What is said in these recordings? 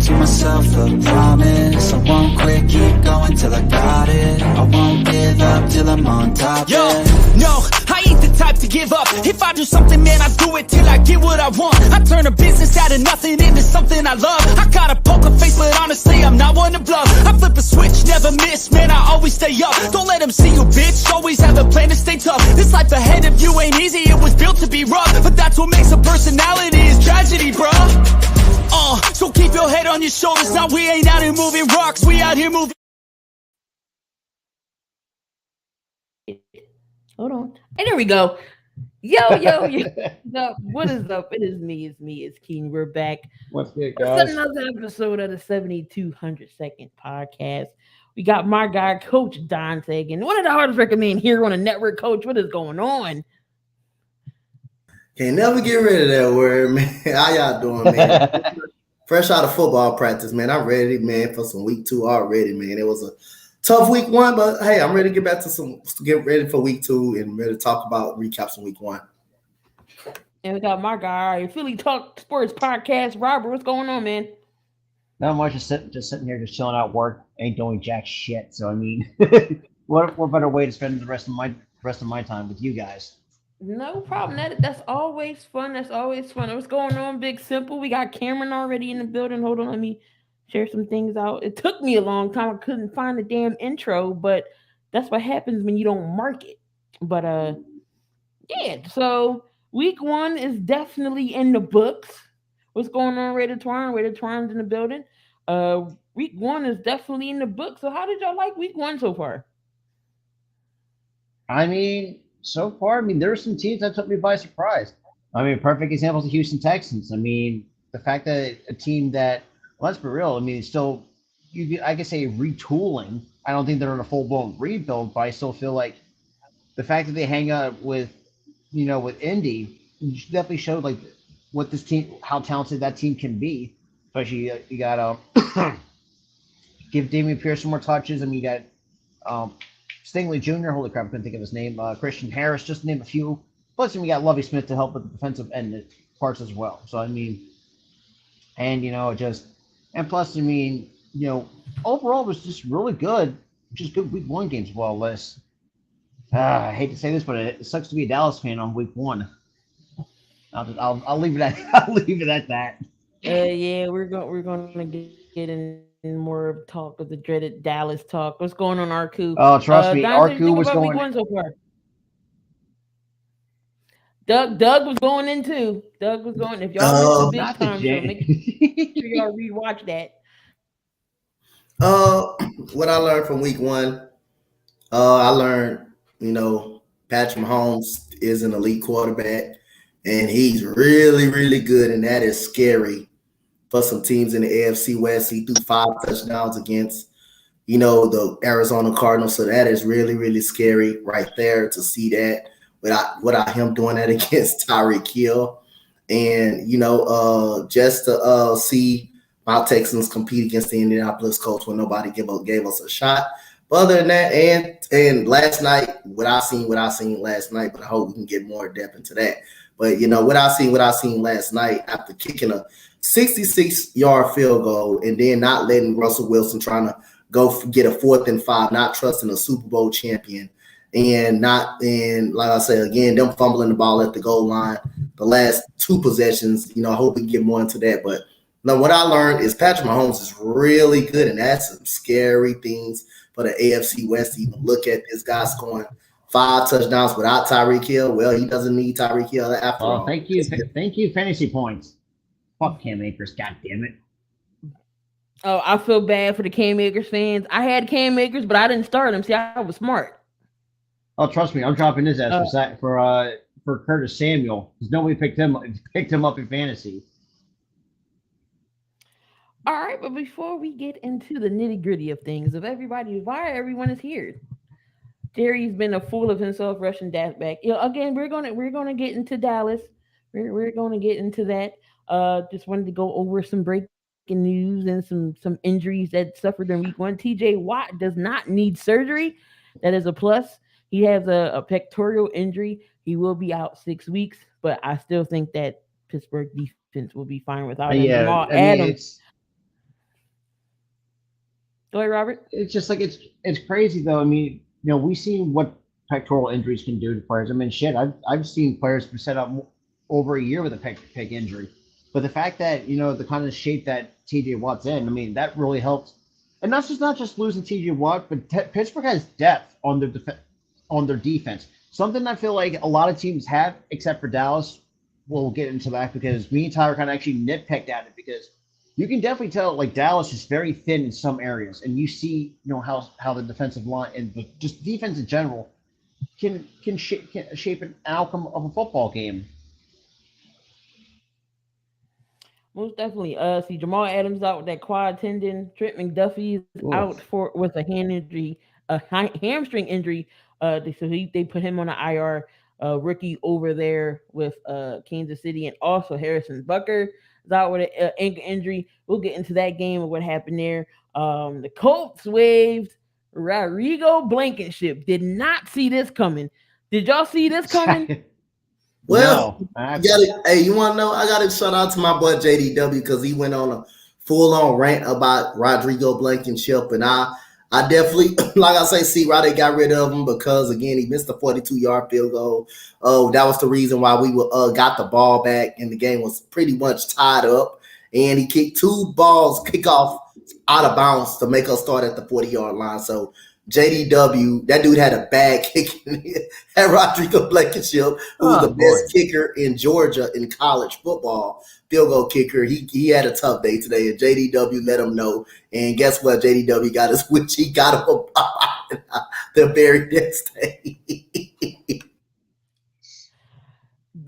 to myself a promise. I won't quit, keep going till I got it. I won't give up till I'm on top. Yo, no, I ain't the type to give up. If I do something, man, I do it till I get what I want. I turn a business out of nothing into something I love. I got a poker face, but honestly, I'm not one to bluff. I flip a switch, never miss, man, I always stay up. Don't let them see you, bitch, always have a plan to stay tough. This life ahead of you ain't easy, it was built to be rough. But that's what makes a personality, is tragedy, bruh. So keep your head on your shoulders. Now we ain't out here moving rocks, we out here moving. Hold on. And there we go. Yo. What is up? It's me, it's Keen. We're back. What's good, It's guys? another episode of the 7200 Second Podcast. We got my guy, Coach Don Sagan. One of the hardest recommend here on the network, Coach. What is going on? Can't never get rid of that word, man. How y'all doing, man? Fresh out of football practice, man. I'm ready, man, for some week 2 already, man. It was a tough week 1, but hey, I'm ready to get ready for week 2 and ready to talk about recaps in week 1. And we got my guy, Philly Talk Sports Podcast, Robert. What's going on, man? Not much. Just sitting here, just chilling out work. Ain't doing jack shit. So I mean, what better way to spend the rest of my time with you guys? No problem. That's always fun. What's going on, Big Simple? We got Cameron already in the building. Hold on, let me share some things out. It took me a long time. I couldn't find the damn intro, but that's what happens when you don't mark it. But yeah. So week 1 is definitely in the books. What's going on, Raider Twine? Raider Twine's in the building. Week 1 is definitely in the book. So how did y'all like week 1 so far? I mean, so far, there were some teams that took me by surprise. I mean, perfect example is the Houston Texans. I mean, the fact that a team that, let's be real, it's still, I could say retooling. I don't think they're in a full-blown rebuild, but I still feel like the fact that they hang out with, with Indy, definitely showed like what this team, how talented that team can be. Especially you got give Damian Pierce some more touches. I mean, you got Stingley Jr. Holy crap, I couldn't think of his name. Christian Harris, just to name a few. Plus, we got Lovie Smith to help with the defensive end parts as well. So I mean, and plus, overall it was just really good. Just good week 1 games, more or less. I hate to say this, but it sucks to be a Dallas fan on week 1. I'll leave it at I'll leave it at that. Yeah, we're going to get in more talk of the dreaded Dallas talk. What's going on, Arku? Oh, trust me, Don, Arku was going. Week 1 so far? Doug was going in too. Doug was going. If y'all missed the big time show, make sure y'all rewatch that. What I learned from week 1, I learned, Patrick Mahomes is an elite quarterback, and he's really, really good, and that is scary for some teams in the AFC West. He threw 5 touchdowns against, the Arizona Cardinals, so that is really, really scary right there to see that without him doing that against Tyreek Hill. And, just to see my Texans compete against the Indianapolis Colts when nobody gave us a shot. But other than that, and last night, what I seen last night, but I hope we can get more depth into that. But, what I seen last night after kicking a 66-yard field goal and then not letting Russell Wilson trying to go get a 4th and 5, not trusting a Super Bowl champion, and like I said, again, them fumbling the ball at the goal line the last 2 possessions. I hope we can get more into that. But no, what I learned is Patrick Mahomes is really good, and that's some scary things for the AFC West to even look at. This guy scoring 5 touchdowns without Tyreek Hill. Well, he doesn't need Tyreek Hill after all. Thank you, fantasy points. Fuck Cam Akers, god damn it. Oh, I feel bad for the Cam Akers fans. I had Cam Akers, but I didn't start him. See, I was smart. Oh, trust me, I'm dropping his ass for Curtis Samuel because nobody picked him up in fantasy. All right, but before we get into the nitty gritty of things, why everyone is here. Jerry's been a fool of himself rushing that back. Again, we're gonna get into Dallas. We're gonna get into that. Just wanted to go over some breaking news and some injuries that suffered in week 1. TJ Watt does not need surgery. That is a plus. He has a pectoral injury. He will be out 6 weeks, but I still think that Pittsburgh defense will be fine without him. Yeah, Jamal Adams. Go ahead, Robert. It's just like it's crazy though. I mean, we've seen what pectoral injuries can do to players. I mean, shit, I've seen players be set up over a year with a pec injury. But the fact that the kind of shape that T.J. Watt's in, I mean, that really helps. And that's just not just losing T.J. Watt, but Pittsburgh has depth on their defense. Something I feel like a lot of teams have, except for Dallas. We'll get into that because me and Tyler kind of actually nitpicked at it because you can definitely tell like Dallas is very thin in some areas, and you see how the defensive line and just defense in general can shape an outcome of a football game. Most definitely. See, Jamal Adams out with that quad tendon. Trent McDuffie is out Oof. for with a hand injury, hamstring injury. They put him on the IR. Rookie over there with Kansas City, and also Harrison Bucker is out with an ankle injury. We'll get into that game and what happened there. The Colts waived Rodrigo Blankenship. Did not see this coming. Did y'all see this coming? Well, No, hey, you want to know? I got to shout out to my boy JDW because he went on a full-on rant about Rodrigo Blankenship, and I definitely, like I say, see why they got rid of him because again he missed a 42-yard field goal. Oh, that was the reason why we got the ball back, and the game was pretty much tied up. And he kicked 2 balls kickoff out of bounds to make us start at the 40-yard line. So JDW, that dude had a bad kick at Rodrigo Blankenship, who was the best kicker in Georgia in college football, field goal kicker. He had a tough day today, and JDW let him know. And guess what? JDW got his which he got him the very next day.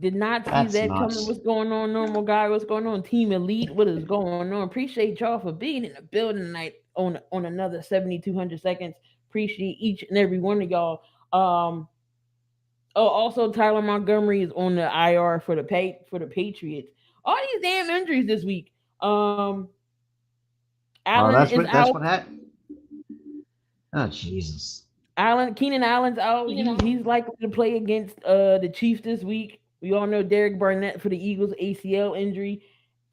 Did not see That's that nuts. coming. What's going on, normal guy? What's going on, Team Elite? What is going on? Appreciate y'all for being in the building tonight on another 7,200 seconds. Appreciate each and every one of y'all. Also Tyler Montgomery is on the IR for the Patriots. All these damn injuries this week. Allen is that's out. what happened. Oh Jesus. Keenan Allen's out. He's likely to play against the Chiefs this week. We all know Derek Barnett for the Eagles ACL injury,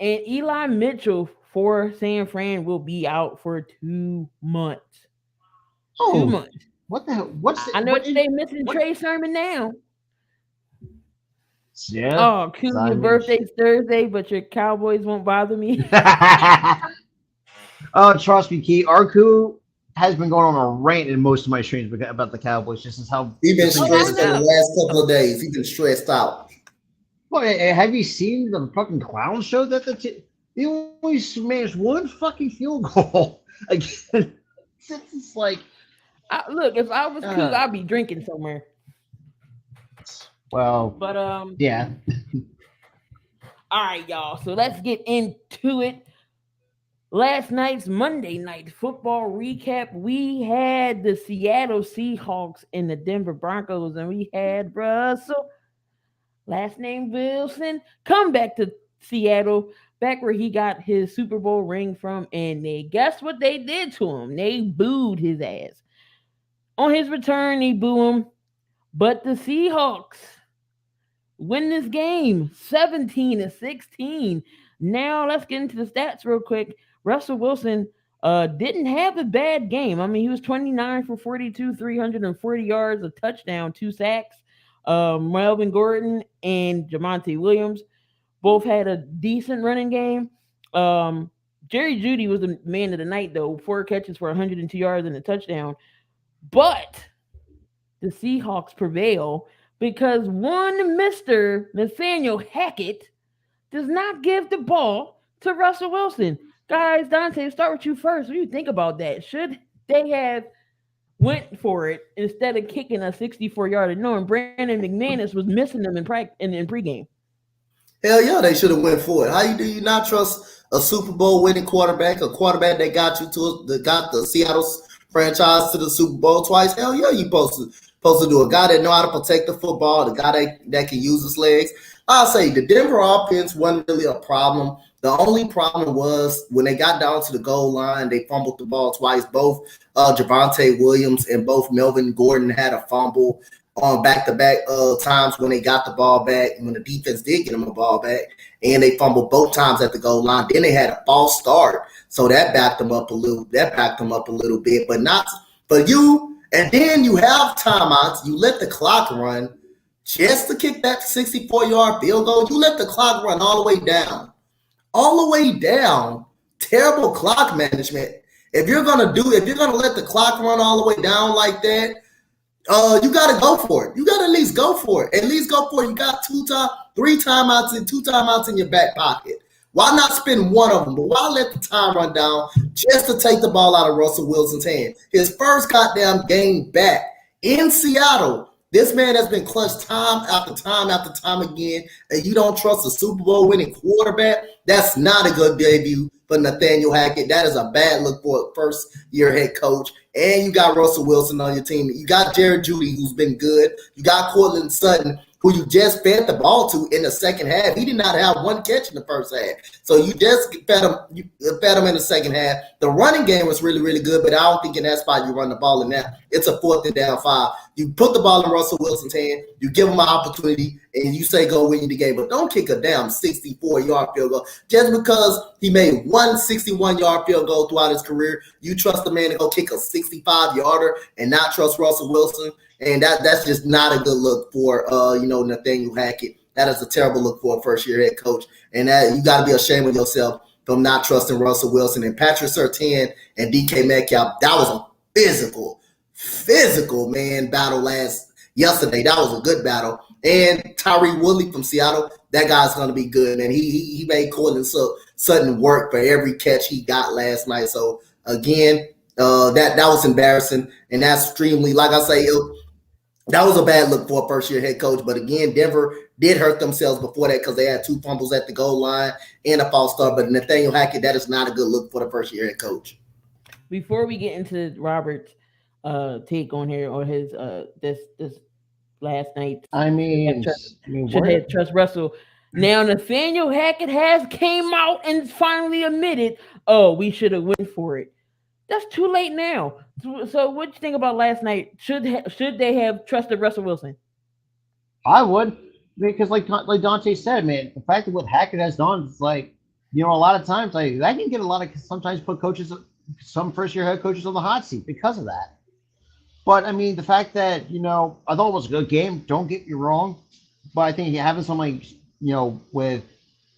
and Eli Mitchell for San Fran will be out for 2 months. Oh, 2 months. What the hell? What's I know what they missing Trey Sermon now. Yeah. Oh, cool. Your birthday's Thursday, but your Cowboys won't bother me. Oh, trust me, Key. Arku has been going on a rant in most of my streams about the Cowboys. Just as how He's been stressed for the out. last couple of days. He's been stressed out. Well, have you seen the fucking clown show that they only smashed 1 fucking field goal again? It's like, Look, if I was cool, I'd be drinking somewhere. well, But yeah. All right, y'all. So let's get into it. Last night's Monday night football recap. We had the Seattle Seahawks and the Denver Broncos, and we had Russell, last name Wilson, come back to Seattle, back where he got his Super Bowl ring from. And guess what they did to him? They booed his ass. On his return, they boo him. But the Seahawks win this game 17-16. Now let's get into the stats real quick. Russell Wilson didn't have a bad game. I mean, he was 29 for 42, 340 yards, a touchdown, 2 sacks. Melvin Gordon and Javonte Williams both had a decent running game. Jerry Jeudy was the man of the night, though. 4 catches for 102 yards and a touchdown. But the Seahawks prevail because one Mr. Nathaniel Hackett does not give the ball to Russell Wilson. Guys, Dante, start with you first. What do you think about that? Should they have went for it instead of kicking a 64-yarder, knowing Brandon McManus was missing them in pregame? Hell yeah, they should have went for it. How do you not trust a Super Bowl winning quarterback, a quarterback that got the Seattle franchise to the Super Bowl twice? Hell yeah, you supposed to do a guy that know how to protect the football, the guy that can use his legs. I'll say the Denver offense wasn't really a problem. The only problem was when they got down to the goal line, they fumbled the ball twice. Both Javonte Williams and both Melvin Gordon had a fumble. on back-to-back times when they got the ball back, when the defense did get them a ball back, and they fumbled both times at the goal line. Then they had a false start, so that backed them up a little. Bit, but not for you. And then you have timeouts. You let the clock run just to kick that 64-yard field goal. You let the clock run all the way down. Terrible clock management. If you're gonna let the clock run all the way down like that, you gotta go for it. You gotta at least go for it. You got 3 timeouts and 2 timeouts in your back pocket. Why not spend one of them? But why let the time run down just to take the ball out of Russell Wilson's hand? His first goddamn game back in Seattle. This man has been clutched time after time after time again, and you don't trust a Super Bowl winning quarterback? That's not a good debut for Nathaniel Hackett. That is a bad look for a first-year head coach. And you got Russell Wilson on your team. You got Jared Judy, who's been good. You got Cortland Sutton, who you just fed the ball to in the second half. He did not have one catch in the first half. So you just fed him in the second half. The running game was really, really good, but I don't think in that spot you run the ball in that. It's a 4th and down 5. You put the ball in Russell Wilson's hand, you give him an opportunity, and you say go win the game. But don't kick a damn 64-yard field goal. Just because he made one 61-yard field goal throughout his career, you trust the man to go kick a 65-yarder and not trust Russell Wilson. And that's just not a good look for Nathaniel Hackett. That is a terrible look for a first-year head coach. And that you got to be ashamed of yourself from not trusting Russell Wilson. And Patrick Surtain and DK Metcalf, that was a physical man battle yesterday. That was a good battle. And Tyree Woodley from Seattle, that guy's going to be good. And he made Cortland Sutton work for every catch he got last night. So, again, that was embarrassing. And that's extremely, like I say, that was a bad look for a first-year head coach. But, again, Denver did hurt themselves before that because they had 2 fumbles at the goal line and a false start. But Nathaniel Hackett, that is not a good look for the first-year head coach. Before we get into Robert's take on here or his this last night, should have trust Russell. Now Nathaniel Hackett has came out and finally admitted, we should have went for it. That's too late now. So what do you think about last night? Should they have trusted Russell Wilson? I would, because like Dante said, man, the fact that what Hackett has done is a lot of times that can get sometimes put some first-year head coaches on the hot seat because of that. But I mean, the fact that I thought it was a good game. Don't get me wrong, but I think having somebody with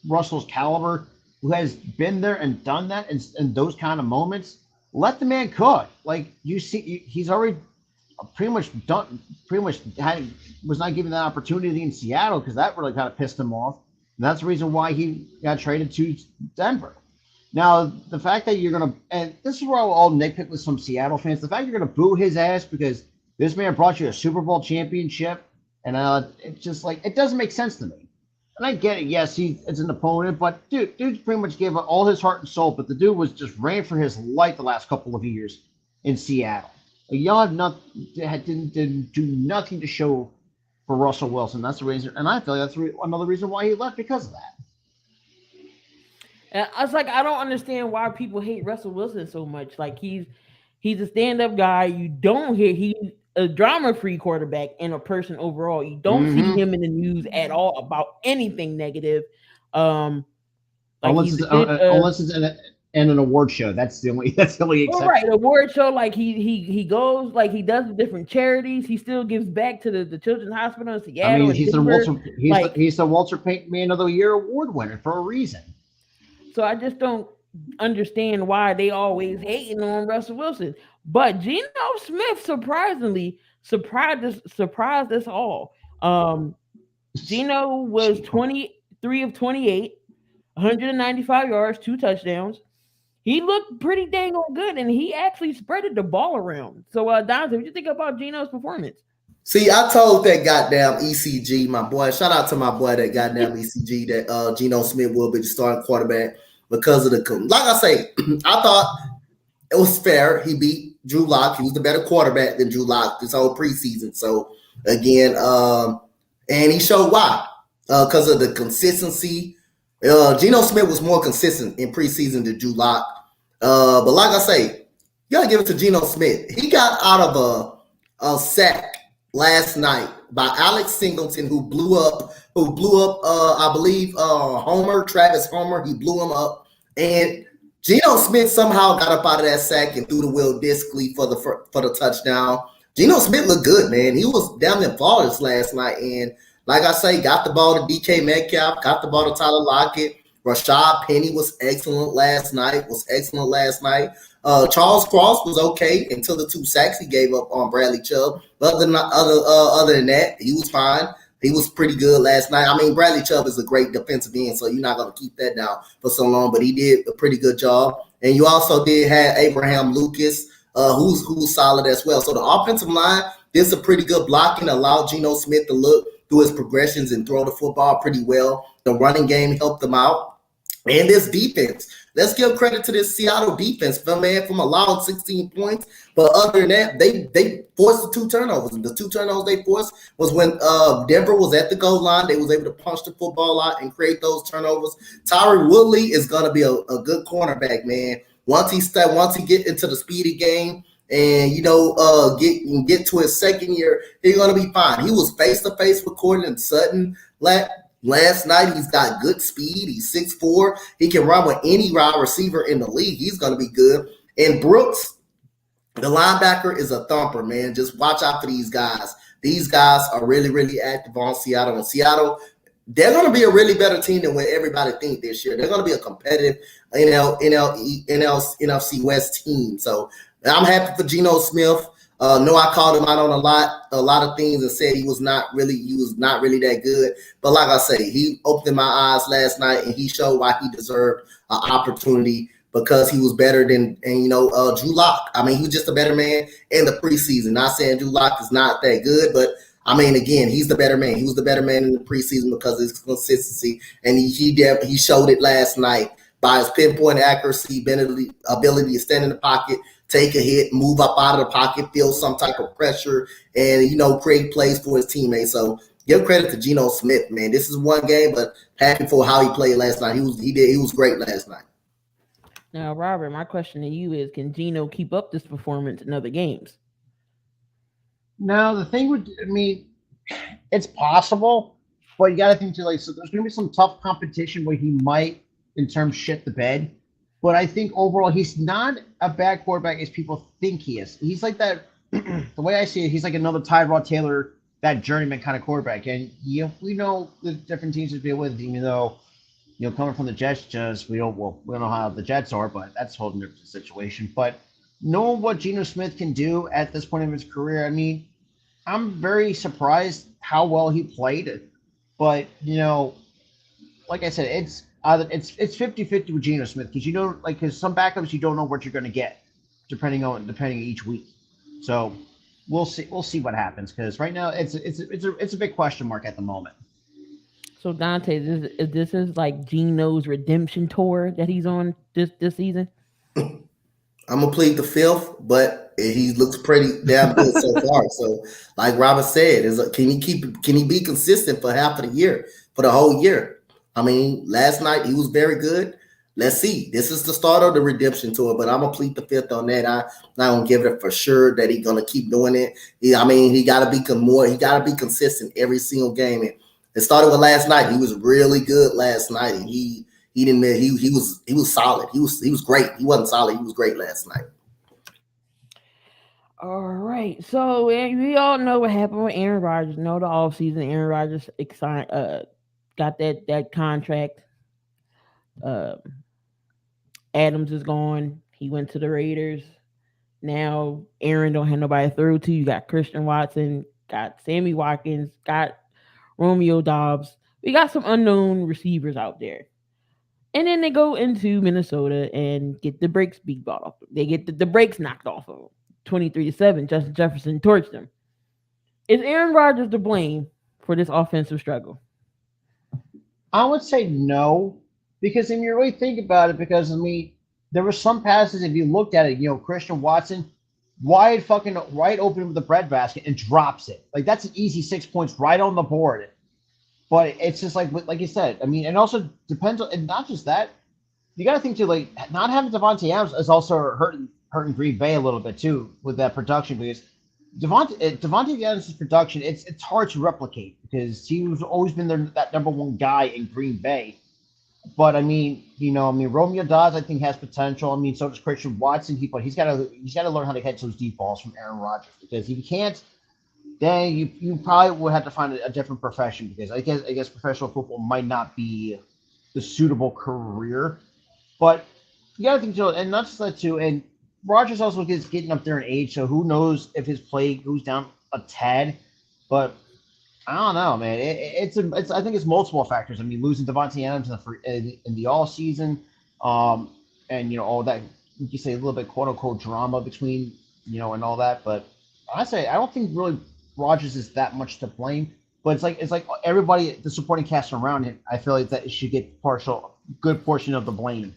Russell's caliber who has been there and done that in those kind of moments. Let the man cook. Like you see, he's already pretty much was not given that opportunity in Seattle because that really kind of pissed him off. And that's the reason why he got traded to Denver. Now, the fact that you're going to, and this is where I'll all nitpick with some Seattle fans, the fact you're going to boo his ass because this man brought you a Super Bowl championship, and it's just it doesn't make sense to me. And I get it. Yes, it's an opponent, but dude pretty much gave all his heart and soul. But the dude just ran for his life the last couple of years in Seattle. Y'all didn't do nothing to show for Russell Wilson. That's the reason, and I feel that's another reason why he left because of that. And I was I don't understand why people hate Russell Wilson so much. He's a stand-up guy. You don't hear he's a drama-free quarterback and a person overall. You don't see him in the news at all about anything negative. Unless it's in an award show. That's the only exception. Oh, right, award show. He goes he does different charities. He still gives back to the Children's Hospital in Seattle. I mean, he's the Walter Payton Man of the Year award winner for a reason. So I just don't understand why they always hating on Russell Wilson. But Geno Smith surprisingly surprised us all. Geno was 23 of 28, 195 yards, 2 touchdowns. He looked pretty dang on good, and he actually spreaded the ball around. So, Dante, what do you think about Geno's performance? See, I told that goddamn ECG, my boy, shout out to my boy, that goddamn ECG, that Geno Smith will be the starting quarterback because of like I say, I thought it was fair. He beat Drew Lock. He was the better quarterback than Drew Lock this whole preseason. So, again, and he showed why. Because of the consistency. Geno Smith was more consistent in preseason than Drew Lock. But like I say, you got to give it to Geno Smith. He got out of a sack last night by Alex Singleton, who blew up, I believe, Travis Homer. He blew him up, and Geno Smith somehow got up out of that sack and threw the Will Dissly for the touchdown. Geno Smith looked good, man. He was down there flawless last night, and like I say, got the ball to DK Metcalf, got the ball to Tyler Lockett. Rashad Penny was excellent last night. Charles Cross was okay until the 2 sacks he gave up on Bradley Chubb. But other than that, he was fine. He was pretty good last night. I mean, Bradley Chubb is a great defensive end, so you're not going to keep that down for so long. But he did a pretty good job. And you also did have Abraham Lucas, who's solid as well. So the offensive line did some pretty good blocking, allowed Geno Smith to look through his progressions and throw the football pretty well. The running game helped them out. And this defense, let's give credit to this Seattle defense, from allowing 16 points. But other than that, they forced the 2 turnovers. And the 2 turnovers they forced was when Denver was at the goal line. They was able to punch the football out and create those turnovers. Tyree Woodley is going to be a good cornerback, man. Once he get into the speedy game and get to his second year, he's going to be fine. He was face to face with Courtland Sutton last night. He's got good speed. He's 6'4". He can run with any wide receiver in the league. He's going to be good. And Brooks, the linebacker, is a thumper, man. Just watch out for these guys. These guys are really, really active on Seattle. And Seattle, they're going to be a really better team than what everybody thinks this year. They're going to be a competitive NFC West team. So I'm happy for Geno Smith. No, I called him out on a lot of things and said he was not really that good. But like I say, he opened my eyes last night and he showed why he deserved an opportunity, because he was better than Drew Lock. I mean, he was just a better man in the preseason. Not saying Drew Lock is not that good, but I mean, again, he's the better man. He was the better man in the preseason because of his consistency, and he showed it last night by his pinpoint accuracy, ability to stand in the pocket, take a hit, move up out of the pocket, feel some type of pressure, and create plays for his teammates. So give credit to Geno Smith, man. This is one game, but happy for how he played last night. He was great last night. Now, Robert, my question to you is: can Geno keep up this performance in other games? Now, the thing it's possible, but you got to think too. So there's going to be some tough competition where he might, in terms, shit the bed. But I think overall, he's not a bad quarterback as people think he is. He's like that. The way I see it, he's like another Tyrod Taylor, that journeyman kind of quarterback. And we know the different teams to deal with. Even though coming from the Jets, we don't know how the Jets are, but that's a whole different situation. But knowing what Geno Smith can do at this point of his career, I mean, I'm very surprised how well he played. But like I said, it's 50-50 with Geno Smith, because because some backups you don't know what you're going to get depending each week. So we'll see what happens, because right now it's a big question mark at the moment. So Dante, this is like Geno's redemption tour that he's on this season. I'm gonna plead the fifth, but he looks pretty damn good so far. So, like Robert said, can he be consistent for half of the year, for the whole year? I mean, last night he was very good. Let's see. This is the start of the redemption tour, but I'm gonna plead the fifth on that. I'm not gonna give it for sure that he's gonna keep doing it. He gotta be more. He gotta be consistent every single game. And it started with last night. He was really good last night, and he was solid. He was great. He wasn't solid. He was great last night. All right. So we all know what happened with Aaron Rodgers. The offseason, Aaron Rodgers got that contract. Adams is gone. He went to the Raiders. Now Aaron don't have nobody to throw to. You got Christian Watson, got Sammy Watkins, got Romeo Dobbs. We got some unknown receivers out there. And then they go into Minnesota and get the brakes beat off. They get the brakes knocked off of them. 23-7. Justin Jefferson torched them. Is Aaron Rodgers to blame for this offensive struggle? I would say no, because if you really think about it, because there were some passes, if you looked at it, Christian Watson wide open with the breadbasket and drops it. Like, that's an easy 6 points right on the board. But it's just like you said. I mean, and also depends on, and not just that. You got to think too, like, not having Devontae Adams is also hurting Green Bay a little bit too with that production, because Devontae Adams' production, it's hard to replicate because he's always been that number one guy in Green Bay. But I mean, Romeo Dobbs I think has potential. I mean, so does Christian Watson. But he's got to learn how to catch those deep balls from Aaron Rodgers because if he can't, then you probably would have to find a different profession because I guess professional football might not be the suitable career. But you got to think too, and not just that too. And Rodgers also is getting up there in age, so who knows if his play goes down a tad. But I don't know, man. It's I think it's multiple factors. I mean, losing Devontae Adams in the all season, and all that you could say a little bit quote unquote drama between and all that. But I say I don't think really Rodgers is that much to blame. But it's like everybody, the supporting cast around him. I feel like that it should get good portion of the blame.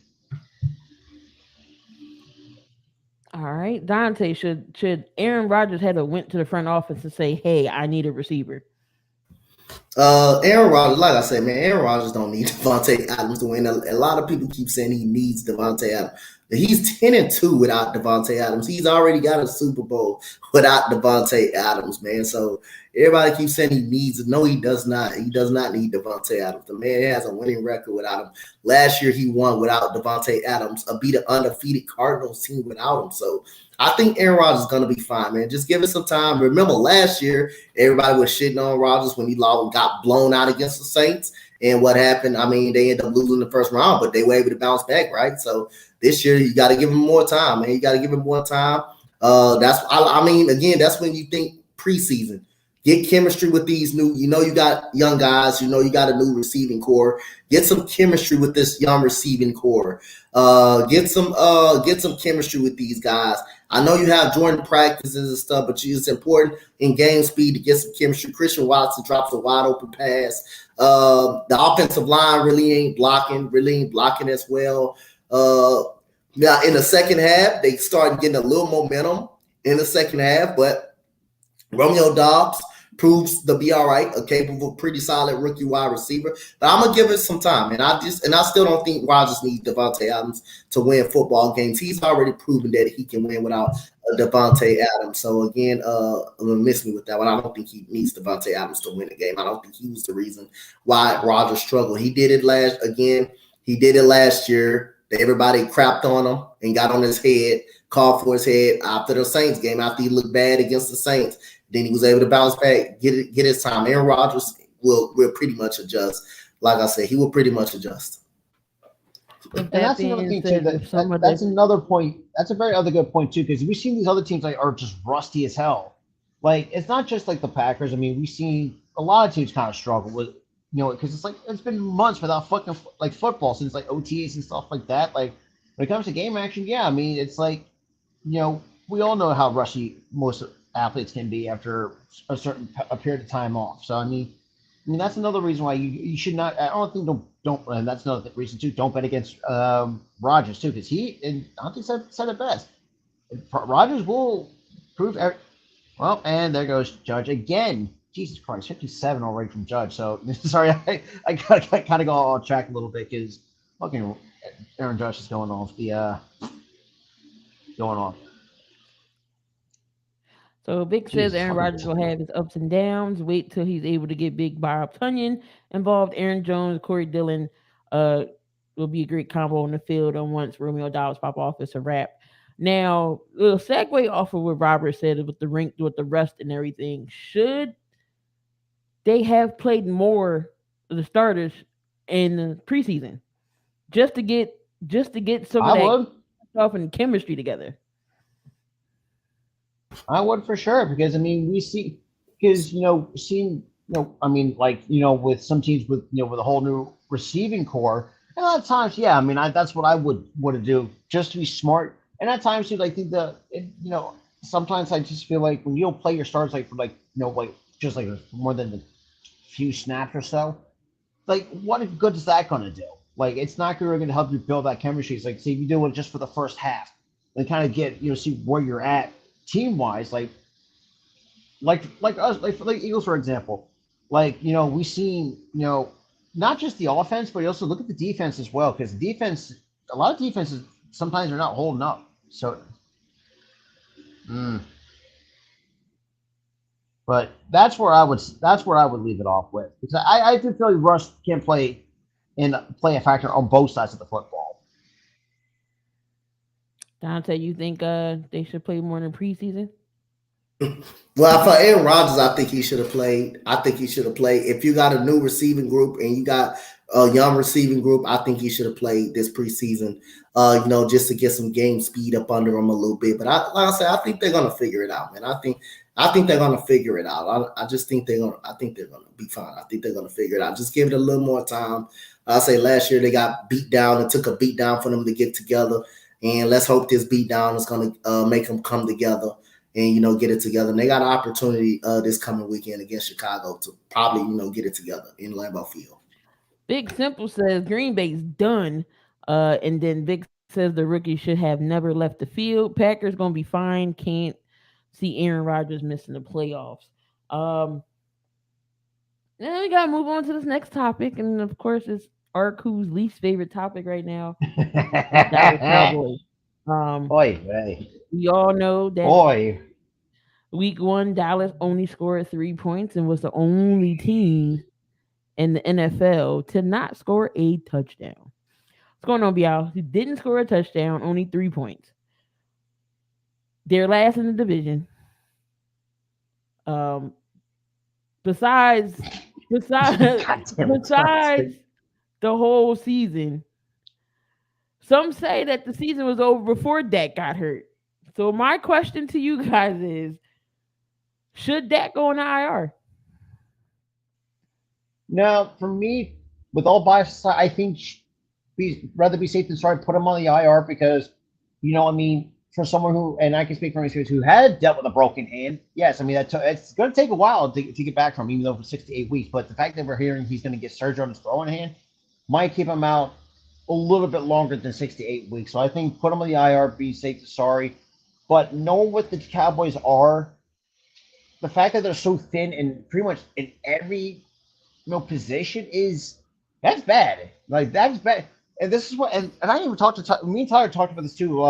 All right, Dante, should Aaron Rodgers have went to the front office and say, "Hey, I need a receiver"? Aaron Rodgers, like I said, man, Aaron Rodgers don't need Devontae Adams to win. A lot of people keep saying he needs Devontae Adams. He's 10-2 without Devontae Adams. He's already got a Super Bowl without Devontae Adams, man. So everybody keeps saying he needs it. No, he does not. He does not need Devontae Adams. The man has a winning record without him. Last year he won without Devontae Adams, beat an undefeated Cardinals team without him. So I think Aaron Rodgers is going to be fine, man. Just give it some time. Remember last year, everybody was shitting on Rodgers when he got blown out against the Saints. And what happened? I mean, they ended up losing the first round, but they were able to bounce back, right? So this year, you got to give him more time, man. You got to give him more time. I mean, again, that's when you think preseason. Get chemistry with these new, you got young guys, you got a new receiving core. Get some chemistry with this young receiving core. Get some chemistry with these guys. I know you have joint practices and stuff, but it's important in game speed to get some chemistry. Christian Watson drops a wide open pass. The offensive line really ain't blocking as well. Now in the second half, they started getting a little momentum in the second half, but Romeo Dobbs proves to be all right, a capable, pretty solid rookie wide receiver. But I'm gonna give it some time, and I still don't think Rodgers needs Devontae Adams to win football games. He's already proven that he can win without Devontae Adams. So again, I'm gonna miss me with that one. I don't think he needs Devontae Adams to win a game. I don't think he was the reason why Rodgers struggled. He did it last year. Everybody crapped on him and got on his head, called for his head after the Saints game, after he looked bad against the Saints. Then he was able to bounce back, get his time. Aaron Rodgers will pretty much adjust. Like I said, he will pretty much adjust. And that's another thing too. That's another point. That's a very other good point too, because we've seen these other teams are just rusty as hell. Like it's not just like the Packers. I mean, we've seen a lot of teams kind of struggle with, because it's been months without fucking like football since like OTAs and stuff like that. Like when it comes to game action, yeah, I mean it's like, we all know how rushy most athletes can be after a period of time off. So I mean that's another reason why you should not. I don't think don't and that's another reason too. Don't bet against Rodgers too, because I think said it best. Rodgers will prove. Well, and there goes Judge again. Jesus Christ, 57 already from Judge. So sorry, I kind of go off track a little bit because fucking Aaron Judge is going off. So Vic says Aaron Rodgers will have his ups and downs. Wait till he's able to get Big Bob Tunyon involved. Aaron Jones, Corey Dillon will be a great combo on the field. And once Romeo Dobbs pop off, it's a wrap. Now, the segue off of what Robert said with the rest and everything. Should they have played more of the starters in the preseason just to get some of that stuff and chemistry together? I would for sure, because I mean with some teams with with a whole new receiving core, and a lot of times, yeah, I mean that's what I would do just to be smart. And at times too, I think sometimes I just feel like when you don't play your stars for just more than a few snaps or so, like what good is that going to do? Like it's not really going to help you build that chemistry. It's like, say if you do it just for the first half, and kind of get see where you're at team wise, like us, like for the Eagles, for example, we seen not just the offense, but you also look at the defense as well, because a lot of defenses sometimes are not holding up. So But that's where I would leave it off with because I do feel like Russ can play a factor on both sides of the football. Dante, you think they should play more in preseason? Well, for Aaron Rodgers, I think he should have played. I think he should have played. If you got a new receiving group and you got a young receiving group, I think he should have played this preseason. Just to get some game speed up under him a little bit. But like I said, I think they're gonna figure it out, man. I think they're gonna figure it out. I just think they're gonna. I think they're gonna be fine. I think they're gonna figure it out. Just give it a little more time. I say last year they got beat down. It took a beat down for them to get together, and let's hope this beat down is gonna make them come together and get it together. And they got an opportunity this coming weekend against Chicago to probably get it together in Lambeau Field. Big Simple says Green Bay's done. And then Vic says the rookie should have never left the field. Packers gonna be fine. Can't see Aaron Rodgers missing the playoffs. Then we gotta move on to this next topic, and of course, it's Arku's least favorite topic right now. The Dallas Cowboys. Boy, hey. We all know that Boy. week one, Dallas only scored 3 points and was the only team in the NFL to not score a touchdown. What's going on, Bial? He didn't score a touchdown, only 3 points. They're last in the division. Besides besides the whole season, some say that the season was over before Dak got hurt. So my question to you guys is, should Dak go on the IR? Now, for me, with all bias, I think rather be safe than sorry. Put him on the IR because, for someone who, and I can speak from experience, who had dealt with a broken hand, yes, it's going to take a while to get back from, even though for 6 to 8 weeks. But the fact that we're hearing he's going to get surgery on his throwing hand might keep him out a little bit longer than 6 to 8 weeks. So I think put him on the IR, be safe than sorry. But knowing what the Cowboys are, the fact that they're so thin and pretty much in every position that's bad. Like that's bad. And this is what, and I even talked to me and Tyler talked about this too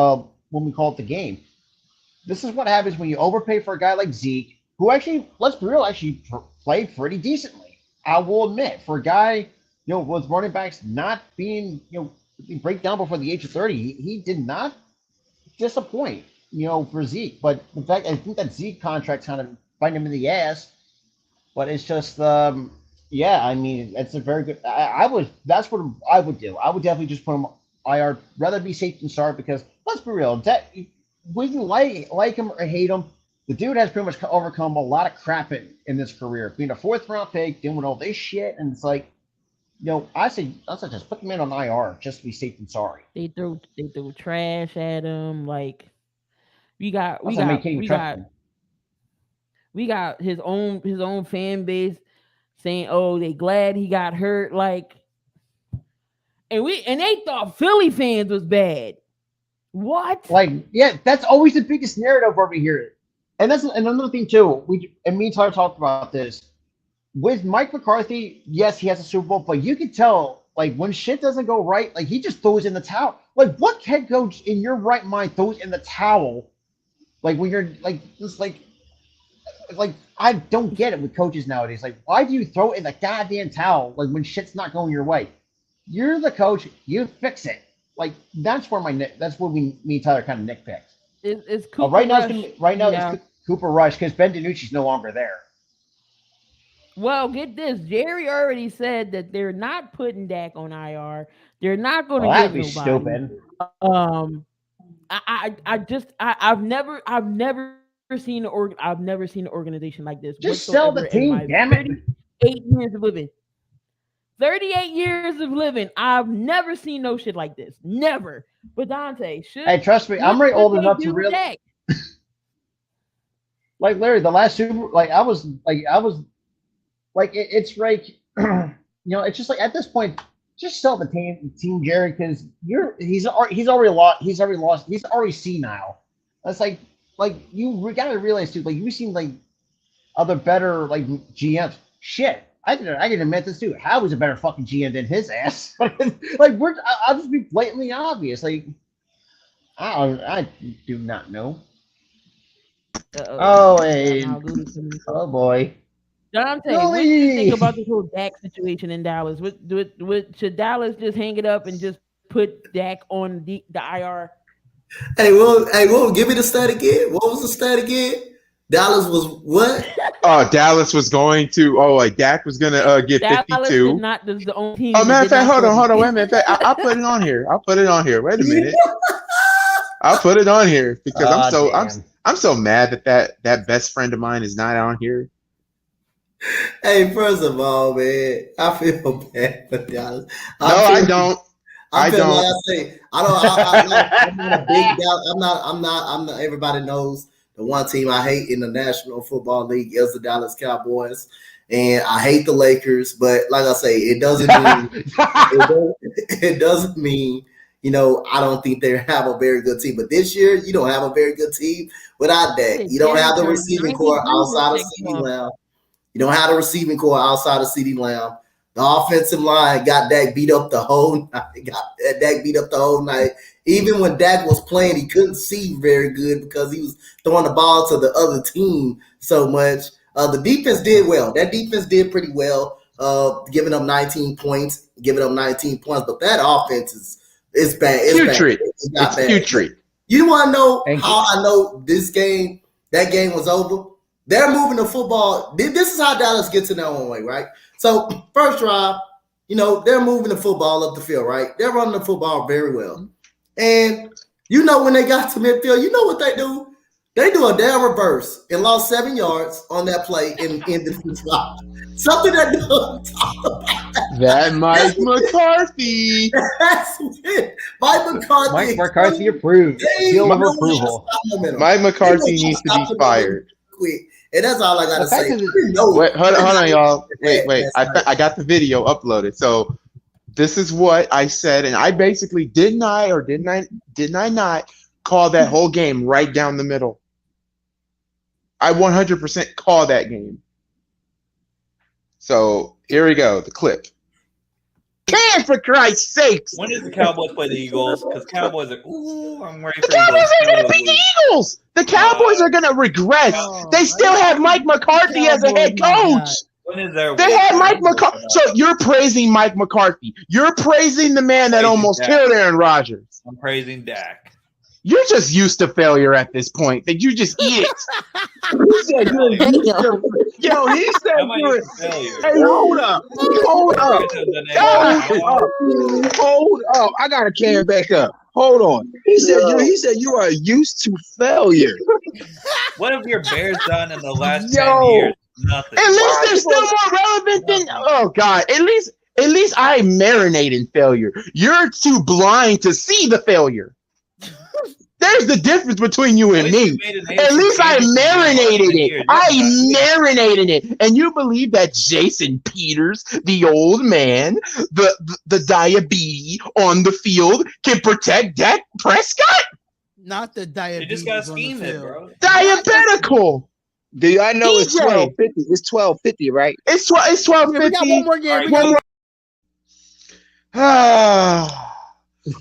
when we called the game. This is what happens when you overpay for a guy like Zeke, who actually, let's be real, actually played pretty decently. I will admit, for a guy, with running backs not being, break down before the age of 30, he did not disappoint, for Zeke. But in fact, I think that Zeke contract kind of biting him in the ass. But it's just, it's a very good. That's what I would do. I would definitely just put him IR. Rather be safe than sorry because let's be real. We can like him or hate him. The dude has pretty much overcome a lot of crap in this career. Being a 4th-round pick, doing all this shit, and it's like, I say just put the man on IR just to be safe than sorry. They threw trash at him. Like we got his own fan base saying, "Oh, they glad he got hurt." Like, and they thought Philly fans was bad. What? Like, yeah, that's always the biggest narrative over here. And that's another thing too. Me and Tyler talked about this with Mike McCarthy. Yes, he has a Super Bowl, but you can tell, like, when shit doesn't go right, like he just throws in the towel. Like, what head coach in your right mind throws in the towel? Like when you're like just like I don't get it with coaches nowadays. Like, why do you throw in the goddamn towel like when shit's not going your way? You're the coach. You fix it. Like that's where me and Tyler kind of nitpicked. It's Cooper right Rush. It's Cooper Rush because Ben DiNucci's no longer there. Well, get this. Jerry already said that they're not putting Dak on IR. They're not going to get nobody. Stupid. I've never seen an organization like this. Just sell the team, damn it. 38 years of living. 38 years of living. I've never seen no shit like this. Never. But Dante, hey, trust me, I'm already old enough to realize. Like Larry, the last Super, it's like, it's just like at this point, just sell the team, Jerry, because he's already lost. He's already senile. That's like you gotta realize too. Like you've seen like other better like GMs. Shit, I can admit this too. Howie's a better fucking GM than his ass. I'll just be blatantly obvious. Like I do not know. Oh, Now and Goody coming. oh boy, Dante, what do you think Goody. about this whole Dak situation in Dallas? Should Dallas just hang it up and just put Dak on the IR? Hey, give me the stat again. What was the stat again? Dallas was what? Oh, Dallas was going to. Oh, like Dak was gonna get Dallas did 52. not. This is the only Oh, team that matter of did fact, not hold score. on, wait a minute. I'll put it on here. Wait a minute. I'll put it on here because Damn. I'm so mad that best friend of mine is not on here. Hey, first of all, man, I feel bad for Dallas. I don't. I feel don't. like I say I don't. I'm not a big Dallas. I'm not. Everybody knows the one team I hate in the National Football League is the Dallas Cowboys, and I hate the Lakers. But like I say, it doesn't mean it doesn't mean I don't think they have a very good team. But this year, you don't have a very good team without that. You don't have the receiving core outside of CeeDee Lamb. You don't have the receiving core outside of CeeDee Lamb. The offensive line got Dak beat up the whole night. Even when Dak was playing, he couldn't see very good because he was throwing the ball to the other team so much. The defense did well. That defense did pretty well, giving up 19 points. But that offense is bad. It's putrid. Bad. It's bad. Putrid. You want to know how I know that game was over? They're moving the football. This is how Dallas gets in their own way, right? So first drive, they're moving the football up the field, right? They're running the football very well. And when they got to midfield, you know what they do? They do a damn reverse and lost 7 yards on that play in the drive. Something that don't talk about that Mike McCarthy. That's it. Mike McCarthy approved. Seal of approval. Mike McCarthy needs to be fired. Quick. And that's all I gotta say. Wait, hold on, y'all. Wait. I got the video uploaded. So this is what I said, and I basically didn't I not call that whole game right down the middle? I 100% call that game. So here we go, the clip. Can for Christ's sakes! When did the Cowboys play the Eagles? Because Cowboys are, I'm ready for the Cowboys are going to beat the Eagles! The Cowboys are going to regress. They still have Mike McCarthy as a head coach. They had Mike McCarthy. So you're praising Mike McCarthy. You're praising the man that almost killed Aaron Rodgers. I'm praising Dak. You're just used to failure at this point. That you just eat it. He said you're used to. Yo, he said you're. Hey, hold up. I gotta can back up. Hold on. He said you are used to failure. What have your Bears done in the last 10 years? Nothing. At least they're still more relevant than. Oh God. At least I marinate in failure. You're too blind to see the failure. There's the difference between you and me. At least I marinated it. Marinated it. And you believe that Jason Peters, the old man, the diabetes on the field, can protect Dak Prescott? Not the diabetes. You just got schemed it, bro. Diabetical. Do I know it's 1250? It's 1250, right? It's 1250. We got one more game.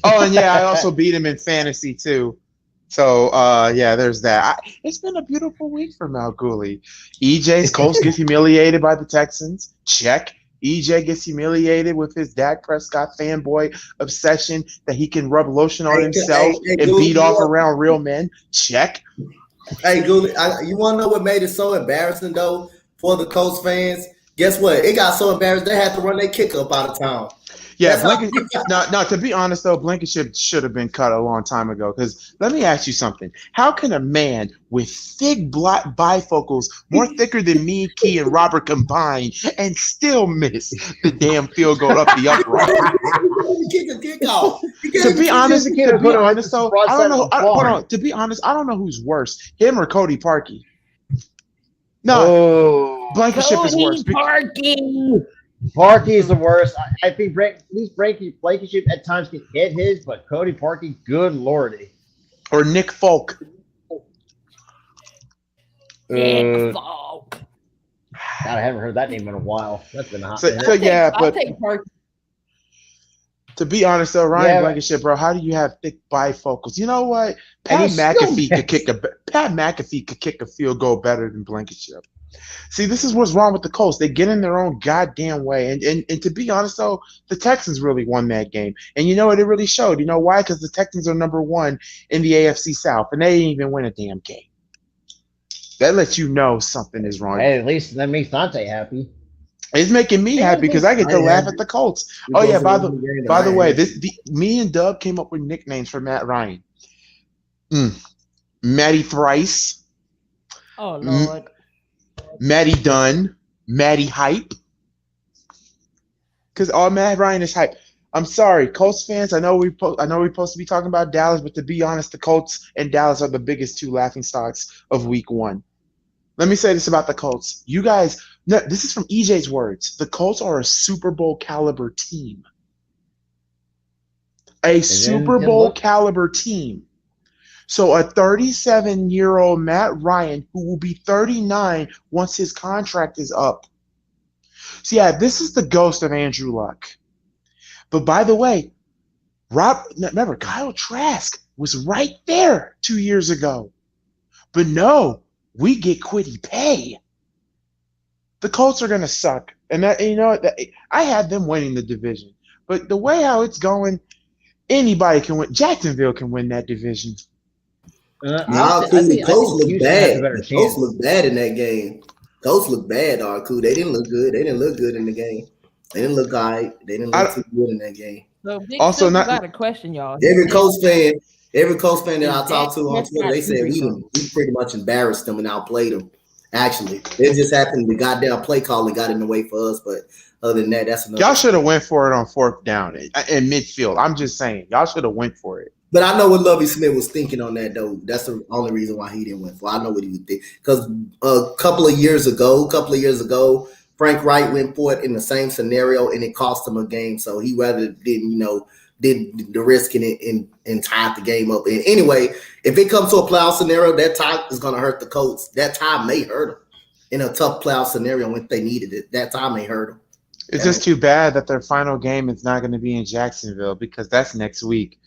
Oh, and yeah, I also beat him in fantasy too. So, yeah, there's that. It's been a beautiful week for Malguli. EJ's Colts gets humiliated by the Texans. Check. EJ gets humiliated with his Dak Prescott fanboy obsession that he can rub lotion on himself and beat off around real men. Check. Hey, Gooley, you want to know what made it so embarrassing, though, for the Colts fans? Guess what? It got so embarrassed they had to run their kick up out of town. Yeah, no, to be honest, though, Blankenship should have been cut a long time ago. Because let me ask you something. How can a man with thick bifocals, more thicker than me, Key, and Robert combined, and still miss the damn field goal up the upright? To be honest, though, I don't know. Hold on. To be honest, I don't know who's worse, him or Cody Parkey. No, Blankenship is worse. Parkey is the worst. I think at least Blankenship at times can hit his, but Cody Parkey, good lordy. Or Nick Folk. Nick Folk. God, I haven't heard that name in a while. That's been hot. So yeah, I'll take Parkey. To be honest though, Ryan Yeah, Blankenship, bro, how do you have thick bifocals? You know what? and he's still missed. Pat McAfee could kick a field goal better than Blankenship. See, this is what's wrong with the Colts. They get in their own goddamn way. And to be honest though, the Texans really won that game. And you know what? It really showed. You know why? Because the Texans are number one in the AFC South, and they didn't even win a damn game. That lets you know something is wrong. Hey, at least that makes Dante happy. It's making me happy because I get to laugh at the Colts. Oh yeah, by the way, me and Dub came up with nicknames for Matt Ryan. Matty Thrice. Oh Lord. Matty Dunn. Matty Hype. Because all Matt Ryan is hype. I'm sorry, Colts fans. I know we're supposed to be talking about Dallas, but to be honest, the Colts and Dallas are the biggest two laughingstocks of Week 1. Let me say this about the Colts. You guys, no, this is from EJ's words. The Colts are a Super Bowl caliber team. A Super Bowl caliber team. So a 37-year-old Matt Ryan, who will be 39 once his contract is up. So yeah, this is the ghost of Andrew Luck. But by the way, remember, Kyle Trask was right there 2 years ago. But no, we get Kwity Paye. The Colts are going to suck. And that, you know, I had them winning the division. But the way how it's going, anybody can win. Jacksonville can win that division. The Colts look bad. The Colts look bad in that game. Colts look bad, Arku. They didn't look good. They didn't look good in the game. They didn't look all right. They didn't look too good in that game. So also, got a question, y'all. Every Colts fan that I talked to on Twitter, they said we pretty much embarrassed them and outplayed them. Actually, it just happened. The goddamn play calling got in the way for us. But other than that, that's enough. Y'all should have went for it on 4th down in midfield. I'm just saying, y'all should have went for it. But I know what Lovie Smith was thinking on that, though. That's the only reason why he didn't win for. I know what he would think. Because a couple of years ago, Frank Wright went for it in the same scenario, and it cost him a game. So he rather did the risk in it and tied the game up. And anyway, if it comes to a playoff scenario, that tie is going to hurt the Colts. That tie may hurt them in a tough playoff scenario if they needed it. That tie may hurt them. It's just too bad that their final game is not going to be in Jacksonville because that's next week.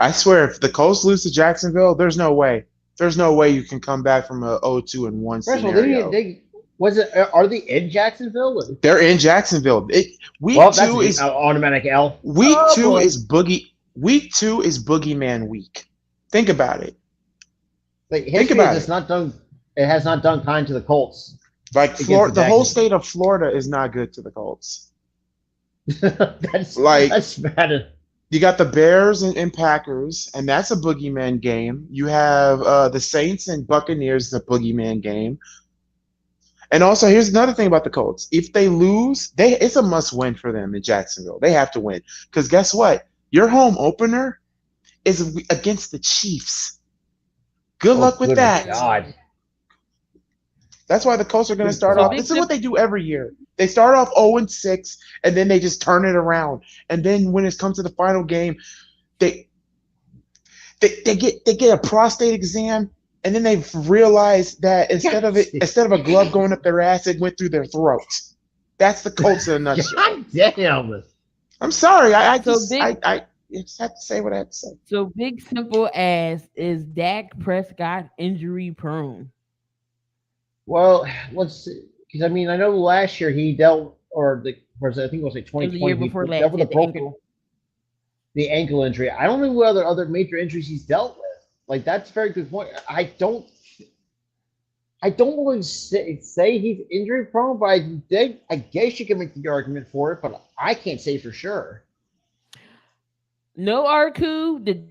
I swear, if the Colts lose to Jacksonville, there's no way. There's no way you can come back from a 0-2-1 scenario. Are they in Jacksonville? They're in Jacksonville. Week 2 is automatic L. Week 2 is Week 2 is Boogeyman week. Think about it. Like think about it. It's not done. It has not done kind to the Colts. Like the whole state of Florida is not good to the Colts. that's bad. You got the Bears and Packers, and that's a boogeyman game. You have the Saints and Buccaneers, the boogeyman game. And also, here's another thing about the Colts. If they lose, it's a must-win for them in Jacksonville. They have to win. Because guess what? Your home opener is against the Chiefs. Good luck with that. God. That's why the Colts are going to start off. This is what they do every year. They start off 0-6, and then they just turn it around. And then when it comes to the final game, they get a prostate exam, and then they realize that instead of a glove going up their ass, it went through their throat. That's the Colts in a nutshell. God damn. I'm sorry. I just have to say what I have to say. So big simple as is Dak Prescott injury prone? Well, let's see. Because I mean, I know last year he dealt, I think it was like 2020. The year before last, the ankle injury. I don't know what other major injuries he's dealt with. Like that's a very good point. I don't really say he's injury prone, but I guess you can make the argument for it, but I can't say for sure. No, Arku.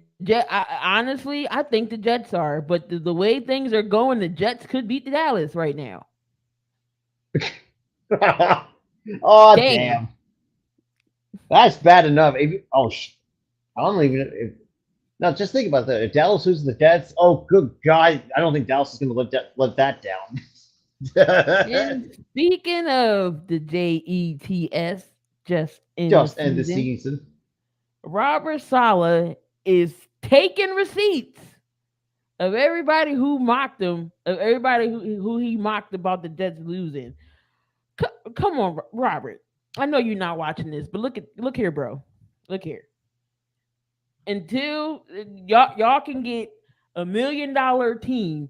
Honestly, I think the Jets are, but the way things are going, the Jets could beat the Dallas right now. Oh damn. That's bad enough. I don't even. Now just think about that. If Dallas loses the Jets, oh good God, I don't think Dallas is going to let that down. And speaking of the JETS, just end the season. Robert Saleh is taking receipts of everybody who mocked him, of everybody who he mocked about the Jets losing. Come on, Robert. I know you're not watching this, but look here, bro. Look here. until y'all can get $1 million team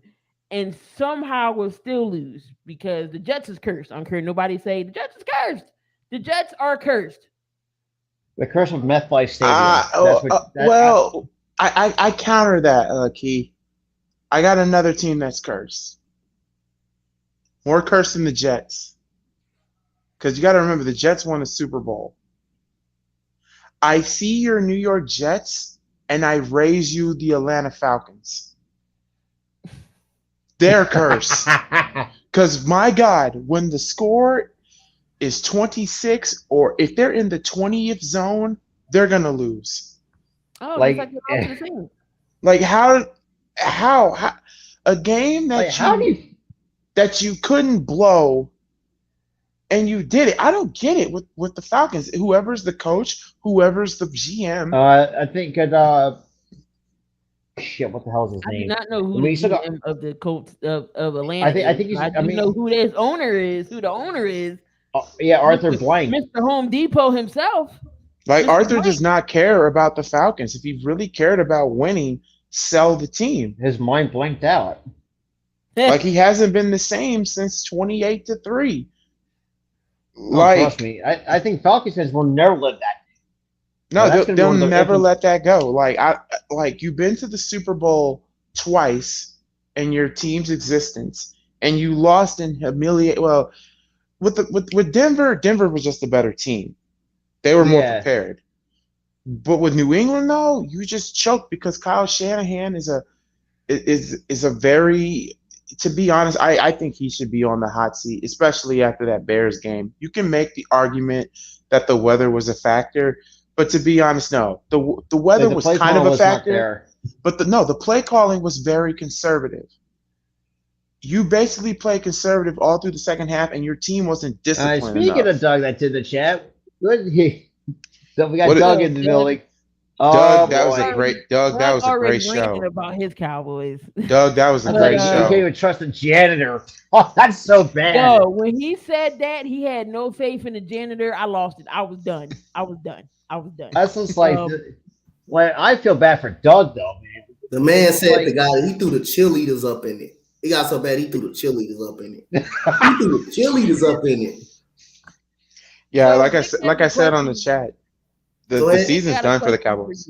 and somehow will still lose because the Jets is cursed. I don't care nobody say the Jets is cursed. The Jets are cursed. The curse of MetLife Stadium. That's what. Well, I counter that, Key. I got another team that's cursed. More cursed than the Jets. Because you got to remember, the Jets won a Super Bowl. I see your New York Jets, and I raise you the Atlanta Falcons. They're cursed. Because, my God, when the score is 26, or if they're in the 20th zone, they're going to lose. Oh, like the same. Like, how a game that like, that you couldn't blow and you did it. I don't get it with the Falcons. Whoever's the coach, whoever's the GM. I think shit. What the hell is his name? I do not know who the GM of the Colts of Atlanta. I think he's. I know who his owner is. Who the owner is? Yeah, Arthur Blank, Mr. Home Depot himself. Like Mr. Arthur Blank does not care about the Falcons. If he really cared about winning, sell the team. His mind blanked out. Like he hasn't been the same since 28-3. Like, trust me, I think Falcons fans will never let that. No, they'll never let that go. Like you've been to the Super Bowl twice in your team's existence, and you lost in humiliate. Well, with Denver was just a better team. They were more prepared. But with New England, though, you just choked because Kyle Shanahan is a very. To be honest, I think he should be on the hot seat, especially after that Bears game. You can make the argument that the weather was a factor, but to be honest, no. The weather was kind of a factor, but the play calling was very conservative. You basically played conservative all through the second half, and your team wasn't disciplined Speaking enough. of Doug, that's in the chat. So we got Doug in the building. Doug, that was a great show. About his Cowboys. Doug, that was a great show. You can't even trust the janitor. Oh, that's so bad. Yo, when he said that he had no faith in the janitor, I lost it. I was done. That's just like I feel bad for Doug though, man. The man said the guy he threw the cheerleaders up in it. He got so bad he threw the cheerleaders up in it. He threw the cheerleaders up in it. Yeah, like I said on the chat. The season's done for the Cowboys.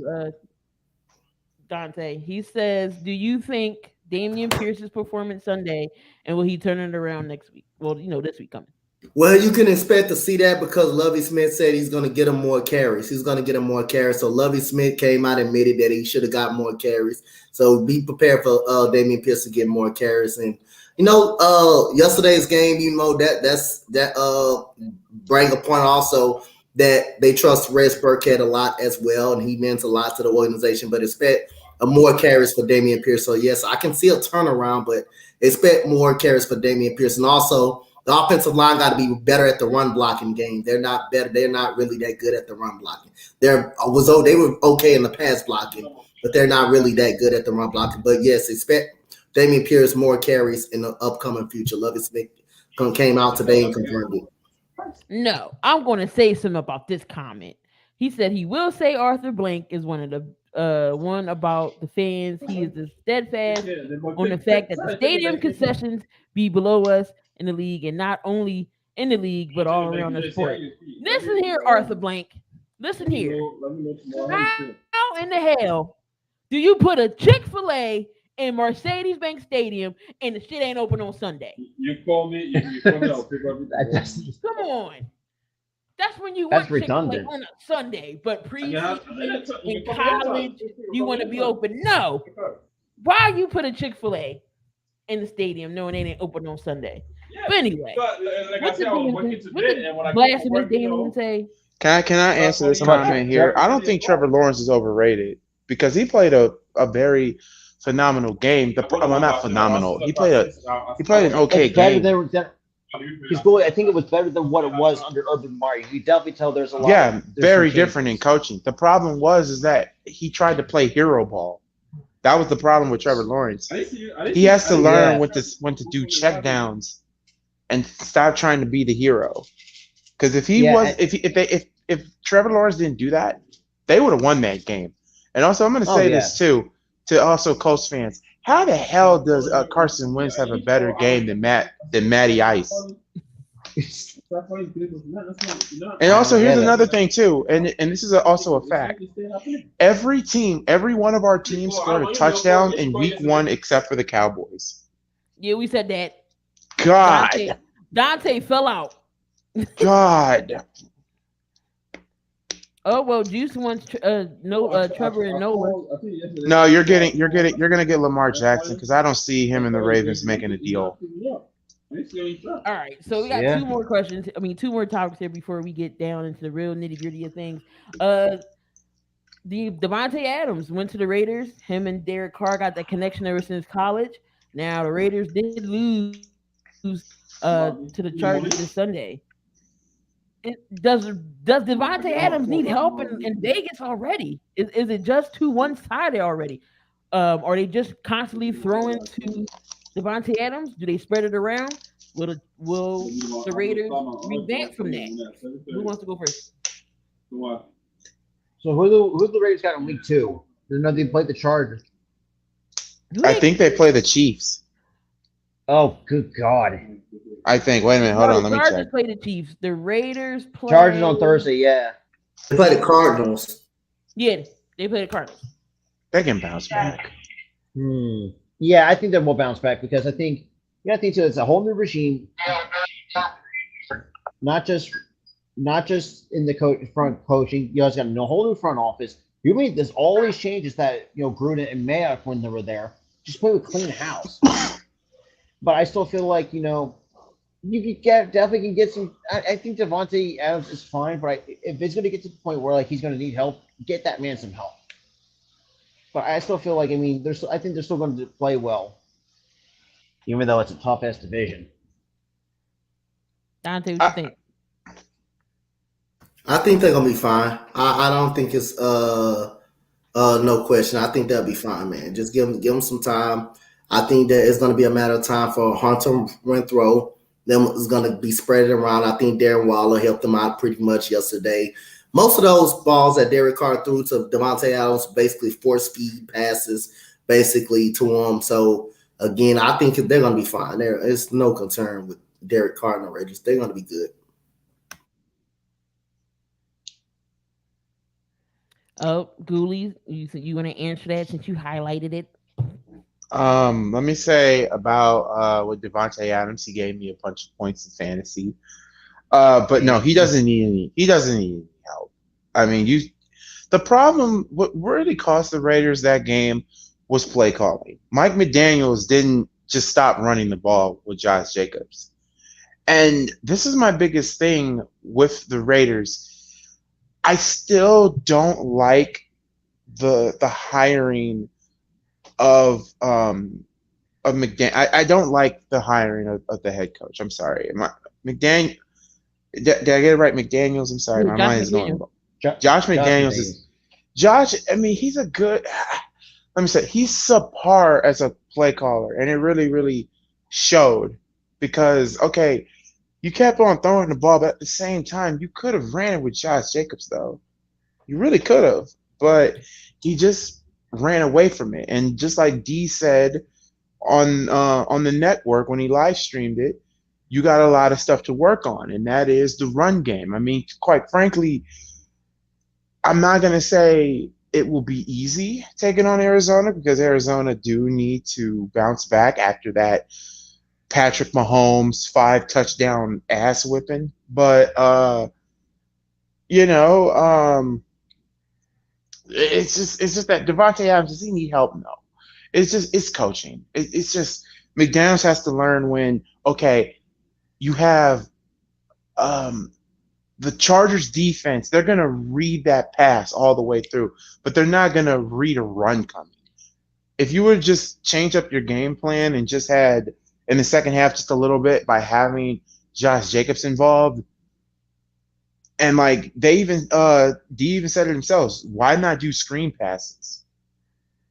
Dante, he says, do you think Dameon Pierce's performance Sunday, and will he turn it around next week? Well, this week coming. Well, you can expect to see that because Lovie Smith said he's going to get him more carries. He's going to get him more carries. So Lovie Smith came out and admitted that he should have got more carries. So be prepared for Dameon Pierce to get more carries. And yesterday's game, that bring a point also that they trust Rex Burkhead a lot as well, and he means a lot to the organization, but expect more carries for Dameon Pierce. So, yes, I can see a turnaround, but expect more carries for Dameon Pierce. And also, the offensive line got to be better at the run blocking game. They're not better. They're not really that good at the run blocking. They were okay in the pass blocking, but they're not really that good at the run blocking. But, yes, expect Dameon Pierce more carries in the upcoming future. Lovie Smith came out today and confirmed it. No, I'm going to say something about this comment. He said he will say Arthur Blank is one of the one about the fans. He is steadfast on the fact that the stadium concessions be below us in the league, and not only in the league but all around the sport. Listen here, Arthur Blank. Listen here. How in the hell do you put a Chick-fil-A in Mercedes-Benz Stadium and the shit ain't open on Sunday? You call me, I'll pick up. Come on. That's when you want Chick-fil-A on a Sunday, but preseason in college, you want to be open. No. Why you put a Chick-fil-A in the stadium knowing they ain't open on Sunday? Yeah, but anyway, what did Blasphemous Damon say? Can I answer this comment here? I don't think Trevor Lawrence is overrated because he played a very phenomenal game. Not phenomenal. He played an okay game. I think it was better than what it was under Urban Meyer. You definitely tell there's a lot. Yeah, very different in coaching. The problem is that he tried to play hero ball. That was the problem with Trevor Lawrence. He has to learn when to do check downs and stop trying to be the hero. Because if Trevor Lawrence didn't do that, they would have won that game. And also, I'm going to Oh say yeah. this too to also Colts fans. How the hell does Carson Wentz have a better game than Matty Ice? And also, here's another thing too, and this is also a fact. Every team, every one of our teams scored a touchdown in week 1 except for the Cowboys. Yeah, we said that. God. Dante fell out. God. Oh well, Juice wants Trevor and Nola. No, you're gonna get Lamar Jackson because I don't see him and the Ravens making a deal. All right, so we got two more questions. I mean, two more topics here before we get down into the real nitty gritty of things. The Devontae Adams went to the Raiders. Him and Derek Carr got that connection ever since college. Now the Raiders did lose to the Chargers this Sunday. Does Devontae Adams need help in Vegas already? Is it just too one-sided already? Are they just constantly throwing to Devontae Adams? Do they spread it around? Will the Raiders revamp from that? Who wants to go first? So who the Raiders got in week 2? They played the Chargers. I think they play the Chiefs. Oh, good God. I think. Wait a minute. Hold on. Let me check. The Chargers play the Chiefs. The Raiders play... Chargers on Thursday, yeah. They play the Cardinals. Yeah, they play the Cardinals. They can bounce back. Yeah, I think they will bounce back because I think too, it's a whole new regime. Not just in the front coaching. You guys got a whole new front office. You mean there's all these changes that Gruden and Mayock when they were there. Just play with clean house. But I still feel like you definitely can get some. I think Devontae Adams is fine, but if it's going to get to the point where he's going to need help, get that man some help. But I still feel like I think they're still going to play well, even though it's a tough ass division. Dante, what you think? I think they're gonna be fine. I don't think it's no question. I think they'll be fine, man. Just give them some time. I think that it's gonna be a matter of time for Hunter Renfrow. Them is gonna be spread around. I think Darren Waller helped them out pretty much yesterday. Most of those balls that Derek Carr threw to Devontae Adams basically force feed passes basically to him. So again, I think they're gonna be fine. There's no concern with Derek Carr and the Raiders. They're gonna be good. Oh, Ghoulies, you want to answer that since you highlighted it? Let me say about with Devontae Adams, he gave me a bunch of points in fantasy. But no, he doesn't need any help. I mean, the problem what really cost the Raiders that game was play calling. Mike McDaniels didn't just stop running the ball with Josh Jacobs. And this is my biggest thing with the Raiders. I still don't like the hiring of McDaniel. I don't like the hiring of the head coach. I'm sorry. McDaniel. Did I get it right? McDaniels. I'm sorry. My mind is going. Josh McDaniels is Josh. I mean, he's a good. Let me say he's subpar as a play caller, and it really, really showed because you kept on throwing the ball, but at the same time, you could have ran it with Josh Jacobs, though. You really could have, but he just ran away from it. And just like D said on the network when he live streamed it, you got a lot of stuff to work on, and that is the run game. I mean, quite frankly, I'm not going to say it will be easy taking on Arizona because Arizona do need to bounce back after that Patrick Mahomes 5-touchdown ass whipping, but it's just that Devontae Adams, does he need help? No, it's coaching. It's just McDaniels has to learn when you have the Chargers defense. They're gonna read that pass all the way through, but they're not gonna read a run coming. If you would just change up your game plan and just had in the second half just a little bit by having Josh Jacobs involved. And they even said it themselves, why not do screen passes?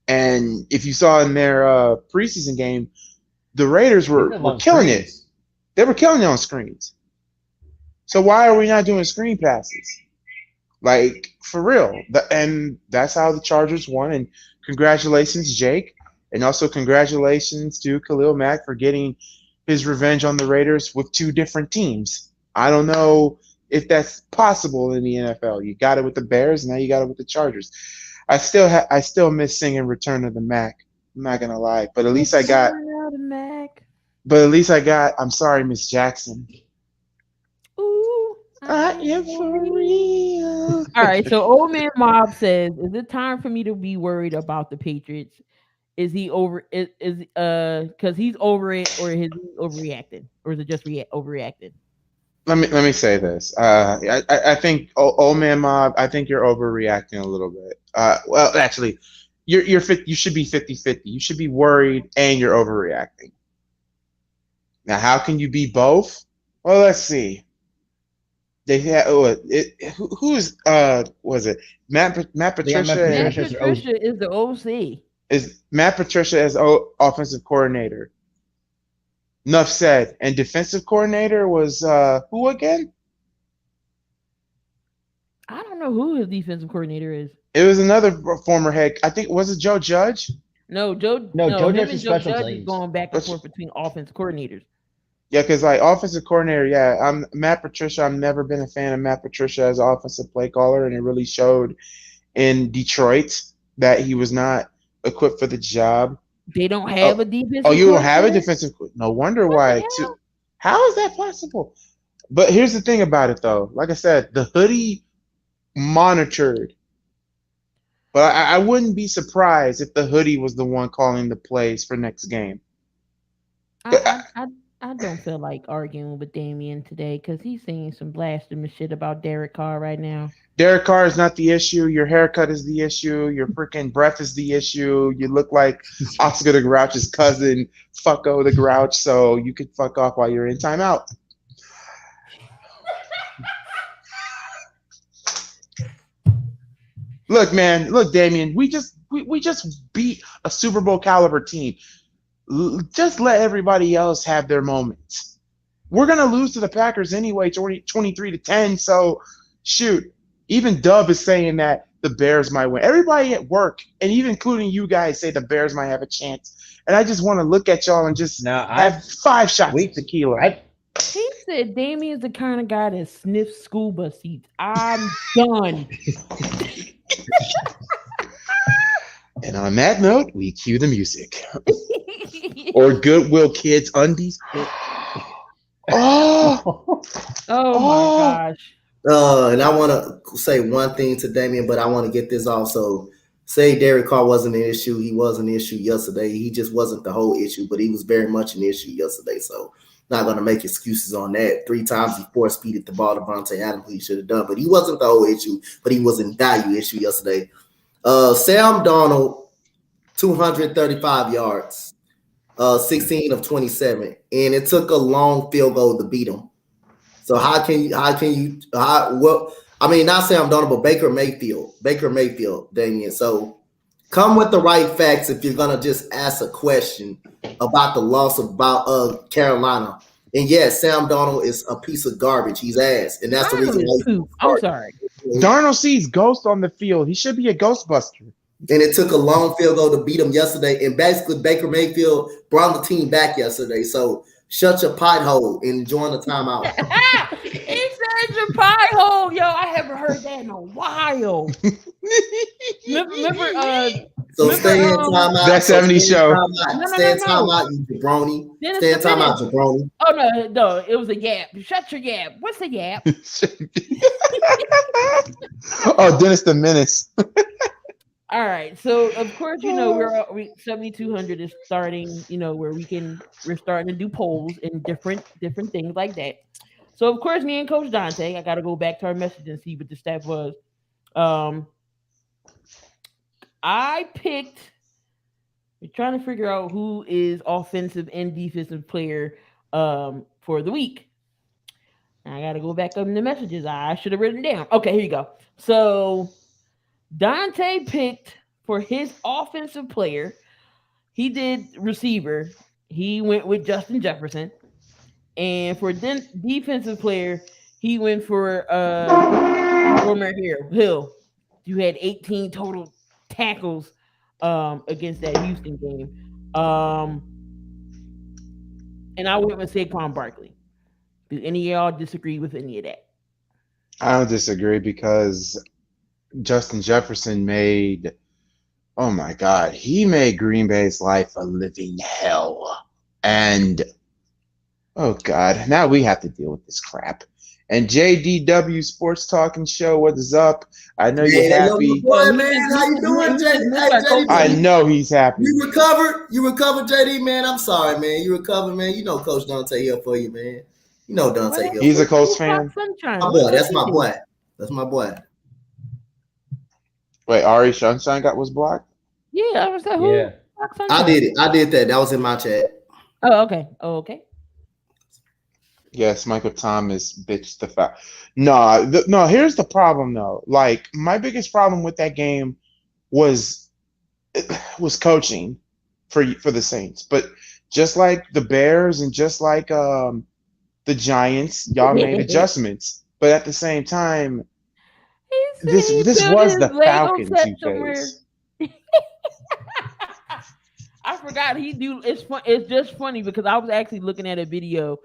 And if you saw in their preseason game, the Raiders were killing it. They were killing it on screens. So why are we not doing screen passes? Like for real. And that's how the Chargers won. And congratulations, Jake. And also congratulations to Khalil Mack for getting his revenge on the Raiders with two different teams. I don't know if that's possible in the NFL. You got it with the Bears, now you got it with the Chargers. I still miss singing Return of the Mac. I'm not gonna lie. But at least I got Mac. but at least I got I'm sorry, Miss Jackson. Ooh, I am for real. All right, so Old Man Mob says, "Is it time for me to be worried about the Patriots? Is he over? Is because he's over it, or is he overreacting, or is it just overreacting?" Let me say this. I think old man mob. I think you're overreacting a little bit. Well, actually, you should be 50-50. You should be worried and you're overreacting. Now, how can you be both? Well, let's see. They had who's was it Matt Patricia? Matt Patricia is the OC. Is Matt Patricia as offensive coordinator? Enough said. And defensive coordinator was who again? I don't know who his defensive coordinator is. It was another former head. I think was it Joe Judge? No, Joe Judge is special teams. Going back and forth between offensive coordinators. Yeah, because like offensive coordinator, yeah, I'm Matt Patricia. I've never been a fan of Matt Patricia as an offensive play caller, and it really showed in Detroit that he was not equipped for the job. They don't have a defensive. Oh, you don't have a defensive. No wonder why. How is that possible? But here's the thing about it, though. Like I said, the hoodie monitored. But I wouldn't be surprised if the hoodie was the one calling the plays for next game. I don't feel like arguing with Damien today because he's saying some blasphemous shit about Derek Carr right now. Derek Carr is not the issue. Your haircut is the issue. Your freaking breath is the issue. You look like Oscar the Grouch's cousin, Fucko the Grouch, so you can fuck off while you're in timeout. Look, man. Look, Damien. We just beat a Super Bowl caliber team. Just let everybody else have their moments. We're gonna lose to the Packers anyway, 23-10. So, shoot. Even Dub is saying that the Bears might win. Everybody at work, and even including you guys, say the Bears might have a chance. And I just want to look at y'all and just have 5 shots of tequila. He said Damien's the kind of guy that sniffs school bus seats. I'm done. And on that note, we cue the music. Or Goodwill Kids undies. Oh my gosh. And I want to say one thing to Damien, but I want to get this off. So, say Derek Carr wasn't an issue. He was an issue yesterday. He just wasn't the whole issue, but he was very much an issue yesterday. So, not going to make excuses on that. 3 times he force-feeded the ball to Vontae Adams, who he should have done, but he wasn't the whole issue, but he was a value issue yesterday. Sam Darnold, 235 yards, 16 of 27, and it took a long field goal to beat him. So not Sam Darnold, but Baker Mayfield, Damien. So come with the right facts if you're gonna just ask a question about the loss about Carolina. And yes, Sam Darnold is a piece of garbage. He's ass, and that's the reason why. I'm sorry. Darnold sees ghosts on the field. He should be a Ghostbuster. And it took a long field goal to beat him yesterday. And basically, Baker Mayfield brought the team back yesterday. So shut your pie hole and join the timeout. He said your pie hole. Yo, I haven't heard that in a while. Remember, so stay in timeout. That 70s show. Stay in timeout, you jabroni. Stay in timeout, jabroni. Oh, no, it was a yap. Shut your yap. What's a yap? Oh, Dennis the Menace. All right, so of course, we're 7200 is starting, where we're starting to do polls and different things like that. So of course, me and Coach Dante, I got to go back to our message and see what the stat was. I picked. We're trying to figure out who is offensive and defensive player for the week. I got to go back up in the messages. I should have written down. Okay, here you go. So Dante picked for his offensive player. He did receiver. He went with Justin Jefferson. And for defensive player, he went for Former Hill, you had 18 total tackles against that Houston game. And I went with Saquon Barkley. Do any of y'all disagree with any of that? I don't disagree because Justin Jefferson made, oh my God, he made Green Bay's life a living hell. And, oh God, now we have to deal with this crap. And JDW Sports Talking Show, what is up? I know you're happy. Boy, man, how you doing, JD? Hey, JD, I know he's happy. You recovered? You recovered, JD, man? I'm sorry, man. You recovered, man. You know Coach Dante here for you, man. You know Dante here. He's a Colts fan? Sunshine. My boy, that's my boy. That's my boy. Wait, Ari Sunshine was blocked? Yeah, I was like, who? Yeah. I did it. I did that. That was in my chat. Oh, okay. Oh, okay. Yes, Michael Thomas bitched the fact. No, here's the problem though. Like my biggest problem with that game was coaching for the Saints. But just like the Bears and just like the Giants, y'all made adjustments. But at the same time, this was the Falcons, you guys. I forgot it's fun. It's just funny because I was actually looking at a video.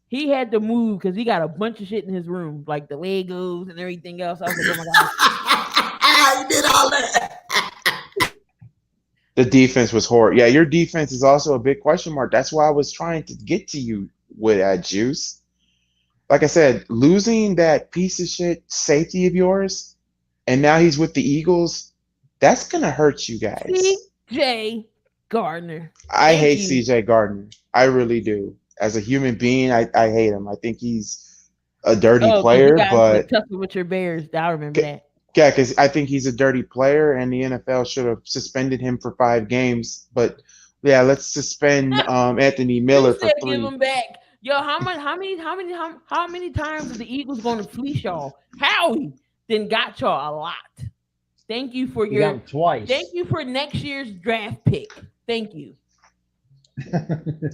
He had to move because he got a bunch of shit in his room, like the Legos and everything else. I was like, oh my God. He did all that. The defense was horrible. Yeah, your defense is also a big question mark. That's why I was trying to get to you with that, Juice. Like I said, losing that piece of shit safety of yours, and now he's with the Eagles, that's going to hurt you guys. CJ Gardner. I hate CJ Gardner. I really do. As a human being, I hate him. I think he's a dirty player, but tussle with your Bears. I remember that. Yeah, because I think he's a dirty player, and the NFL should have suspended him for 5 games. But yeah, let's suspend Anthony Miller for 3. Give him back. Yo, how many times is the Eagles going to fleece y'all? Howie then got y'all a lot. Thank you for your twice. Thank you for next year's draft pick. Thank you.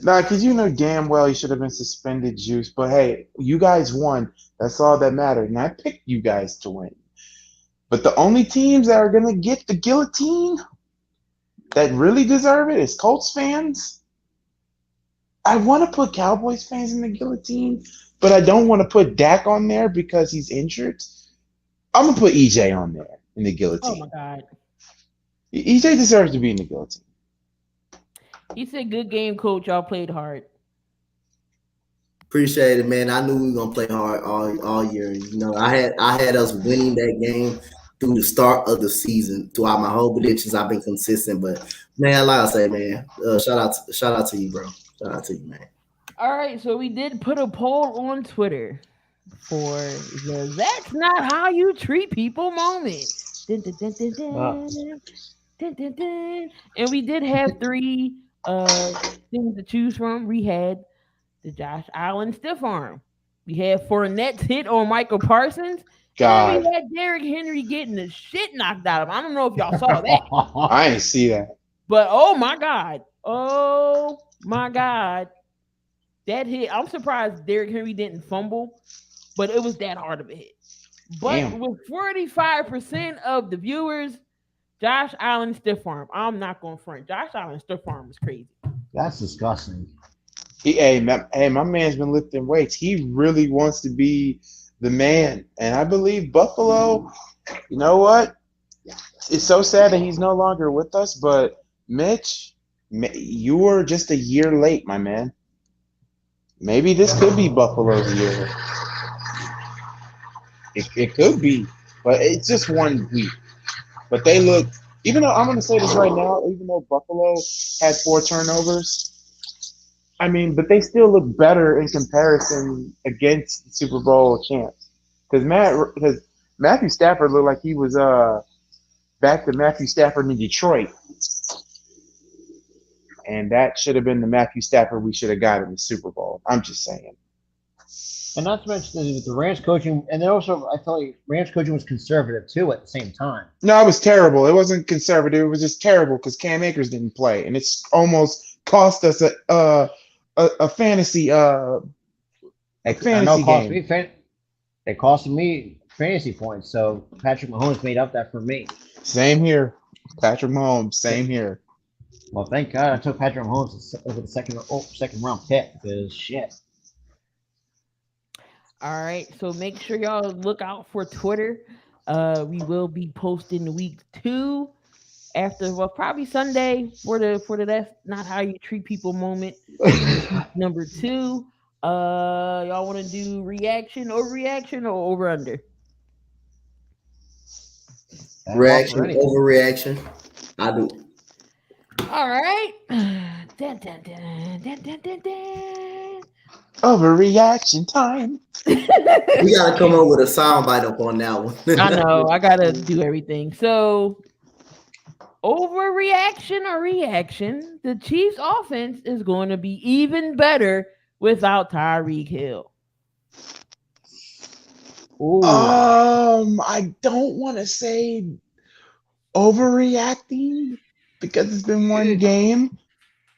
Nah, because you know damn well he should have been suspended, Juice. But hey, you guys won. That's all that mattered. And I picked you guys to win. But the only teams that are going to get the guillotine that really deserve it is Colts fans. I want to put Cowboys fans in the guillotine, but I don't want to put Dak on there because he's injured. I'm going to put EJ on there in the guillotine. Oh, my God. EJ deserves to be in the guillotine. He said, good game, coach. Y'all played hard. Appreciate it, man. I knew we were gonna play hard all year. You know, I had us winning that game through the start of the season. Throughout my whole predictions, I've been consistent. But man, like I say, man, shout out to you, bro. Shout out to you, man. All right, so we did put a poll on Twitter for the "That's not how you treat people" moment. Dun, dun, dun, dun, dun. Dun, dun, dun. And we did have 3 things to choose from. We had the Josh Allen stiff arm. We had Fournette's hit on Michael Parsons. God. And we had Derrick Henry getting the shit knocked out of him. I don't know if y'all saw that. I didn't see that. But oh my God. Oh my God. That hit. I'm surprised Derrick Henry didn't fumble, but it was that hard of a hit. But Damn. with 45% of the viewers, Josh Allen stiff arm. I'm not going to front. Josh Allen stiff arm is crazy. That's disgusting. Hey, my man's been lifting weights. He really wants to be the man. And I believe Buffalo, you know what? It's so sad that he's no longer with us, but Mitch, you were just a year late, my man. Maybe this could be Buffalo's year. It could be, but it's just 1 week. But they look, even though I'm going to say this right now, even though Buffalo had 4 turnovers, I mean, but they still look better in comparison against the Super Bowl champs. Because Matthew Stafford looked like he was back to Matthew Stafford in Detroit. And that should have been the Matthew Stafford we should have got in the Super Bowl. I'm just saying. And not to mention the Rams coaching, and then also I felt like Rams coaching was conservative too at the same time. No, it was terrible. It wasn't conservative. It was just terrible because Cam Akers didn't play, and it's almost cost us a fantasy fantasy game. It costed me fantasy points. So Patrick Mahomes made up that for me. Same here. Patrick Mahomes. Same here. Well, thank God I took Patrick Mahomes over the second round pick because shit. All right, so make sure y'all look out for Twitter. We will be posting week 2 after, well, probably Sunday for the that's not how you treat people moment. Number 2. Y'all want to do reaction or over under? Reaction, overreaction. I do. All right. Dun, dun, dun, dun, dun, dun, dun. Overreaction time. We gotta come up with a soundbite up on that one. I know. I gotta do everything. So, overreaction or reaction? The Chiefs' offense is going to be even better without Tyreek Hill. Ooh. I don't want to say overreacting because it's been one game.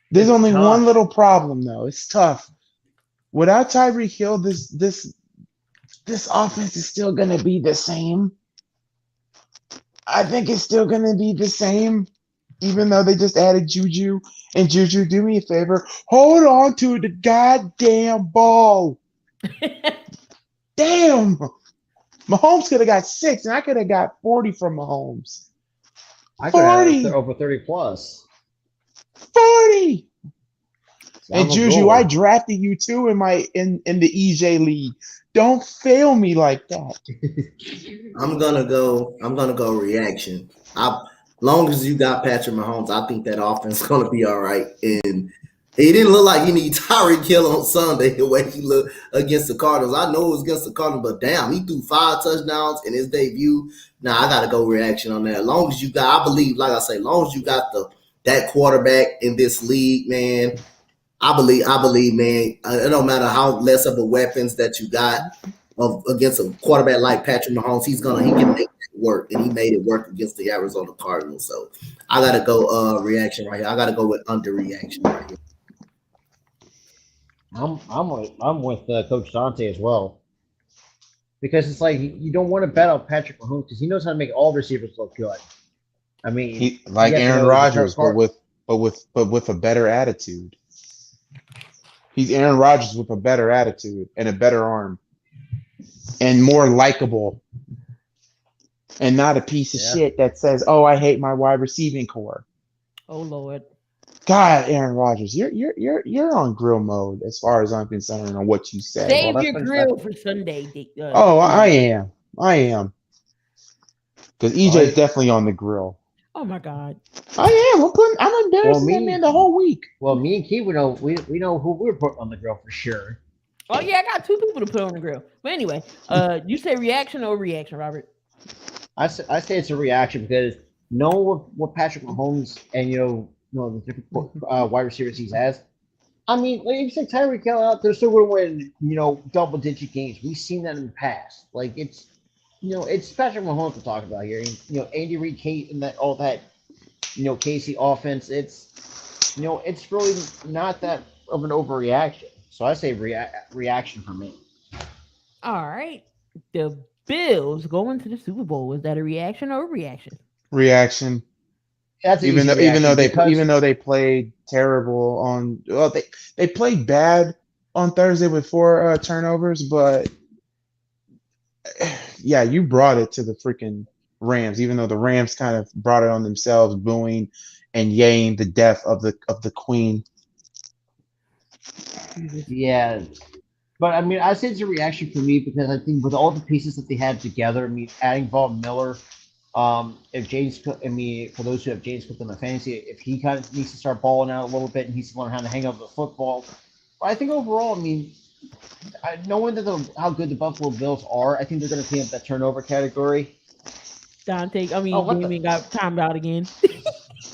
There's only one little problem though. It's tough. Without Tyreek Hill, this offense is still gonna be the same. I think it's still gonna be the same, even though they just added Juju. And Juju, do me a favor, hold on to the goddamn ball. Damn. Mahomes could have got 6, and I could have got 40 from Mahomes. I could have over 30 plus. 40. And Juju, I drafted you too in the EJ league. Don't fail me like that. I'm gonna go reaction. Long as you got Patrick Mahomes, I think that offense is gonna be all right. And he didn't look like he need Tyreek Hill on Sunday the way he looked against the Cardinals. I know it was against the Cardinals, but damn, he threw 5 touchdowns in his debut. Now I gotta go reaction on that. As long as you got, I believe, like I say, as long as you got that quarterback in this league, man. I believe, man. It don't matter how less of a weapons that you got against a quarterback like Patrick Mahomes, he can make it work, and he made it work against the Arizona Cardinals. So I gotta go reaction right here. I gotta go with underreaction right here. I'm with Coach Dante as well, because it's like you don't want to bet on Patrick Mahomes because he knows how to make all receivers look good. I mean, he, like Aaron Rodgers, but with a better attitude. He's Aaron Rodgers with a better attitude and a better arm and more likable, and not a piece of shit that says, "Oh, I hate my wide receiving core." Oh Lord. God, Aaron Rodgers, you're on grill mode as far as I'm concerned on what you say. Save your grill for Sunday. I am, because EJ's definitely on the grill. Oh my God. I am. I'm embarrassing that man the whole week. Well, me and Keith, we know who we're putting on the grill for sure. Oh yeah, I got 2 people to put on the grill. But anyway, you say reaction or reaction, Robert? I say it's a reaction because knowing what Patrick Mahomes and the different wide receivers he has. I mean, like you said, Tyreek Hill out there still going to win double-digit games. We've seen that in the past. Like it's Patrick Mahomes we're talking about here. Andy Reid, Kate, and all that. Casey offense. It's really not that of an overreaction. So I say reaction for me. All right, the Bills going to the Super Bowl. Was that a reaction or a reaction? Reaction. That's even though they played terrible on. Well, they played bad on Thursday with 4 turnovers, but yeah, you brought it to the freaking Rams. Even though the Rams kind of brought it on themselves, booing and yaying the death of the Queen. Yeah, but I mean, I say it's a reaction for me because I think with all the pieces that they had together, I mean, adding Von Miller. If James, for those who have James Cook in the fantasy, if he kind of needs to start balling out a little bit and he's to learn how to hang up the football, but I think overall, I mean, knowing how good the Buffalo Bills are, I think they're going to clean up that turnover category. Dante, Damien got timed out again.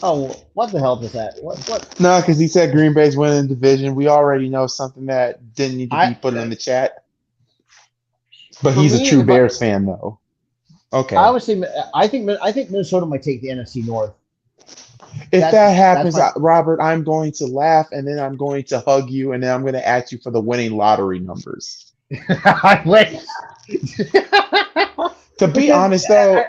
Oh, what the hell is that? What? No, because he said Green Bay's winning the division. We already know something that didn't need to be put in the chat. But he's a true Bears fan, though. Okay. I would say I think Minnesota might take the NFC North. If that happens, Robert, I'm going to laugh and then I'm going to hug you and then I'm going to ask you for the winning lottery numbers. I wish. To be Because honest, though,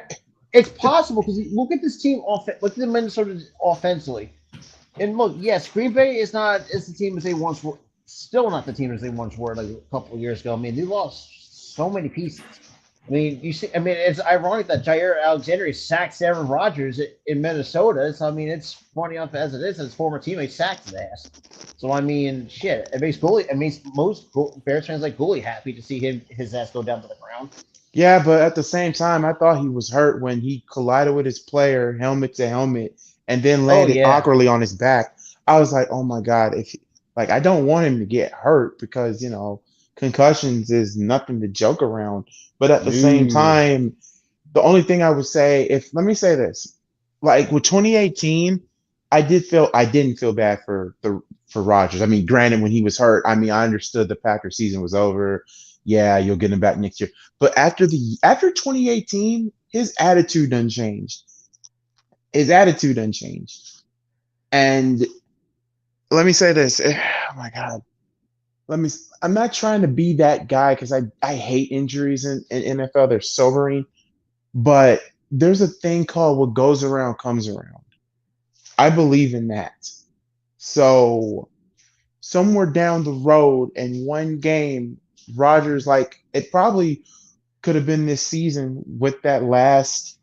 it's possible because look at this team. Look at the Minnesota offensively. And look, yes, Green Bay is the team as they once were. Still not the team as they once were like a couple of years ago. I mean, they lost so many pieces. I mean, you see. I mean, it's ironic that Jair Alexander sacked Aaron Rodgers in Minnesota. So I mean, it's funny enough as it is. His former teammate sacked his ass. So I mean, shit. It makes Gully. It makes most Bears fans like Gully happy to see his ass go down to the ground. yeah, but at the same time, I thought he was hurt when he collided with his player, helmet to helmet, and then Oh landed yeah. awkwardly on his back. I was like, oh my God, like I don't want him to get hurt because concussions is nothing to joke around. But at the same No. time, the only thing I would say, if let me say this, like with 2018, I didn't feel bad for Rodgers. I mean, granted, when he was hurt, I mean, I understood the Packers season was over. Yeah, you'll get him back next year. But after 2018, his attitude done changed. His attitude done changed. And let me say this. Oh my God. I'm not trying to be that guy because I hate injuries in NFL. They're sobering. But there's a thing called what goes around comes around. I believe in that. So somewhere down the road in one game, Rodgers, like it probably could have been this season with that last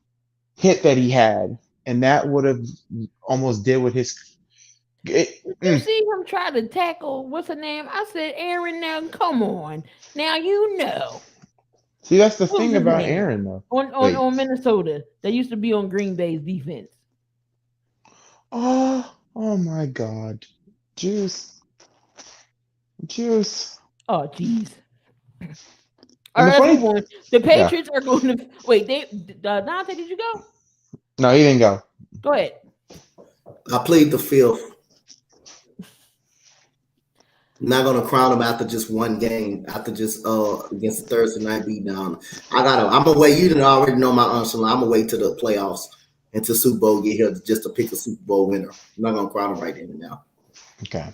hit that he had, and that would have almost did with his. You see him try to tackle what's her name? I said, Aaron, now come on. Now you know. See, that's the What was thing his about name? Aaron, though. On Minnesota. They used to be on Green Bay's defense. Oh my God. Juice. Oh, jeez. And All the right, let's funny, move on. The yeah. Patriots are going to wait. Dante, did you go? No, he didn't go. Go ahead. I plead the fifth. I'm not gonna crown him after just one game, after just against the Thursday night beatdown. I'm gonna wait. You didn't already know my answer. I'm gonna wait till the playoffs and till Super Bowl get here just to pick a Super Bowl winner. I'm not gonna crown him right then and now. Okay.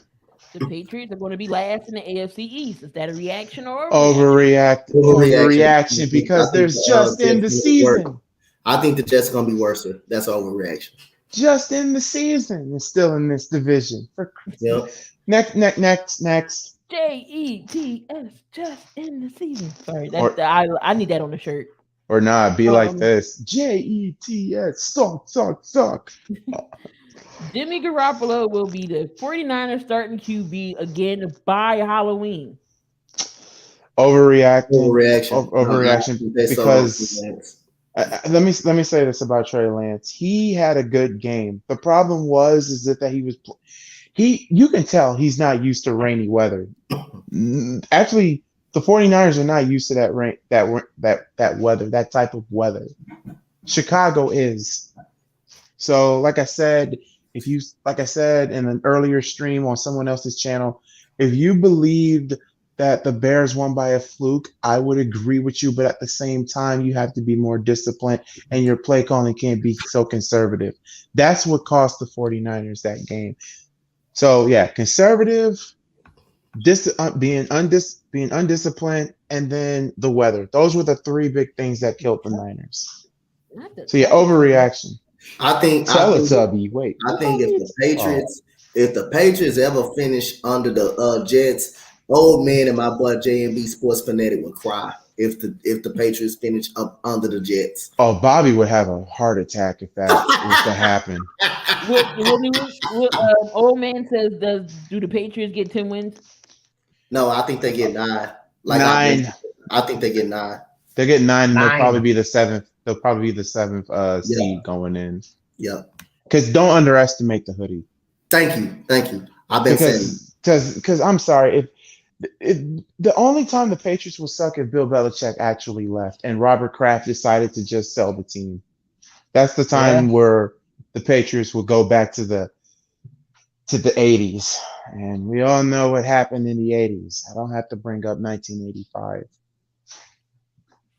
The Patriots are going to be last in the AFC East. Is that a reaction or a overreaction because there's just in the season. I think the Jets are gonna be worse. That's an overreaction. Just in the season and still in this division. Yep. Next. JETS, just in the season. Sorry, I need that on the shirt. Or not, be like this. JETS, suck. Jimmy Garoppolo will be the 49ers starting QB again by Halloween. Overreaction because let me say this about Trey Lance. He had a good game. The problem is that you can tell he's not used to rainy weather. Actually, the 49ers are not used to that rain, that weather, that type of weather. Chicago is. So, like I said in an earlier stream on someone else's channel, if you believed that the Bears won by a fluke, I would agree with you. But at the same time, you have to be more disciplined and your play calling can't be so conservative. That's what cost the 49ers that game. So yeah, conservative, being undisciplined, and then the weather. Those were the three big things that killed the Niners. So yeah, overreaction. I think Teletubby. Wait. I think if the Patriots ever finish under the Jets, old man and my boy JMB Sports Fanatic would cry if the Patriots finish up under the Jets. Oh, Bobby would have a heart attack if that was to happen. Old man says, do the Patriots get 10 wins? No, I think they get 9. 9. I think they get 9. They get 9, and they'll probably be the 7th. They'll probably be the 7th seed going in. Yeah. Because don't underestimate the hoodie. Thank you. I've been saying. Because I'm sorry, if the only time the Patriots will suck if Bill Belichick actually left and Robert Kraft decided to just sell the team. That's the time where the Patriots will go back to the 80s. And we all know what happened in the 80s. I don't have to bring up 1985.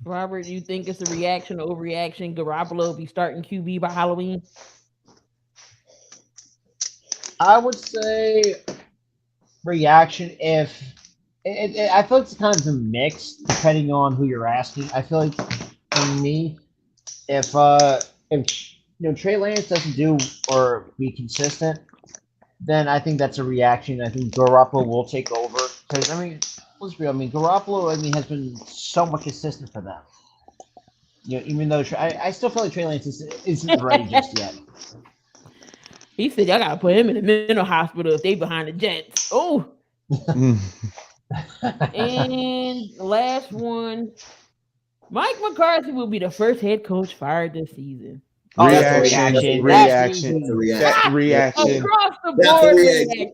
Robert, do you think it's a reaction or overreaction? Garoppolo will be starting QB by Halloween? I would say reaction if I feel it's kind of a mix depending on who you're asking. I feel like for me, if Trey Lance doesn't do or be consistent, then I think that's a reaction. I think Garoppolo will take over because let's be real. Garoppolo has been so much consistent for them. Even though I still feel like Trey Lance isn't ready just yet. He said, "I gotta put him in the mental hospital if they behind the Jets." Oh. And last one, Mike McCarthy will be the first head coach fired this season. Reaction. Across the board.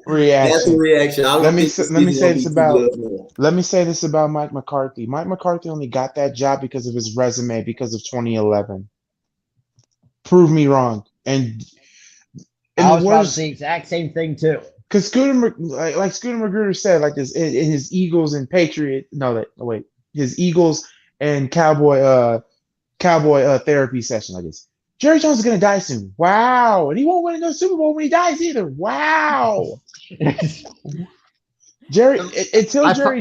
Reaction. Let me say this about Mike McCarthy. Mike McCarthy only got that job because of his resume, because of 2011. Prove me wrong. And I was about to say the exact same thing too. Because Scooter Magruder said, like this in his Eagles and his Eagles and Cowboy therapy session like this. Jerry Jones is gonna die soon. Wow, and he won't win another Super Bowl when he dies either. Wow. Jerry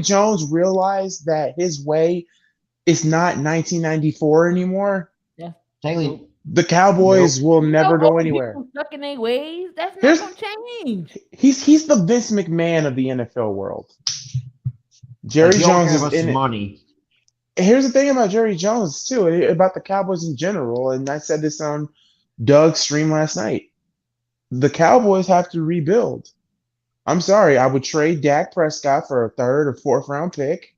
Jones realized that his way is not 1994 anymore. Yeah. The Cowboys will never go anywhere. Stuck in their ways. That's not going to change. He's the Vince McMahon of the NFL world. Jerry Jones is in money. Here's the thing about Jerry Jones too, about the Cowboys in general, and I said this on Doug's stream last night. The Cowboys have to rebuild. I'm sorry, I would trade Dak Prescott for a 3rd or 4th round pick.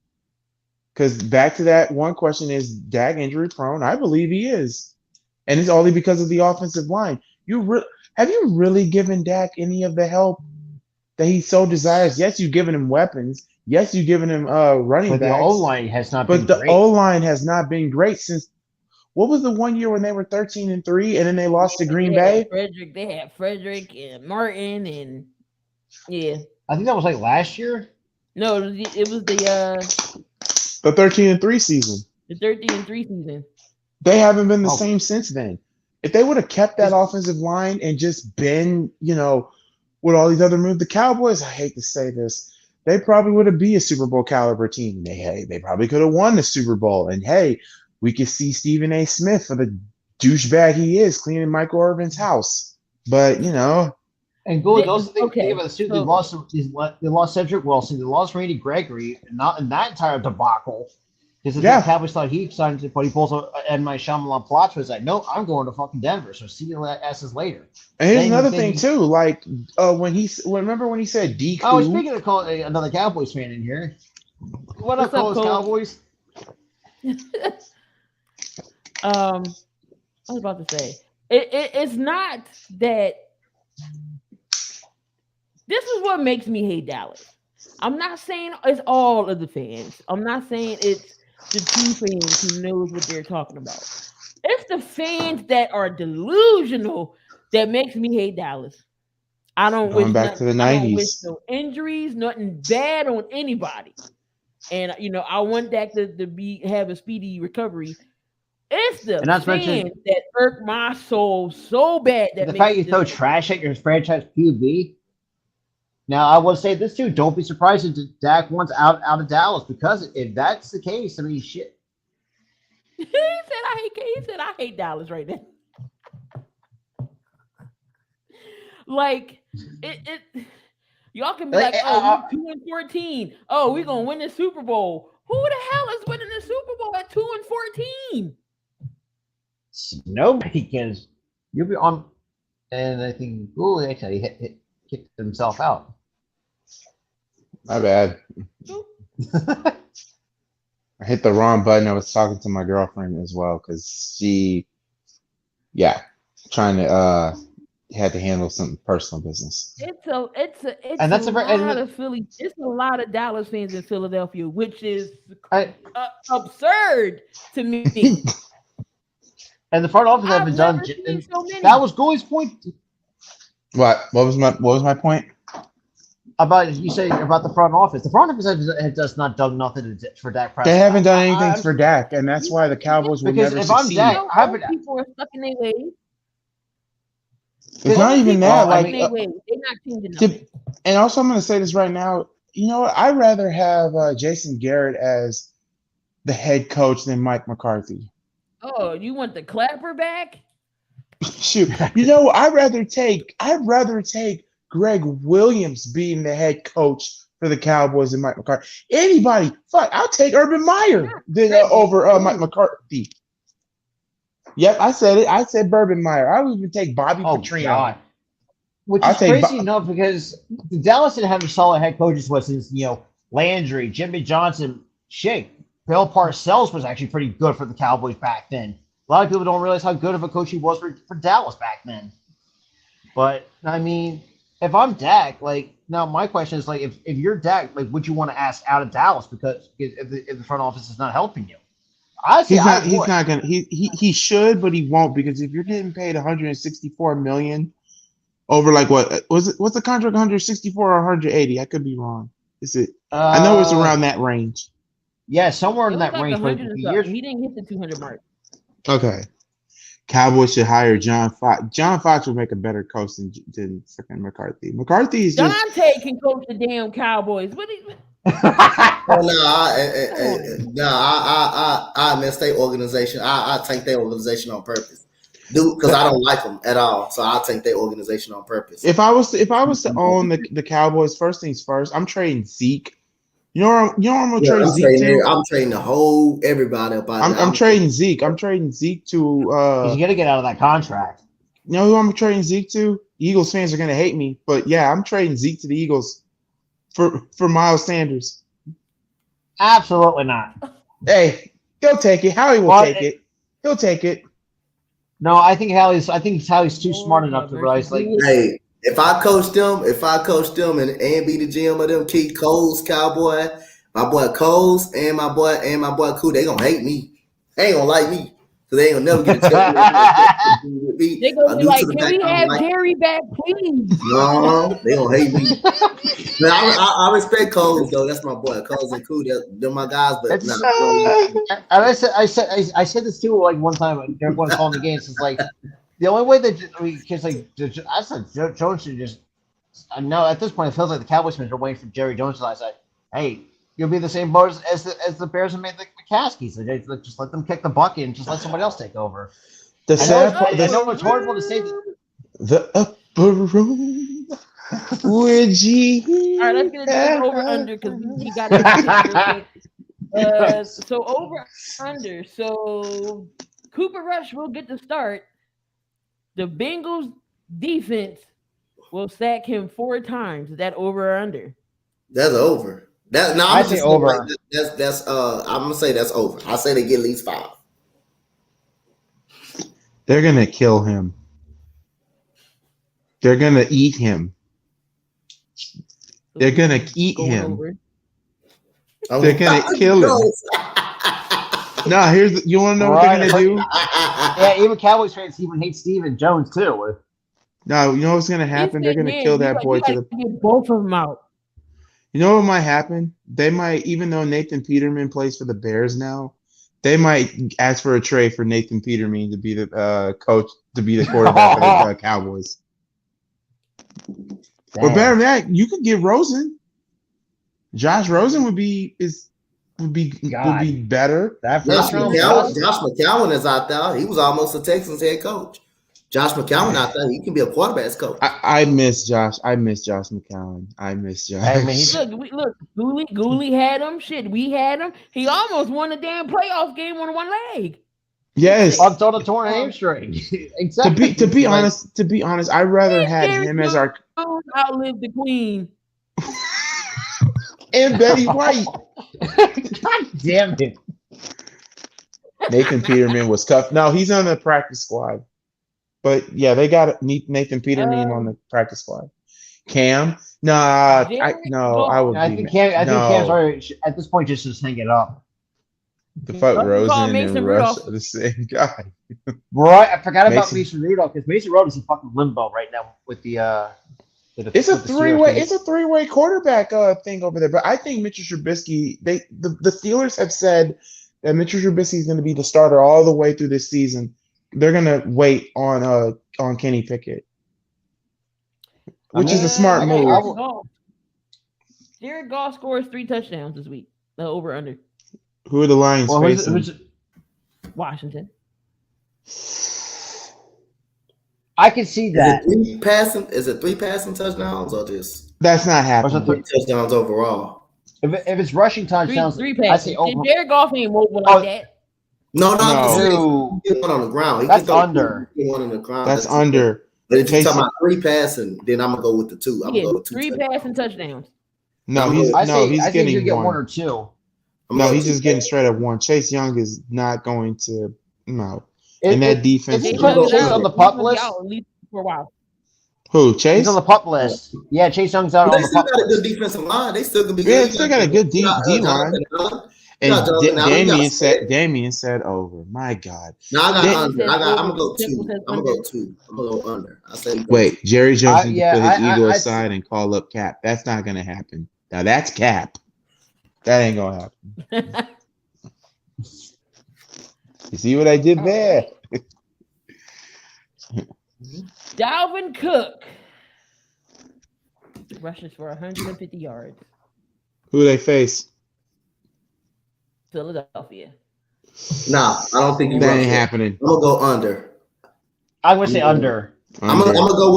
Because back to that one question, is Dak injury prone? I believe he is. And it's only because of the offensive line. Have you really given Dak any of the help that he so desires? Yes, you've given him weapons. Yes, you've given him running backs. But the O-line has not been great. But the O-line has not been great since – what was the one year when they were 13-3 and then they lost to Green Bay? They had Frederick and Martin and yeah. I think that was like last year. No, it was the 13-3 season. The 13-3 season. They haven't been the same since then. If they would have kept that offensive line and just been, with all these other moves, the Cowboys, I hate to say this, they probably would have been a Super Bowl caliber team. They probably could have won the Super Bowl. And hey, we could see Stephen A. Smith for the douchebag he is cleaning Michael Irvin's house. But and those things about the suit. They lost Cedric Wilson. They lost Randy Gregory. Not in that entire debacle. Because the Cowboys thought he signed it, but he pulls an M. Night Shyamalan plot twist. Like, no, I'm going to fucking Denver. So see you asses later. And here's another thing too. Like remember when he said DQ? Oh, speaking of calling another Cowboys fan in here. What up, Cowboys? I was about to say it's not that. This is what makes me hate Dallas. I'm not saying it's all of the fans. I'm not saying it's the true fans who knows what they're talking about. It's the fans that are delusional that makes me hate Dallas. I don't wish back to the 90s. I don't wish no injuries, nothing bad on anybody. And I want Dak to have a speedy recovery. It's the fans that irk my soul so bad that the fact you throw trash at your franchise QB. Now, I will say this too. Don't be surprised if Dak wants out of Dallas, because if that's the case, shit. He said I hate Dallas right now. Like it y'all can be like, oh, 2-14. Oh, we're gonna win the Super Bowl. Who the hell is winning the Super Bowl at 2-14? Nobody can. You'll be on, and I think Google actually kicked himself out. My bad. I hit the wrong button. I was talking to my girlfriend as well because she, trying to had to handle some personal business. It's a lot of Philly. It's a lot of Dallas fans in Philadelphia, which is absurd to me. And the front office haven't done. That was Goy's point. What was my point? About you say about the front office. The front office has just not done nothing for Dak Prescott. They haven't done anything for Dak, and that's why the Cowboys will never succeed. People are stuck in their ways. It's not even that. They're not changing nothing. And also, I'm going to say this right now. You know what? I'd rather have Jason Garrett as the head coach than Mike McCarthy. Oh, you want the clapper back? Shoot, you know, I'd rather take Greg Williams being the head coach for the Cowboys than Mike McCarthy. Anybody, fuck, I'll take Urban Meyer than over Mike McCarthy. Yep, I said it. I said Urban Meyer. I would even take Bobby Petrino. God. Which is crazy enough because Dallas didn't have a solid head coaches since Landry, Jimmy Johnson, shit. Bill Parcells was actually pretty good for the Cowboys back then. A lot of people don't realize how good of a coach he was for Dallas back then. But I mean, if I'm Dak, now my question is if you're Dak, would you want to ask out of Dallas because if the front office is not helping you? Honestly, he's not gonna. He should, but he won't because if you're getting paid 164 million over what was it? What's the contract? 164 or 180? I could be wrong. Is it? I know it's around that range. Yeah, somewhere in that range. But he didn't hit the 200 mark. Okay. Cowboys should hire John Fox. John Fox would make a better coach than freaking McCarthy. McCarthy is just Dante can coach the damn Cowboys. What? I miss their organization. I take their organization on purpose, dude, because I don't like them at all. So I take their organization on purpose. If I was to own the Cowboys, first things first, I'm trading Zeke. You know where I'm gonna trade Zeke to? I'm trading the whole everybody up. I'm trading Zeke. I'm trading Zeke to. He's gonna get out of that contract. You know who I'm trading Zeke to? Eagles fans are gonna hate me, but yeah, I'm trading Zeke to the Eagles for Miles Sanders. Absolutely not. Hey, he'll take it. Howie will take it. He'll take it. No, I think Howie's too smart enough to realize hey. If I coach them and be the GM of them, Keith Coles, Cowboy, my boy Coles, and my boy Cool, they gonna hate me. They ain't gonna like me. So they ain't gonna never get a chance with me. They gonna be like, can we have Jerry back, please? No, they gonna hate me. Man, I respect Coles though. That's my boy. Coles and Cool, they're my guys, but I said this too one time. Everyone calling the games. It's the only way that I said Jones should just. I know at this point it feels like the Cowboys fans are waiting for Jerry Jones to say, "Hey, you'll be the same boat as the Bears and made the McCaskey. So just let them kick the bucket and just let somebody else take over." I know it's horrible to say that. The upper room. Would you? All right, let's get it over under because we got it. So over under. So Cooper Rush will get the start. The Bengals defense will sack him 4 times. Is that over or under? That's over. I say over. That's I'm gonna say that's over. I say they get at least 5. They're gonna kill him. They're gonna eat him. They're gonna eat him. They're gonna kill him. No, you want to know what they're gonna do? Yeah, even Cowboys fans even hate Steven Jones too. No, you know what's gonna happen? They're gonna kill that boy to the. Get both of them out. You know what might happen? They might, even though Nathan Peterman plays for the Bears now, they might ask for a trade for Nathan Peterman to be the coach, to be the quarterback for the Cowboys. Damn. Or better than that, you could get Rosen. Josh Rosen would be better. Josh McCown is out there. He was almost a Texans head coach. Josh McCown out there. He can be a quarterback's coach. I miss Josh. I miss Josh McCown. I miss Josh. I mean, look, Gooley had him. Shit, we had him. He almost won the damn playoff game on one leg. Yes, on a torn hamstring. Exactly. To be honest, I'd rather have him as our outlive the queen. And Betty White. God damn it. Nathan Peterman was tough. No, he's on the practice squad. But yeah, they got Nathan Peterman on the practice squad. Cam? Nah, I would. I think Cam's already at this point just hang it up. The fuck Rosen and Rush are the same guy. Right, I forgot about Mason Rudolph because Mason Rudolph is in fucking limbo right now with the. It's a three-way quarterback thing over there. But I think Mitchell Trubisky. The Steelers have said that Mitchell Trubisky is going to be the starter all the way through this season. They're going to wait on Kenny Pickett, which is a smart move. Jared Goff scores 3 touchdowns this week. Over under. Who are the Lions facing? Washington. I can see that. Is it 3 passing touchdowns or just? That's not happening. 3 touchdowns overall. If it's rushing touchdowns, 3 I passes. say over. Jared Goff ain't mobile like that. No, No. He get one on the ground. That's under. He get one on the ground. That's under. But if you're talking about 3 passing, then I'm gonna go with the 2. I'm gonna go with 2. 3 passing touchdowns. No, he's getting you get 1. 1 or 2. No, he's just getting straight up 1. Chase Young is not going to and that defense. Isn't Chase on the pup list? For a while. Who? Chase? He's on the pup list. Yeah, Chase Young's out on the pup list. They still got a good defensive line. They still can be. Yeah, they still got a good D line. And Damian said over. My God. No, I got under. I'm gonna go 2. I'm gonna go under. I say. Wait, Jerry Jones needs to put his ego aside and call up Cap. That's not gonna happen. Now that's Cap. That ain't gonna happen. You see what I did there? Dalvin Cook rushes for 150 yards. Who they face? Philadelphia. Nah, I don't think that ain't happening. I'm gonna go under. I'm gonna say under. I'm gonna go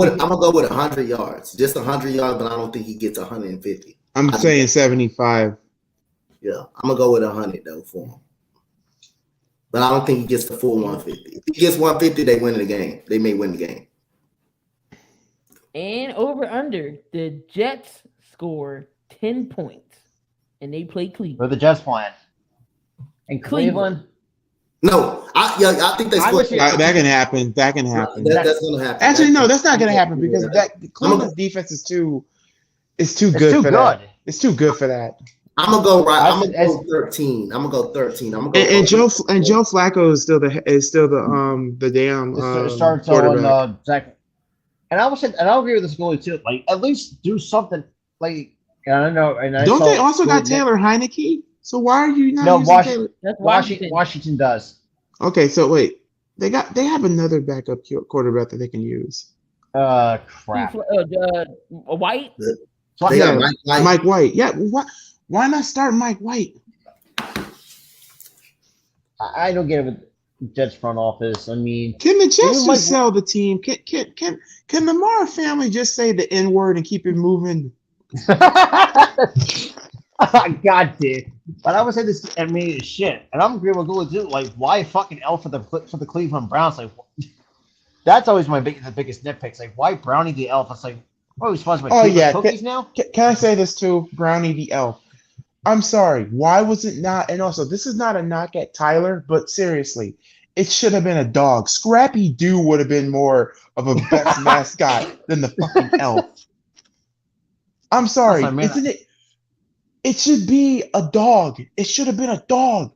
with 100 yards, just 100 yards, but I don't think he gets 150. I'm saying 75. Yeah, I'm gonna go with 100 though for him. But I don't think he gets the full 150. If he gets 150, they win the game. They may win the game. And over under, the Jets score 10 points, and they play Cleveland. Where the Jets playing? In Cleveland? No, I think they score. That can happen. That can happen. That's gonna happen. Actually, no, that's not gonna happen because that Cleveland's defense is too good for that. It's too good for that. I'm gonna go right. I'm gonna go 13. I'm gonna go 13. I'm gonna go. And Joe Flacco is still the damn starts on second. And I will say, and I'll agree with this goalie too. Like, at least do something. Like, I don't know. And don't they also got Taylor Heineke? So why are you not? No, Washington does. Okay, so wait, they have another backup quarterback that they can use. Crap. White. Yeah, Mike White. Yeah, why not start Mike White? I don't get it with Jets front office. I mean, can the Jets just sell the team? Can the Mara family just say the N word and keep it moving? God, dude. But I would say this. I mean, shit. And I'm agreeing with Google too. Like, why fucking L for the Cleveland Browns? Like, that's always the biggest nitpicks. Like, why Brownie the Elf? It's like, oh, he's sponsored by cookies now. Can I say this too, Brownie the Elf? I'm sorry. Why was it not? And also, this is not a knock at Tyler, but seriously, it should have been a dog. Scrappy Doo would have been more of a best mascot than the fucking elf. I'm sorry, isn't it? It should be a dog. It should have been a dog.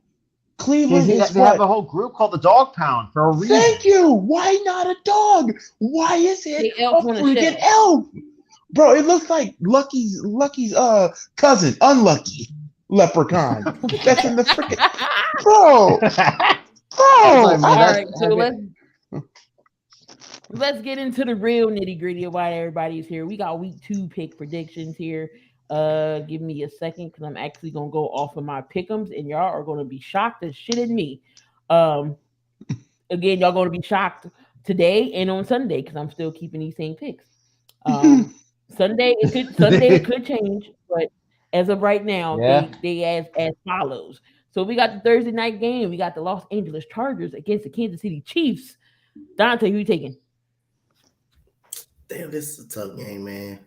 Cleveland they have a whole group called the Dog Pound for a reason. Thank you. Why not a dog? Why is it a freaking elf? Bro, it looks like Lucky's cousin, Unlucky Leprechaun. That's in the freaking bro. All right, so let's get into the real nitty gritty of why everybody's here. We got week 2 pick predictions here. Give me a second because I'm actually gonna go off of my pick'ems, and y'all are gonna be shocked as shit at me. Again, y'all gonna be shocked today and on Sunday because I'm still keeping these same picks. Sunday it could change, but as of right now, they as follows. So we got the Thursday night game. We got the Los Angeles Chargers against the Kansas City Chiefs. Dante, who you taking? Damn, this is a tough game, man.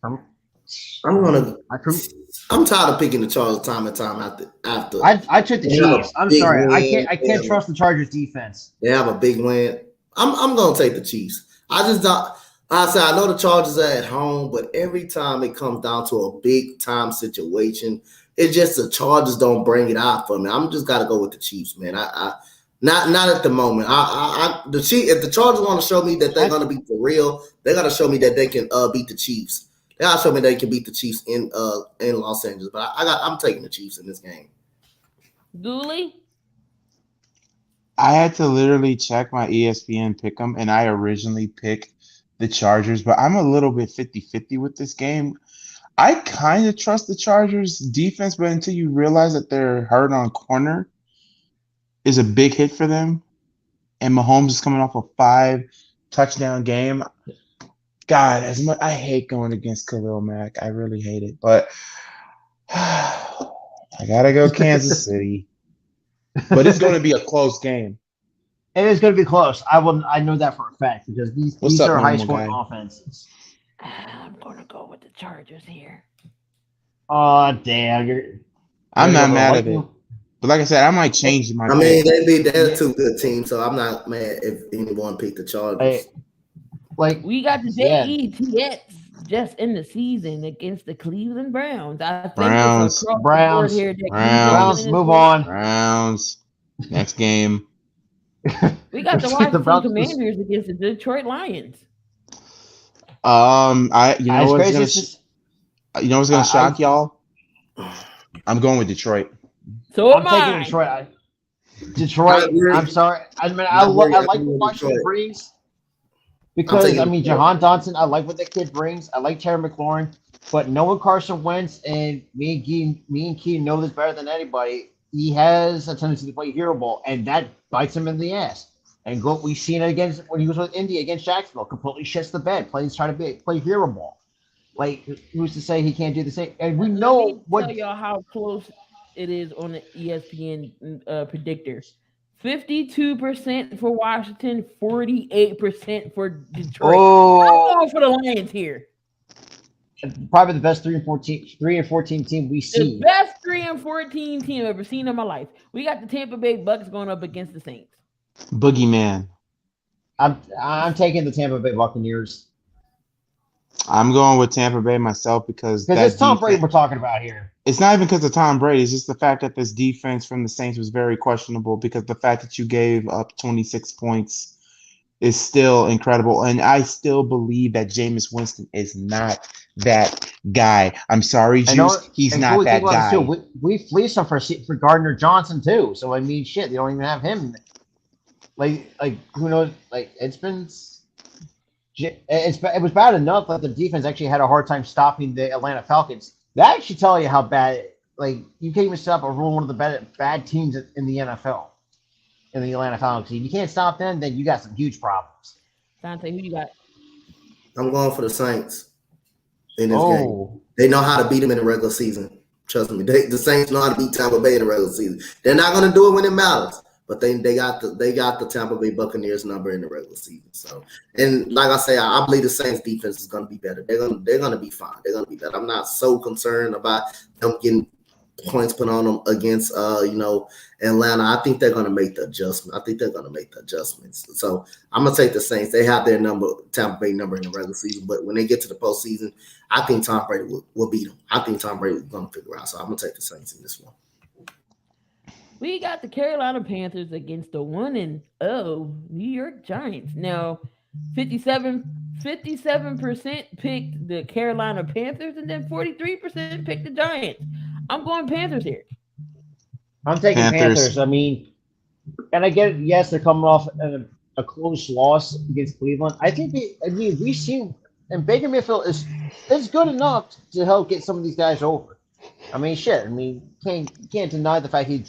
I'm tired of picking the Chargers time and time after. I took the Chiefs. I'm sorry. I can't trust the Chargers defense. They have a big win. I'm gonna take the Chiefs. I just don't. I know the Chargers are at home, but every time it comes down to a big time situation, it's just the Chargers don't bring it out for me. I'm just gotta go with the Chiefs, man. Not at the moment. If the Chargers want to show me that they're gonna be for real, they gotta show me that they can beat the Chiefs. They gotta show me they can beat the Chiefs in Los Angeles. But I'm taking the Chiefs in this game. Dooley? I had to literally check my ESPN pick'em, and I originally picked the Chargers, but I'm a little bit 50-50 with this game. I kind of trust the Chargers defense, but until you realize that they're hurt on corner is a big hit for them. And Mahomes is coming off a 5-touchdown game. God, as much I hate going against Khalil Mack. I really hate it. But I gotta go Kansas City. But it's going to be a close game. It is going to be close. I know that for a fact because these up, are high normal scoring guy? offenses. I'm gonna go with the Chargers here. Oh damn! I'm not mad at it. Lightning? But like I said, I might change my I mean, pick. they're two good teams, so I'm not mad if anyone picked the Chargers. Like We got the yeah. JETS just in the season against the Cleveland Browns. I think Browns. it's across the board here. That Browns. Move on. Browns. Next game. We got the The Washington Browns- Commanders against the Detroit Lions. You know what's gonna shock y'all? I'm going with Detroit. So I'm taking Detroit. Detroit. I'm sorry. I mean, I like what Washington brings because I mean, Jahan Dotson. I like what that kid brings. I like Terry McLaurin, but knowing Carson Wentz and me and Keen know this better than anybody. He has a tendency to play hero ball, and that bites him in the ass. And we've seen it against when he was with Indy against Jacksonville. Completely shits the bed. Trying to play hero ball. Like who's to say he can't do the same? And we know what. Tell y'all how close it is on the ESPN predictor. 52% for Washington, 48% for Detroit. Oh. I'm going for the Lions here. Probably the best 3 and 14 team we see. The best 3 and 14 team I've ever seen in my life. We got the Tampa Bay Bucks going up against the Saints. Boogeyman. I'm taking the Tampa Bay Buccaneers. I'm going with Tampa Bay myself because it's Tom Brady we're talking about here. It's not even because of Tom Brady. It's just the fact that this defense from the Saints was very questionable because the fact that you gave up 26 points is still incredible. And I still believe that Jameis Winston is not that guy. I'm sorry, Juice. He's not that guy. We fleeced him for Gardner Johnson too. So I mean, shit, they don't even have him. Like who knows? Like it was bad enough that the defense actually had a hard time stopping the Atlanta Falcons. That actually tell you how bad. Like you can't even stop one of the bad teams in the NFL. In the Atlanta Falcons, if you can't stop them, then you got some huge problems. Dante, who you got? I'm going for the Saints in this game. They know how to beat them in the regular season. Trust me, the Saints know how to beat Tampa Bay in the regular season. They're not going to do it when it matters, but they got the Tampa Bay Buccaneers number in the regular season. So, and like I say, I believe the Saints defense is going to be better. They're going to be fine. They're going to be better. I'm not so concerned about them getting points put on them against Atlanta. I think they're going to make the adjustments. So I'm going to take the Saints. They have their Tampa Bay number in the regular season, but when they get to the postseason, I think Tom Brady will beat them. I think Tom Brady is going to figure out. So I'm going to take the Saints in this one. We got the Carolina Panthers against the 1-0 New York Giants. Now, 57% picked the Carolina Panthers, and then 43% picked the Giants. I'm going Panthers here. I'm taking Panthers. I mean, and I get it. Yes, they're coming off a close loss against Cleveland. I think we've seen, and Baker Mayfield is good enough to help get some of these guys over. I mean, shit. I mean, you can't deny the fact he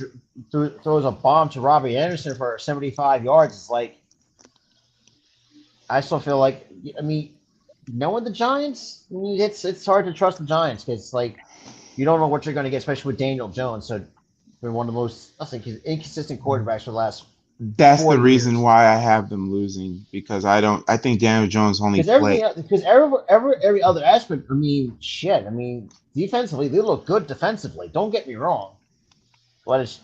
throws a bomb to Robbie Anderson for 75 yards. It's like, I still feel like, I mean, knowing the Giants, I mean, it's hard to trust the Giants because, like, you don't know what you're going to get, especially with Daniel Jones. So, been one of the most, I think, inconsistent quarterbacks for the last. That's the reason why I have them losing because I think Daniel Jones only played. Because every other aspect, I mean, shit. I mean, defensively, they look good defensively. Don't get me wrong. But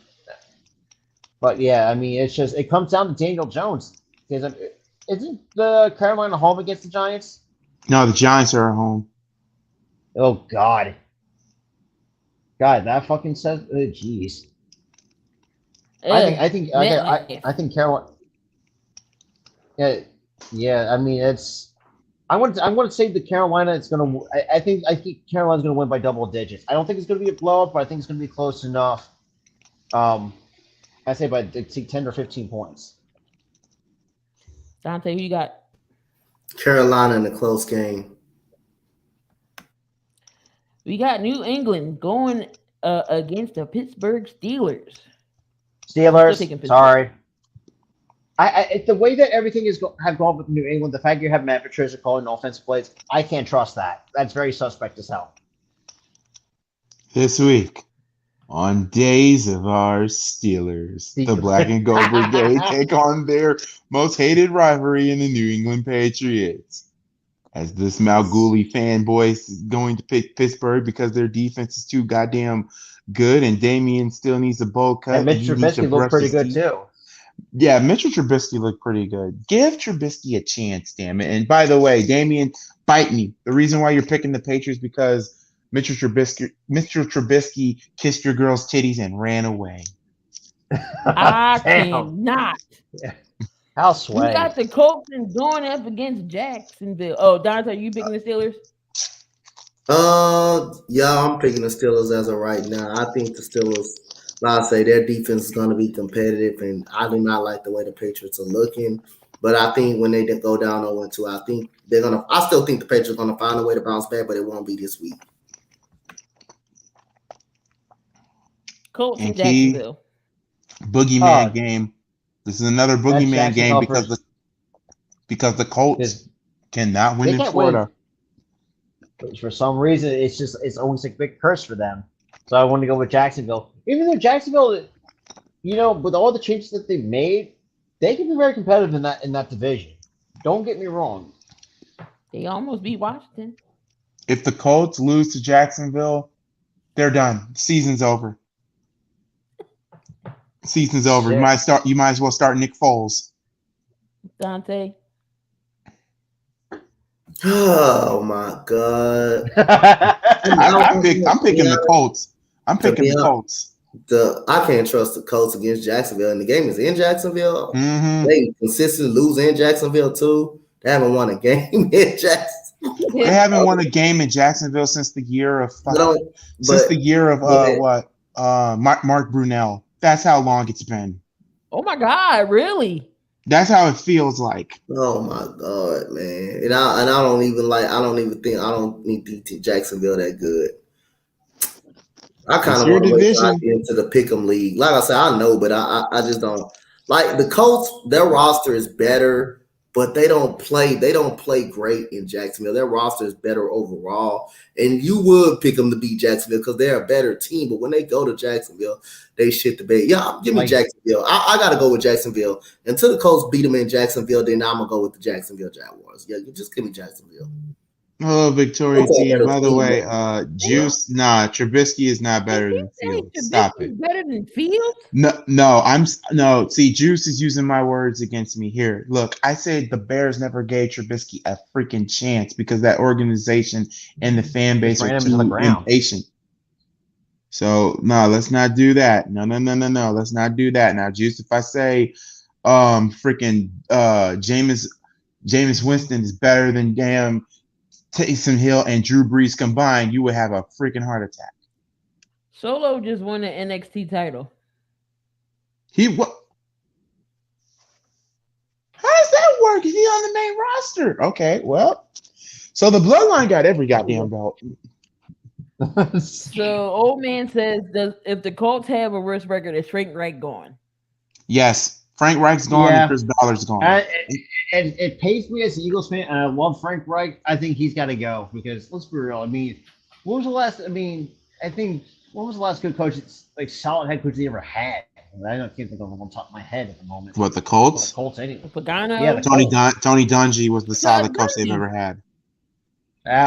yeah, I mean, it comes down to Daniel Jones. Because isn't the Carolina home against the Giants? No, the Giants are at home. Oh God, that fucking says, jeez. I think Carolina. Yeah. I mean, it's. I want to say the Carolina. It's gonna. I think Carolina's gonna win by double digits. I don't think it's gonna be a blowout, but I think it's gonna be close enough. I say by 10 or 15 points. Dante, who you got? Carolina in a close game. We got New England going against the Pittsburgh Steelers. Still Steelers. taking Pittsburgh. Sorry. The way that everything have gone with New England, the fact you have Matt Patricia calling offensive plays, I can't trust that. That's very suspect as hell. This week, on Days of Our Steelers, the Black and Gold Brigade take on their most hated rivalry in the New England Patriots. As this Malguli fanboy is going to pick Pittsburgh because their defense is too goddamn good, and Damian still needs a bowl cut. And Mitch Trubisky looked pretty good too. Yeah, Mitchell Trubisky looked pretty good. Give Trubisky a chance, damn it. And by the way, Damian, bite me. The reason why you're picking the Patriots because Mitchell Trubisky kissed your girl's titties and ran away. I cannot. Yeah. How sway. You got the Colts and going up against Jacksonville. Oh, Dante, you picking the Steelers? Yeah, I'm picking the Steelers as of right now. I think the Steelers, like I say, their defense is going to be competitive, and I do not like the way the Patriots are looking. But I think when they go down 0-2, I think they're gonna. I still think the Patriots are going to find a way to bounce back, but it won't be this week. Colts and Jacksonville. Boogeyman game. This is another boogeyman game because the Colts cannot win in Florida. For some reason, it's always a big curse for them. So I want to go with Jacksonville. Even though Jacksonville, with all the changes that they've made, they can be very competitive in that division. Don't get me wrong. They almost beat Washington. If the Colts lose to Jacksonville, they're done. Season's over. Season's over. Shit. You might as well start Nick Foles. Dante. Oh my God! I'm picking the Colts. I'm picking the Colts. I can't trust the Colts against Jacksonville, and the game is in Jacksonville. Mm-hmm. They consistently lose in Jacksonville too. They haven't won a game in Jacksonville. They haven't won a game in Jacksonville since the year of Mark Brunell. That's how long it's been. Oh my God! Really? That's how it feels like. Oh my God, man! And I don't even think Jacksonville that good. I kind of want to wait till I get into the Pick'em league. Like I said, I know, but I just don't like the Colts. Their roster is better, but they don't play great in Jacksonville. Their roster is better overall, and you would pick them to beat Jacksonville because they're a better team. But when they go to Jacksonville, they shit the bed. Yeah, give me Jacksonville. I got to go with Jacksonville. Until the Colts beat them in Jacksonville, then I'm going to go with the Jacksonville Jaguars. Yeah, you just give me Jacksonville. Oh, Victoria team. By the way, Trubisky is not better than Fields. Stop it. Better than Fields? No. See, Juice is using my words against me here. Look, I said the Bears never gave Trubisky a freaking chance because that organization and the fan base are too impatient. So no, let's not do that. No. Let's not do that. Now, Juice, if I say Jameis Winston is better than damn Taysom Hill and Drew Brees combined, you would have a freaking heart attack. Solo just won the NXT title. What? How does that work? Is he on the main roster? Okay, well, so the Bloodline got every goddamn belt. So old man says, if the Colts have a worse record, is Frank Reich gone? Yes. Frank Reich's gone and Chris Ballard's gone. And it pains me as an Eagles fan, and I love Frank Reich. I think he's got to go because let's be real. I mean, when was the last good coach, solid head coach they ever had? I can't think of one on top of my head at the moment. What, the Colts? The Colts anyway. Pagano? Yeah, Tony Dungy was the solid coach they've ever had.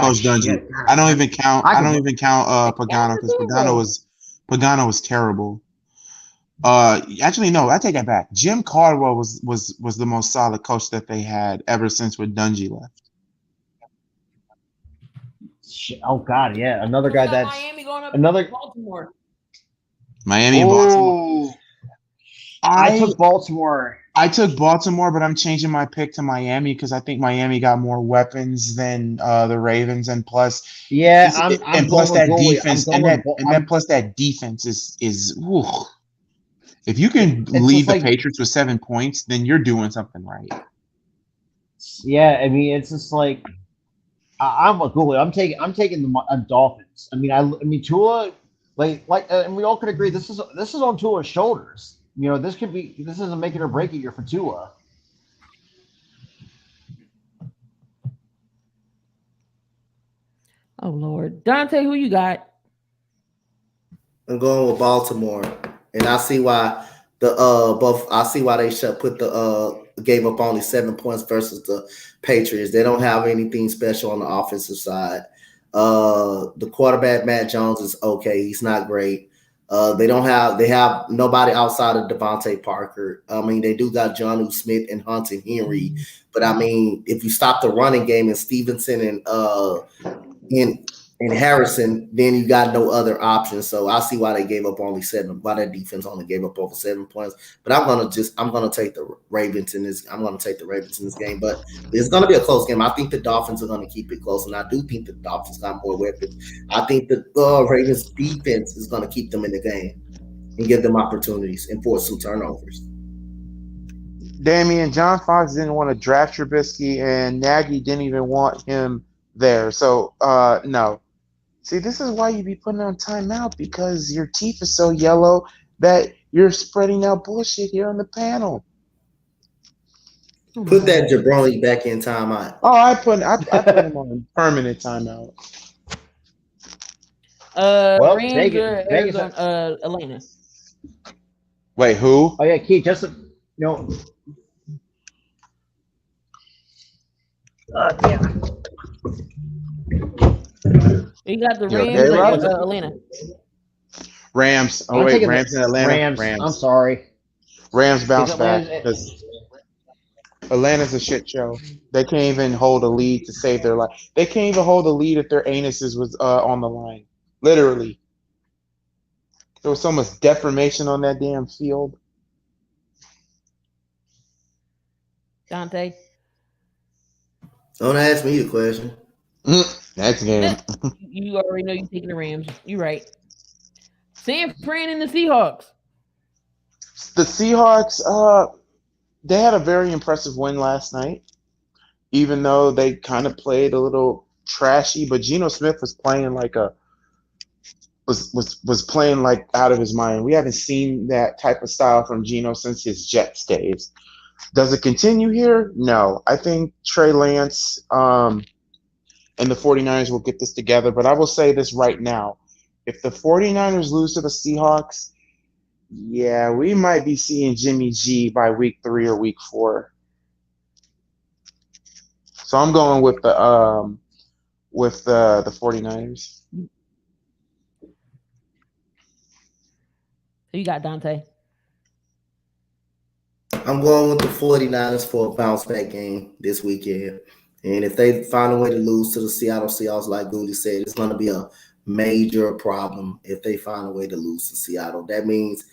Coach Dungy. I don't even count Pagano because Pagano was terrible. Actually, no, I take that back. Jim Caldwell was the most solid coach that they had ever since when Dungy left. Oh God, yeah, another guy that's Miami going up another Baltimore. Miami and Baltimore. I took Baltimore. I took Baltimore, but I'm changing my pick to Miami because I think Miami got more weapons than the Ravens, and plus, that defense is. Whew. If you can lead the Patriots with 7 points, then you're doing something right. Yeah, I mean, it's just like I'm a Google. I'm taking the Dolphins. I mean Tua, and we all could agree this is on Tua's shoulders. This is a make it or break it year for Tua. Oh Lord, Dante, who you got? I'm going with Baltimore, and I see why both. I see why they should put gave up only 7 points versus the Patriots. They don't have anything special on the offensive side. The quarterback Matt Jones is okay. He's not great. They have nobody outside of Devontae Parker. I mean, they do got Jonnu Smith and Hunter Henry, but I mean, if you stop the running game and Stevenson and Harrison, then you got no other options. So I see why they gave up only 7. Why that defense only gave up over 7 points. But I'm gonna take the Ravens in this. I'm gonna take the Ravens in this game. But it's gonna be a close game. I think the Dolphins are gonna keep it close, and I do think the Dolphins got more weapons. I think the Ravens defense is gonna keep them in the game and give them opportunities and force some turnovers. Damian, John Fox didn't want to draft Trubisky, and Nagy didn't even want him there. So, no. See, this is why you be putting on timeout, because your teeth are so yellow that you're spreading out bullshit here on the panel. Put that jabroni back in timeout. Oh, I put him on permanent timeout. Rams Vegas, or Arizona, Atlanta. Wait, who? Oh yeah, Keith. Just no. Yeah. You got the You Rams okay, or Rob? Atlanta. Rams. Oh I'm wait, taking Rams in Atlanta. Rams. I'm sorry. Rams bounce back Atlanta's- because Atlanta's a shit show. They can't even hold a lead to save their life. They can't even hold a lead if their anuses was on the line. Literally, there was so much deformation on that damn field. Dante. Don't ask me a question. Next game. You already know you're taking the Rams. You're right. San Fran and the Seahawks. The Seahawks, they had a very impressive win last night, even though they kind of played a little trashy. But Geno Smith was playing like was playing like out of his mind. We haven't seen that type of style from Geno since his Jets days. Does it continue here? No. I think Trey Lance and the 49ers will get this together. But I will say this right now. If the 49ers lose to the Seahawks, yeah, we might be seeing Jimmy G by week 3 or week 4. So I'm going with the 49ers. Who you got, Dante? I'm going with the 49ers for a bounce back game this weekend. And if they find a way to lose to the Seattle Seahawks, like Goody said, it's going to be a major problem if they find a way to lose to Seattle. That means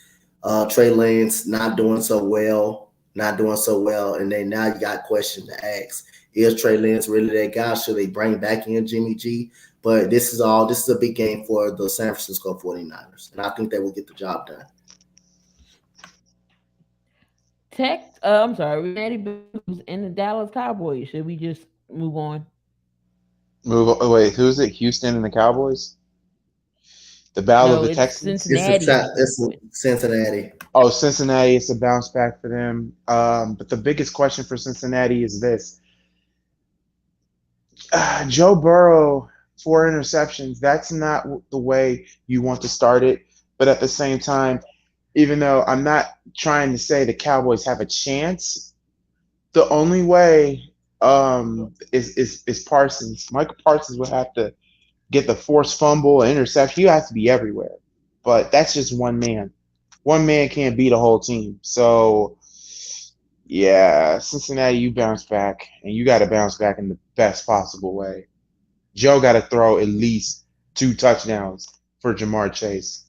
Trey Lance not doing so well, and then now you got questions to ask. Is Trey Lance really that guy? Should they bring back in Jimmy G? But this is a big game for the San Francisco 49ers, and I think they will get the job done. I'm sorry, Natty Bills and the Dallas Cowboys. Should we just move on? Wait, who's it? Houston and the Cowboys? The Battle of the Texans? Cincinnati. It's Cincinnati. Oh, Cincinnati, it's a bounce back for them. But the biggest question for Cincinnati is this. Joe Burrow, 4 interceptions. That's not the way you want to start it. But at the same time, even though I'm not trying to say the Cowboys have a chance, the only way is Parsons. Michael Parsons would have to get the forced fumble, interception. You have to be everywhere. But that's just one man. One man can't beat a whole team. So, yeah, Cincinnati, you bounce back, and you got to bounce back in the best possible way. Joe got to throw at least 2 touchdowns for Jamar Chase.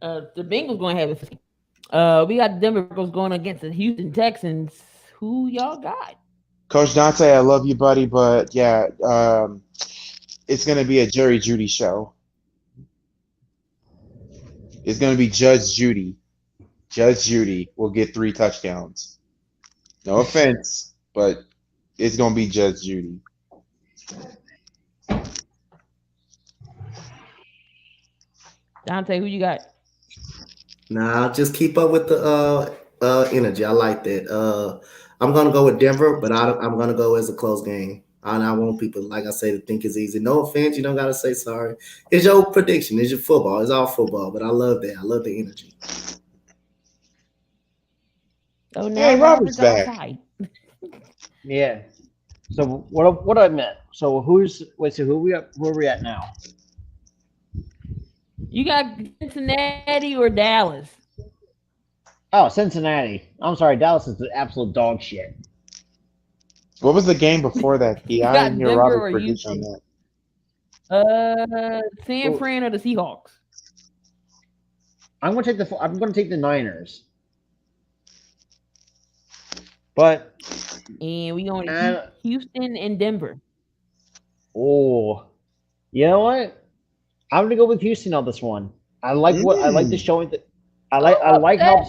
The Bengals going to have it. We got the Denver Broncos going against the Houston Texans. Who y'all got? Coach Dante, I love you, buddy, but yeah, it's going to be a Jerry Judy show. It's going to be Judge Judy. Judge Judy will get 3 touchdowns. No offense, but it's gonna be Judge Judy. Dante, who you got? Nah, just keep up with the energy. I like that. I'm gonna go with Denver, but I'm gonna go as a close game. And I want people, like I say, to think it's easy. No offense, you don't gotta say sorry. It's your prediction. It's your football. It's all football. But I love that. I love the energy. Oh, now Hey, Robert's back. outside. Yeah. So what I meant. So who are we at now? You got Cincinnati or Dallas? Oh, Cincinnati. I'm sorry, Dallas is the absolute dog shit. What was the game before that? You I got didn't hear Denver Robert's or prediction on Houston? that. San Fran or the Seahawks? I'm gonna take the Niners. But And we going to Houston and Denver. Oh, you know what? I'm gonna go with Houston on this one. I like the showing that I like how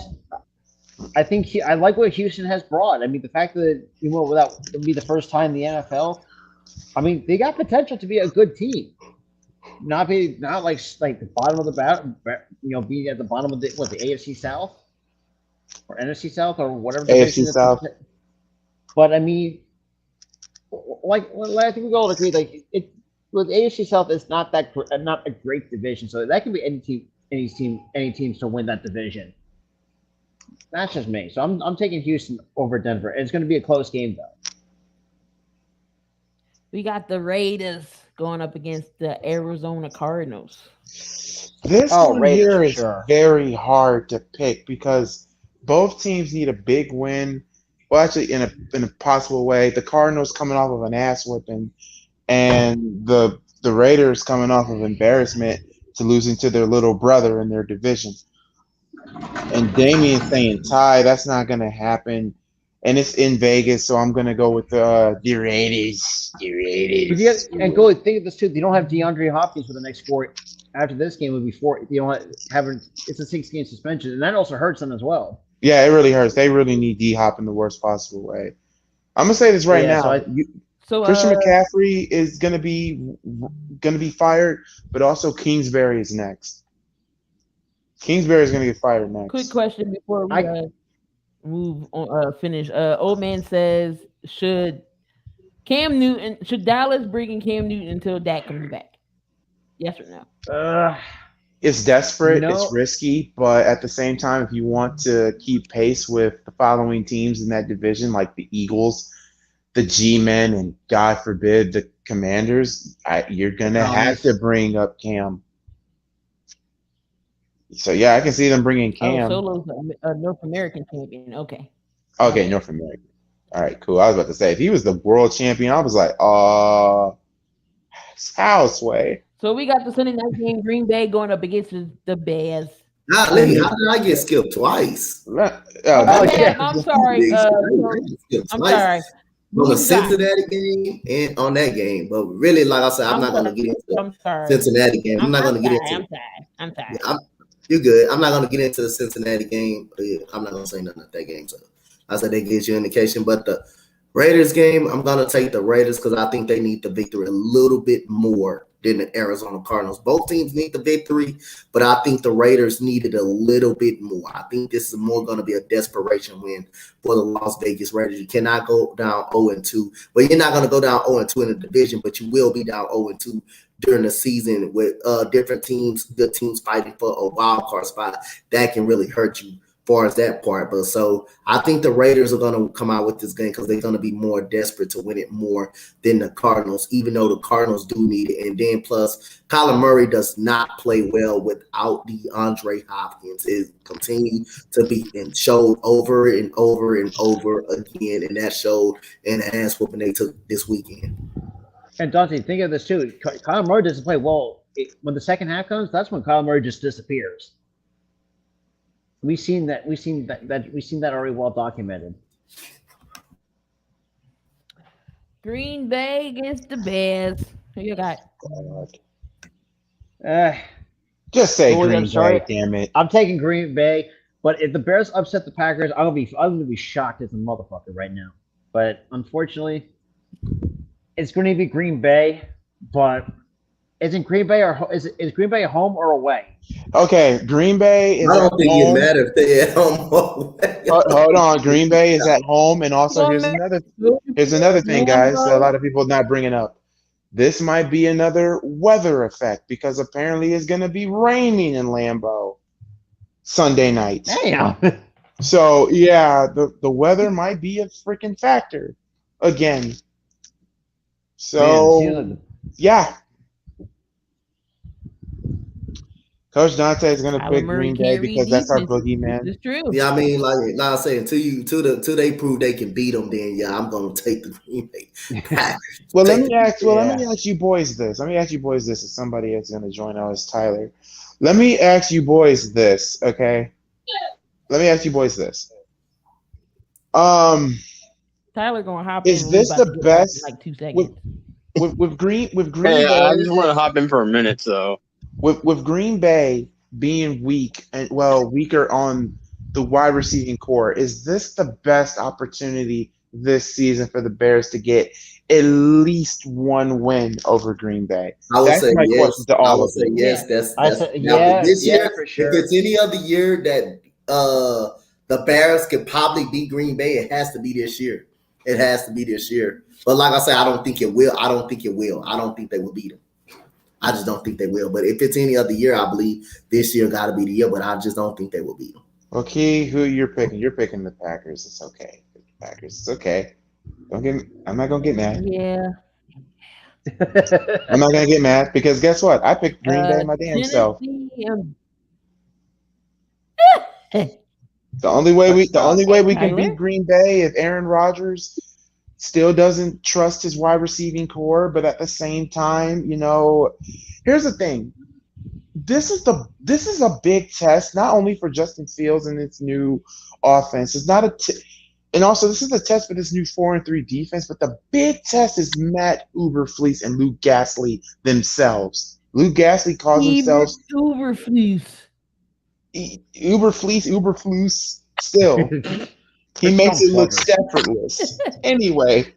I like what Houston has brought. I mean, the fact that without it'll be the first time in the NFL. I mean, they got potential to be a good team. Not like the bottom of the battle, being at the bottom of the AFC South or NFC South or whatever. AFC South. But I mean, I think we all agree, with AFC South, it's not a great division, so that can be any teams to win that division. That's just me. So I'm taking Houston over Denver. It's going to be a close game though. We got the Raiders going up against the Arizona Cardinals. This one here is very hard to pick because both teams need a big win. Well, actually, in a possible way, the Cardinals coming off of an ass whipping, and the Raiders coming off of embarrassment to losing to their little brother in their division. And Damian saying tie, that's not going to happen. And it's in Vegas, so I'm going to go with the Raiders. The Raiders. And go think of this too. They don't have DeAndre Hopkins for the next 4. After this game would be 4. You don't have it's a 6-game suspension, and that also hurts them as well. Yeah, it really hurts. They really need D-Hop in the worst possible way. I'm gonna say this right now. Christian McCaffrey is gonna be fired, but also Kingsbury is next. Kingsbury is gonna get fired next. Quick question before we move on. Finish. Old man says, should Dallas bring in Cam Newton until Dak comes back? Yes or no? It's desperate, it's risky, but at the same time, if you want to keep pace with the following teams in that division, like the Eagles, the G-Men, and God forbid, the Commanders, you're going to have to bring up Cam. So, yeah, I can see them bringing Cam. Solo's a North American champion. Okay, North American. All right, cool. I was about to say, if he was the world champion, I was like, houseway. So we got the Sunday night game, Green Bay going up against the Bears. How did I get skipped twice? I'm sorry. I'm sorry. On the Cincinnati game and on that game, but really, like I said, I'm not going to get into the Cincinnati game. I'm not going to get into. I'm sorry. Yeah, you're good. I'm not going to get into the Cincinnati game. I'm not going to say nothing at that game. So I said that gives you an indication, but the Raiders game, I'm going to take the Raiders because I think they need the victory a little bit more than the Arizona Cardinals. Both teams need the victory, but I think the Raiders needed a little bit more. I think this is more going to be a desperation win for the Las Vegas Raiders. You cannot go down 0-2. Well, you're not going to go down 0-2 in the division, but you will be down 0-2 during the season with different teams, good teams fighting for a wild card spot. That can really hurt you far as that part. But so I think the Raiders are going to come out with this game because they're going to be more desperate to win it more than the Cardinals, even though the Cardinals do need it. And then plus, Kyler Murray does not play well without DeAndre Hopkins. It continues to be showed over and over and over again, and that showed in the ass whooping they took this weekend. And Dante, think of this too. Kyler Murray doesn't play well. When the second half comes, that's when Kyler Murray just disappears. We've seen that already well documented. Green Bay against the Bears. Who you got? Just say Green Bay, damn it. I'm taking Green Bay, but if the Bears upset the Packers, I'm gonna be shocked as a motherfucker right now. But unfortunately, It's going to be Green Bay, but isn't Green Bay or is Green Bay home or away? Okay, Green Bay I is at don't think it home. matters if they at home or away. Hold on, Green Bay is at home, and also here's another thing, guys. That a lot of people not bringing up. This might be another weather effect because apparently it's going to be raining in Lambeau Sunday night. Damn. So yeah, the weather might be a freaking factor again. So yeah, Coach Dante is going to pick Green Bay because that's our boogeyman. It's true. Yeah, I mean, like I said, until they prove they can beat them, then yeah, I'm gonna take the Green Bay Packers. Well, let me ask you boys this. Let me ask you boys this. If somebody is going to join us, Tyler. Let me ask you boys this, okay? Let me ask you boys this. Tyler gonna hop in. Is this the best? In like 2 seconds. With Green Hey, Bay, I just want to hop in for a minute, so. With Green Bay being weak and weaker on the wide receiving core, is this the best opportunity this season for the Bears to get at least one win over Green Bay? That's my question to all of you. Yes. That's this year for sure. If it's any other year that the Bears could probably beat Green Bay, it has to be this year. It has to be this year. But like I said, I don't think it will. I don't think they will beat them. I just don't think they will. But if it's any other year, I believe this year got to be the year. But I just don't think they will beat them. Okay, who you're picking? You're picking the Packers. It's okay. Packers. It's okay. I'm not gonna get mad. Yeah. I'm not gonna get mad because guess what? I picked Green Bay my damn self. The only way we can beat Green Bay if Aaron Rodgers still doesn't trust his wide receiving core, but at the same time, here's the thing. This is a big test, not only for Justin Fields and its new offense. It's not and also this is a test for this new 4-3 defense, but the big test is Matt Uberfleece and Luke Gasly themselves. Luke Gasly calls himself Uberfleece still. He makes it look effortless. Anyway,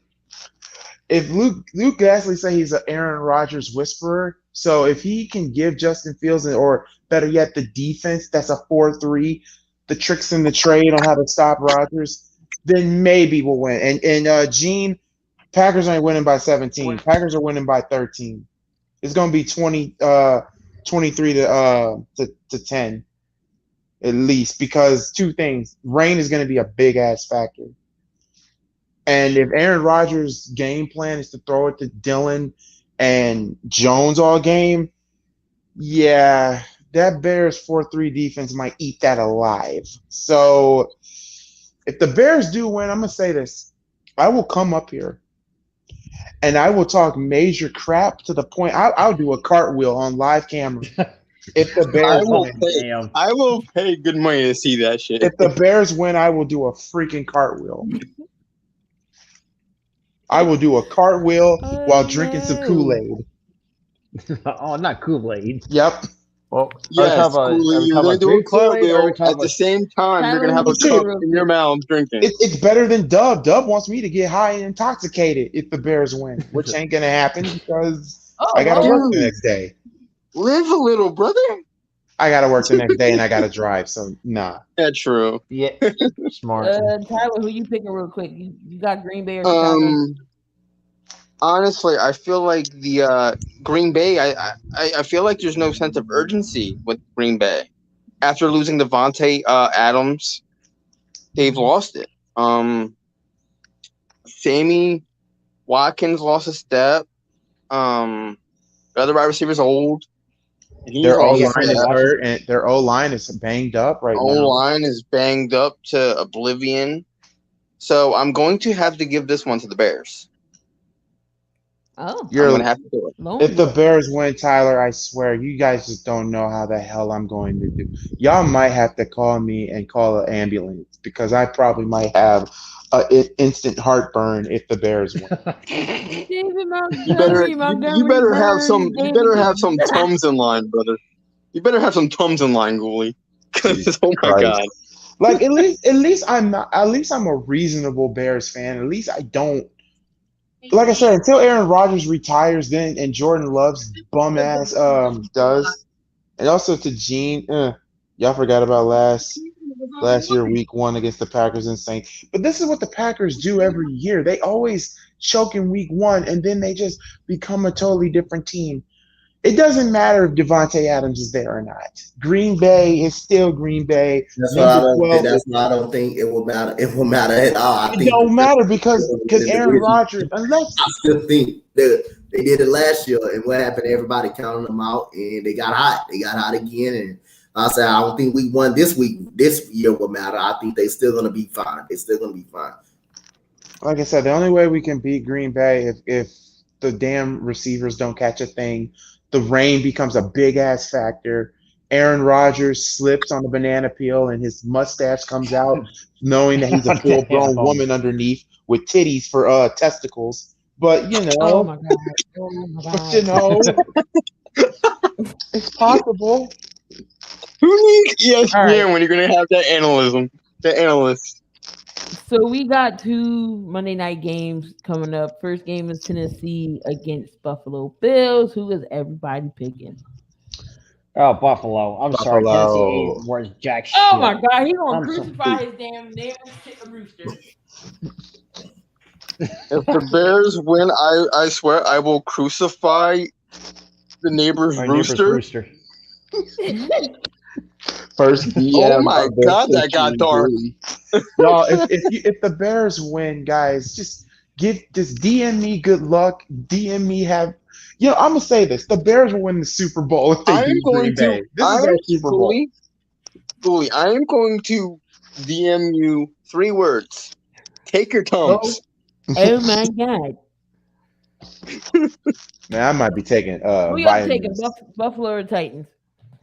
if Luke Gasly say he's an Aaron Rodgers whisperer, so if he can give Justin Fields, or better yet, the defense that's a 4-3, the tricks in the trade on how to stop Rodgers, then maybe we'll win. And Gene, Packers ain't winning by 17. Packers are winning by 13. It's gonna be 23 to 10. At least, because two things. Rain is going to be a big ass factor. And if Aaron Rodgers' game plan is to throw it to Dillon and Jones all game, yeah, that Bears 4-3 defense might eat that alive. So if the Bears do win, I'm going to say this. I will come up here and I will talk major crap to the point I'll do a cartwheel on live camera. If the Bears win, I will pay good money to see that shit. If the Bears win, I will do a freaking cartwheel. I will do a cartwheel while drinking some Kool-Aid. Oh, not Kool-Aid. Yep. Well, yes, Kool-Aid. You're going to do a cartwheel at the same time. You're going to have a cup in your mouth drinking. It's better than Dub. Dub wants me to get high and intoxicated if the Bears win, which ain't going to happen because I got to work the next day. Live a little, brother. I gotta work the next day and I gotta drive, so nah. Yeah, true. Yeah, smart. Tyler, who you picking real quick? You got Green Bay or Chicago? Honestly, I feel like the Green Bay. I feel like there's no sense of urgency with Green Bay after losing Devontae Adams. They've lost it. Sammy Watkins lost a step. The other wide receiver's old. Their O-line is hurt, and their O-line is banged up right now. O-line is banged up to oblivion. So I'm going to have to give this one to the Bears. Oh, I'm going to have to do it. If the Bears win, Tyler, I swear, you guys just don't know how the hell I'm going to do. Y'all might have to call me and call an ambulance because I probably might have an instant heartburn if the Bears win. You better have some Tums in line, brother. You better have some Tums in line, Ghoulie. Oh my God. Like at least I'm a reasonable Bears fan. At least I don't like I said, until Aaron Rodgers retires, then and Jordan Love's bum ass does, and also to Gene, y'all forgot about last year, week 1 against the Packers and Saints. But this is what the Packers do every year. They always choke in week 1, and then they just become a totally different team. It doesn't matter if Devontae Adams is there or not. Green Bay is still Green Bay. That's why I Number don't. 12. That's why I don't think it will matter. It will matter at all. I It think don't matter because Aaron division. Rodgers, unless I still think that they did it last year, and what happened? Everybody counting them out, and they got hot. They got hot again, and I said I don't think we won this week. This year will matter. I think they still gonna be fine. They still gonna be fine. like I said, the only way we can beat Green Bay if the damn receivers don't catch a thing, the rain becomes a big ass factor. Aaron Rodgers slips on the banana peel and his mustache comes out, knowing that he's a full grown woman underneath with titties for testicles. But Oh my god! Oh my god! it's possible. Who needs ESPN right. when you're gonna have that analysm? The analyst. So we got 2 Monday night games coming up. First game is Tennessee against Buffalo Bills. Who is everybody picking? Oh, Buffalo. I'm sorry. Tennessee ain't worth jack shit. Oh my god, he gonna crucify his damn rooster. If the Bears win, I swear I will crucify the neighbor's rooster. First DM. Oh my god, that got dark. Y'all, if the Bears win, guys, just DM me good luck. DM me have. I'm gonna say this: the Bears will win the Super Bowl if they beat Green Bay. This is our Super Bowl. Fully, I am going to DM you 3 words. Take your Tums. Oh my god! Man, I might be taking We got taking Buffalo or Titans.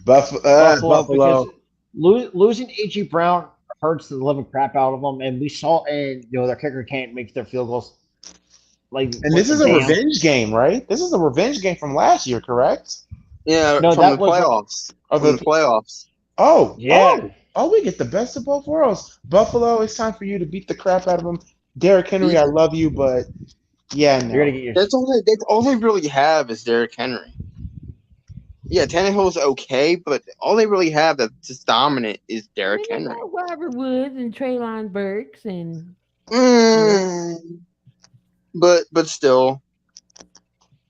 Buffalo. Losing A.J. Brown hurts the living crap out of them, and we saw, and their kicker can't make their field goals. And this is a revenge game, right? This is a revenge game from last year, correct? Yeah, no, from the playoffs. From the playoffs. Oh, yeah. Oh, we get the best of both worlds. Buffalo, it's time for you to beat the crap out of them. Derrick Henry, I love you, but yeah, no. You're gonna get your... That's all they really have is Derrick Henry. Yeah, Tannehill's okay, but all they really have that's just dominant is Derrick Henry. Robert Woods and Treylon Burks and. But still,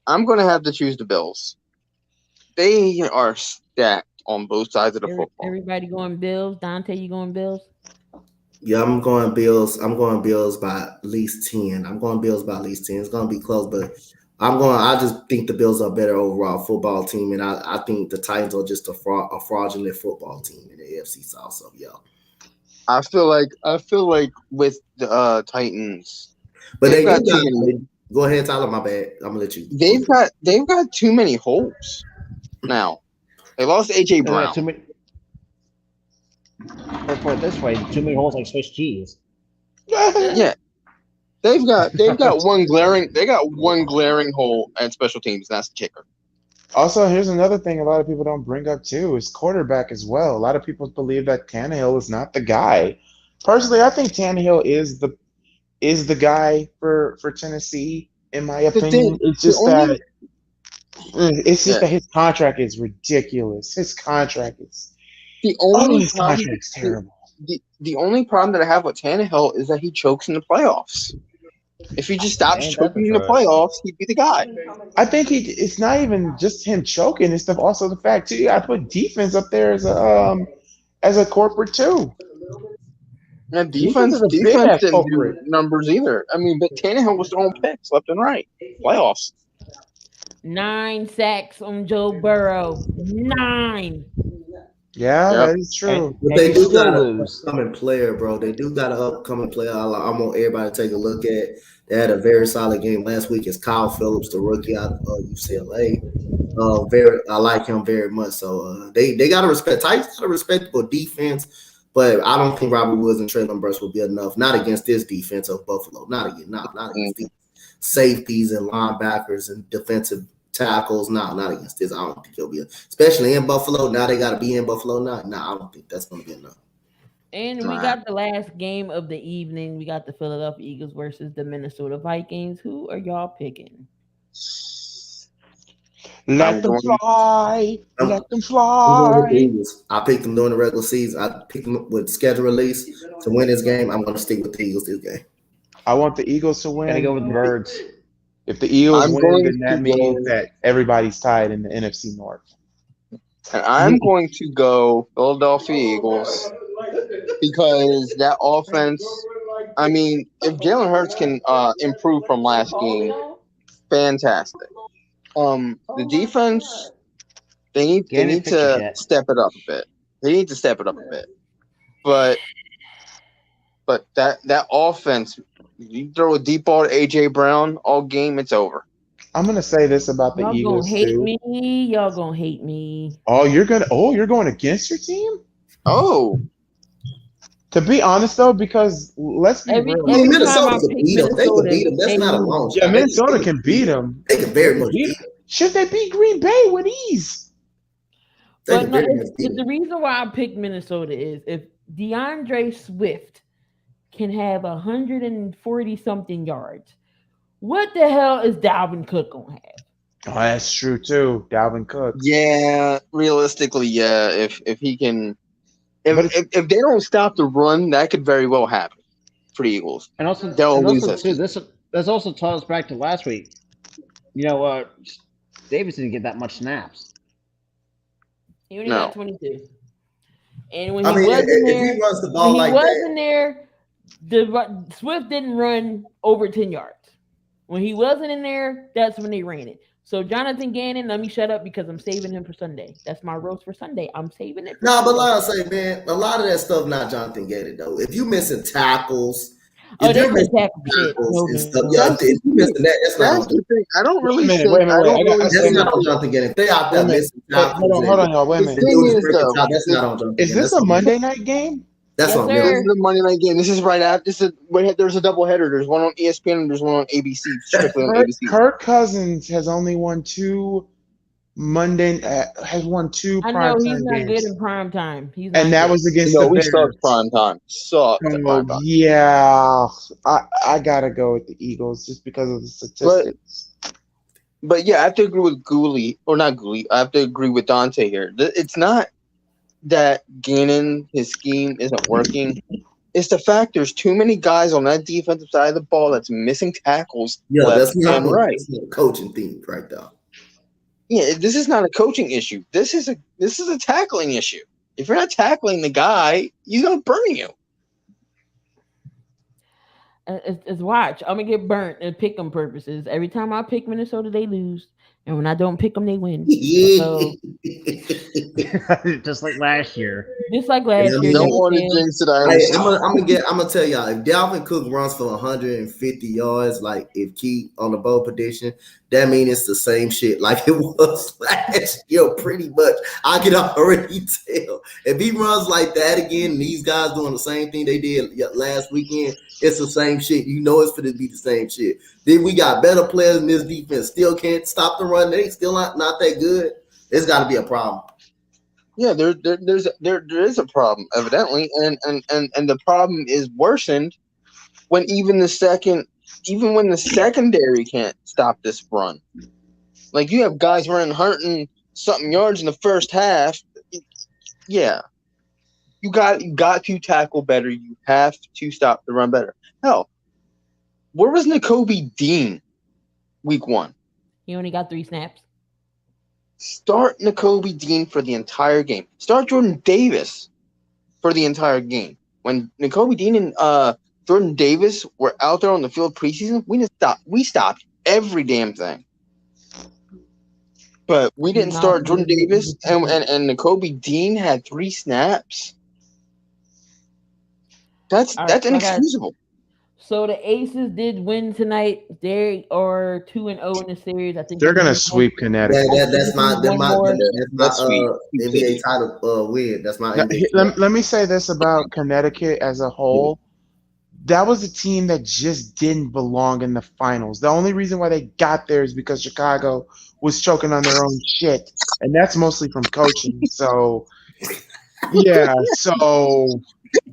I'm going to have to choose the Bills. They are stacked on both sides of the football. Everybody going Bills. Dante, you going Bills? Yeah, I'm going Bills. I'm going Bills by at least 10. I'm going Bills by at least 10. It's going to be close, but I just think the Bills are a better overall football team, and I think the Titans are just a fraudulent football team in the AFC South. So yeah, I feel like with the Titans. But they got go ahead, Tyler. My bad. I'm gonna let you. They've got too many holes now. They lost AJ Brown. Too many. Let's put it this way: too many holes like Swiss cheese. Yeah, they've got one glaring hole at special teams. And that's the kicker. Also, here's another thing a lot of people don't bring up too is quarterback as well. A lot of people believe that Tannehill is not the guy. Personally, I think Tannehill is the guy for Tennessee, in my opinion. It's just that his contract is ridiculous. His contract is his contract's terrible. The only problem that I have with Tannehill is that he chokes in the playoffs. If he just stops choking in the playoffs, he'd be the guy. I think it's not even just him choking. It's also the fact too. You got to put defense up there as a corporate too. Now defense didn't do numbers either. I mean, but Tannehill was throwing picks left and right. Playoffs. 9 sacks on Joe Burrow. 9. Yeah, that is true. But they do got an upcoming player, bro. They do got an upcoming player. I want everybody to take a look at. They had a very solid game last week. It's Kyle Phillips, the rookie out of UCLA. I like him very much. So they got to respect. Titans got a respectable defense. But I don't think Robert Woods and Treylon Burks will be enough. Not against this defense of Buffalo. Not against these safeties and linebackers and defensive tackles. Not against this. I don't think he'll be, especially in Buffalo. Now they got to be in Buffalo. I don't think that's going to be enough. And we got the last game of the evening. We got the Philadelphia Eagles versus the Minnesota Vikings. Who are y'all picking? Let them fly. Let them I'm going with the fly. Eagles. I picked them during the regular season. I picked them with schedule release to win this game. I'm going to stick with the Eagles this game. I want the Eagles to win. Gotta go with the Birds. If the Eagles I'm win, going then that to means go- that everybody's tied in the NFC North. And I'm going to go Philadelphia Eagles because that offense. I mean, if Jalen Hurts can improve from last game, fantastic. The defense, they need to step it up a bit. They need to step it up a bit. But that offense, you throw a deep ball to AJ Brown all game, it's over. I'm gonna say this about the Y'all Eagles gonna hate too. me. Y'all gonna hate me. You're going against your team? Oh. To be honest though, because let's be real. Minnesota could beat them. They could beat them. That's not a long shot. Yeah, Minnesota can beat them. They can very much beat them. Should they beat Green Bay with ease? But no, the reason why I picked Minnesota is if DeAndre Swift can have 140 something yards, what the hell is Dalvin Cook gonna have? Oh, that's true too. Dalvin Cook. Yeah, realistically, yeah. If he can, if they don't stop the run, that could very well happen for the Eagles. And also, they'll lose this. too, this also taught us back to last week. Davis didn't get that much snaps. He only got 22. And when I he mean, wasn't if there, he runs the ball when like he wasn't there, Swift didn't run over 10 yards. When he wasn't in there, that's when they ran it. So Jonathan Gannon, let me shut up because I'm saving him for Sunday. That's my roast for Sunday. I'm saving it. No, but like I say, man, a lot of that stuff not Jonathan Gannon though. If you missing tackles, if they you're missing tackle shit. and stuff, yeah, if you missing that, that's not on the thing. I don't really think. Wait a minute. That's not on Jonathan Gannon. If they out there missing tackles, Hold on, y'all. Wait a minute. That's not on Jonathan Gannon. Is this a Monday night game? That's on This is the Monday night game. This is right after. There's a double header. There's one on ESPN and there's one on ABC. Strictly on ABC. Kirk Cousins has only won two prime he's not games. good in prime time. And that was against the we Bears. sucked prime time. Sucked at prime time. Yeah, I gotta go with the Eagles just because of the statistics. But yeah, I have to agree with Gooley, or not Gooley. I have to agree with Dante here. It's not that Gannon, his scheme isn't working. It's the fact there's too many guys on that defensive side of the ball that's missing tackles. Yeah, left that's not and right. That's not a coaching thing right there. Yeah, this is not a coaching issue. This is a tackling issue. If you're not tackling the guy, he's gonna burn you. It's watch. I'm gonna get burnt and pick 'em purposes. Every time I pick Minnesota, they lose, and when I don't pick them, they win. So, just like last year. Just like last year. I'm gonna gonna tell y'all, if Dalvin Cook runs for 150 yards, like if Key on the bowl prediction, that means it's the same shit like it was last year, pretty much. I can already tell. If he runs like that again, and these guys doing the same thing they did last weekend, it's the same shit. You know it's going to be the same shit. Then we got better players in this defense. Still can't stop the run. They still not that good. It's got to be a problem. Yeah, there is a problem evidently, and the problem is worsened when even when the secondary can't stop this run. Like you have guys running 100-something yards in the first half. Yeah. You got to tackle better. You have to stop the run better. Hell, where was Nakobe Dean week 1? He only got 3 snaps. Start Nakobe Dean for the entire game. Start Jordan Davis for the entire game. When Nakobe Dean and Jordan Davis were out there on the field preseason, we stopped every damn thing. But we didn't start Jordan Davis, and Nakobe Dean had 3 snaps. That's inexcusable. So the Aces did win tonight. They are 2-0 in the series. I think they're gonna sweep Connecticut. That's my NBA title win. That's my NBA. Let me say this about Connecticut as a whole. That was a team that just didn't belong in the finals. The only reason why they got there is because Chicago was choking on their own shit, and that's mostly from coaching. So, yeah. So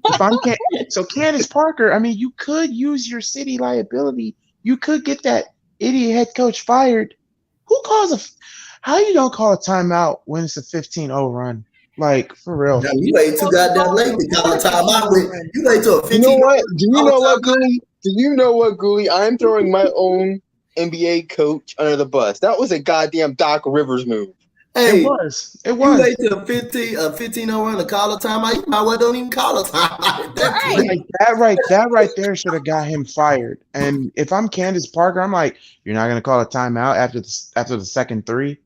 If I'm so Candace Parker, I mean, you could use your city liability. You could get that idiot head coach fired. Who calls how you don't call a timeout when it's a 15-0 run? Like, for real. Now, you wait too goddamn late to call a timeout. You wait till a 15. You know what? Do you know what, Gooey? Do you know what, Gooey? I'm throwing my own NBA coach under the bus. That was a goddamn Doc Rivers move. Hey, It was. You wait till 15 run to call a timeout. You might well don't even call a timeout. That right there should have got him fired. And if I'm Candace Parker, I'm like, you're not gonna call a timeout after the second three?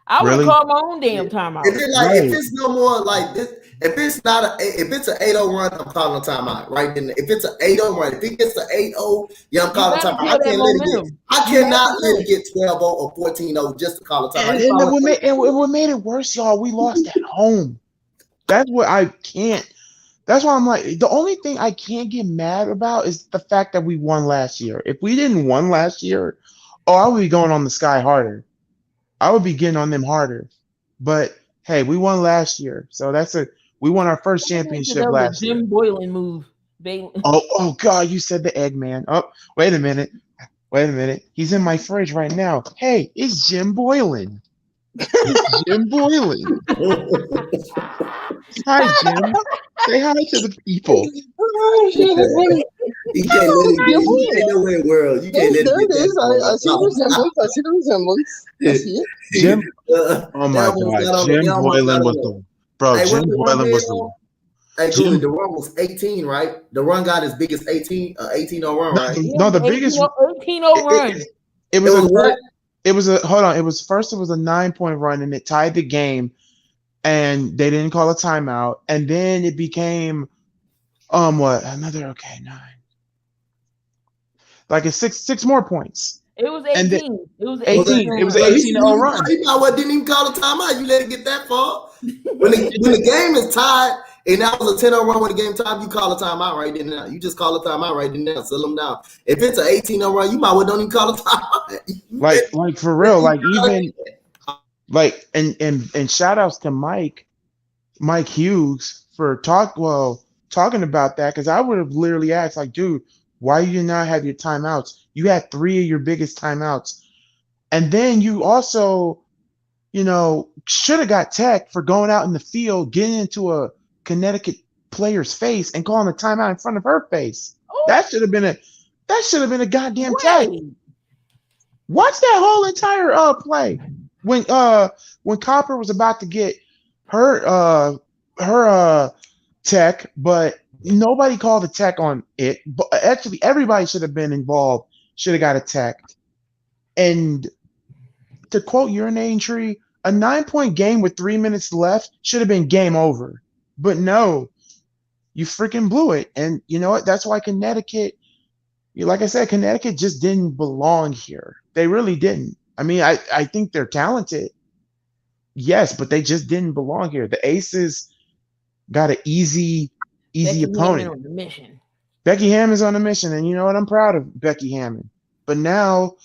I would Really? call my own damn timeout. If it's like if it's no more like this, if it's not if it's an 8-0 run, I'm calling a timeout. Right then, if it's an 8-0 run, if it gets an 8-0, yeah, I'm calling a timeout. I cannot let it get 12-0 or 14-0 just to call a timeout. And what made it worse, y'all, we lost at home. That's what I can't. That's why I'm like, the only thing I can't get mad about is the fact that we won last year. If we didn't win last year, I would be going on the sky harder. I would be getting on them harder. But hey, we won last year, so we won our first championship last year. Jim Boylan move. Oh God, you said the Eggman. Oh, wait a minute. He's in my fridge right now. Hey, it's Jim Boylan. It's Jim Boylan. Hi, Jim. Say hi to the people. You can't let it get. You can't know where world. You can't let it get. I see the resemblance. I see it. Jim. Oh my God, Jim Boylan was the bro. Jim Boylan was the. Hey, Julie, the run was 18, right? The run got as big as 18, 18-0 run, right? No, the biggest 18-0 run. It was a hold on. It was a 9-point run and it tied the game, and they didn't call a timeout, and then it became another 9. Like it's six more points. It was 18. It was 18. It was an 18-0 run. You know what? Didn't even call a timeout. You let it get that far. When the game is tied. And that was a 10-0 run when the game time, you call a timeout right then and now. You just call a timeout right then and now, settle them down. If it's an 18-0 run, you might well don't even call a timeout. like for real, like even like and shout outs to Mike Hughes for talking about that, because I would have literally asked, like, dude, why you did not have your timeouts? You had 3 of your biggest timeouts. And then you also, should have got tech for going out in the field, getting into a Connecticut player's face and calling a timeout in front of her face. Oh. That should have been a goddamn tag. Watch that whole entire play. When Copper was about to get her tech, but nobody called the tech on it. But actually everybody should have been involved, should have got a tech. And to quote Urinane Tree, a 9-point game with 3 minutes left should have been game over. But no, you freaking blew it. And you know what? That's why Connecticut, like I said, Connecticut just didn't belong here. They really didn't. I mean, I think they're talented. Yes, but they just didn't belong here. The Aces got an easy opponent. On the mission. Becky Hammond's on a mission. And you know what? I'm proud of Becky Hammond. But now,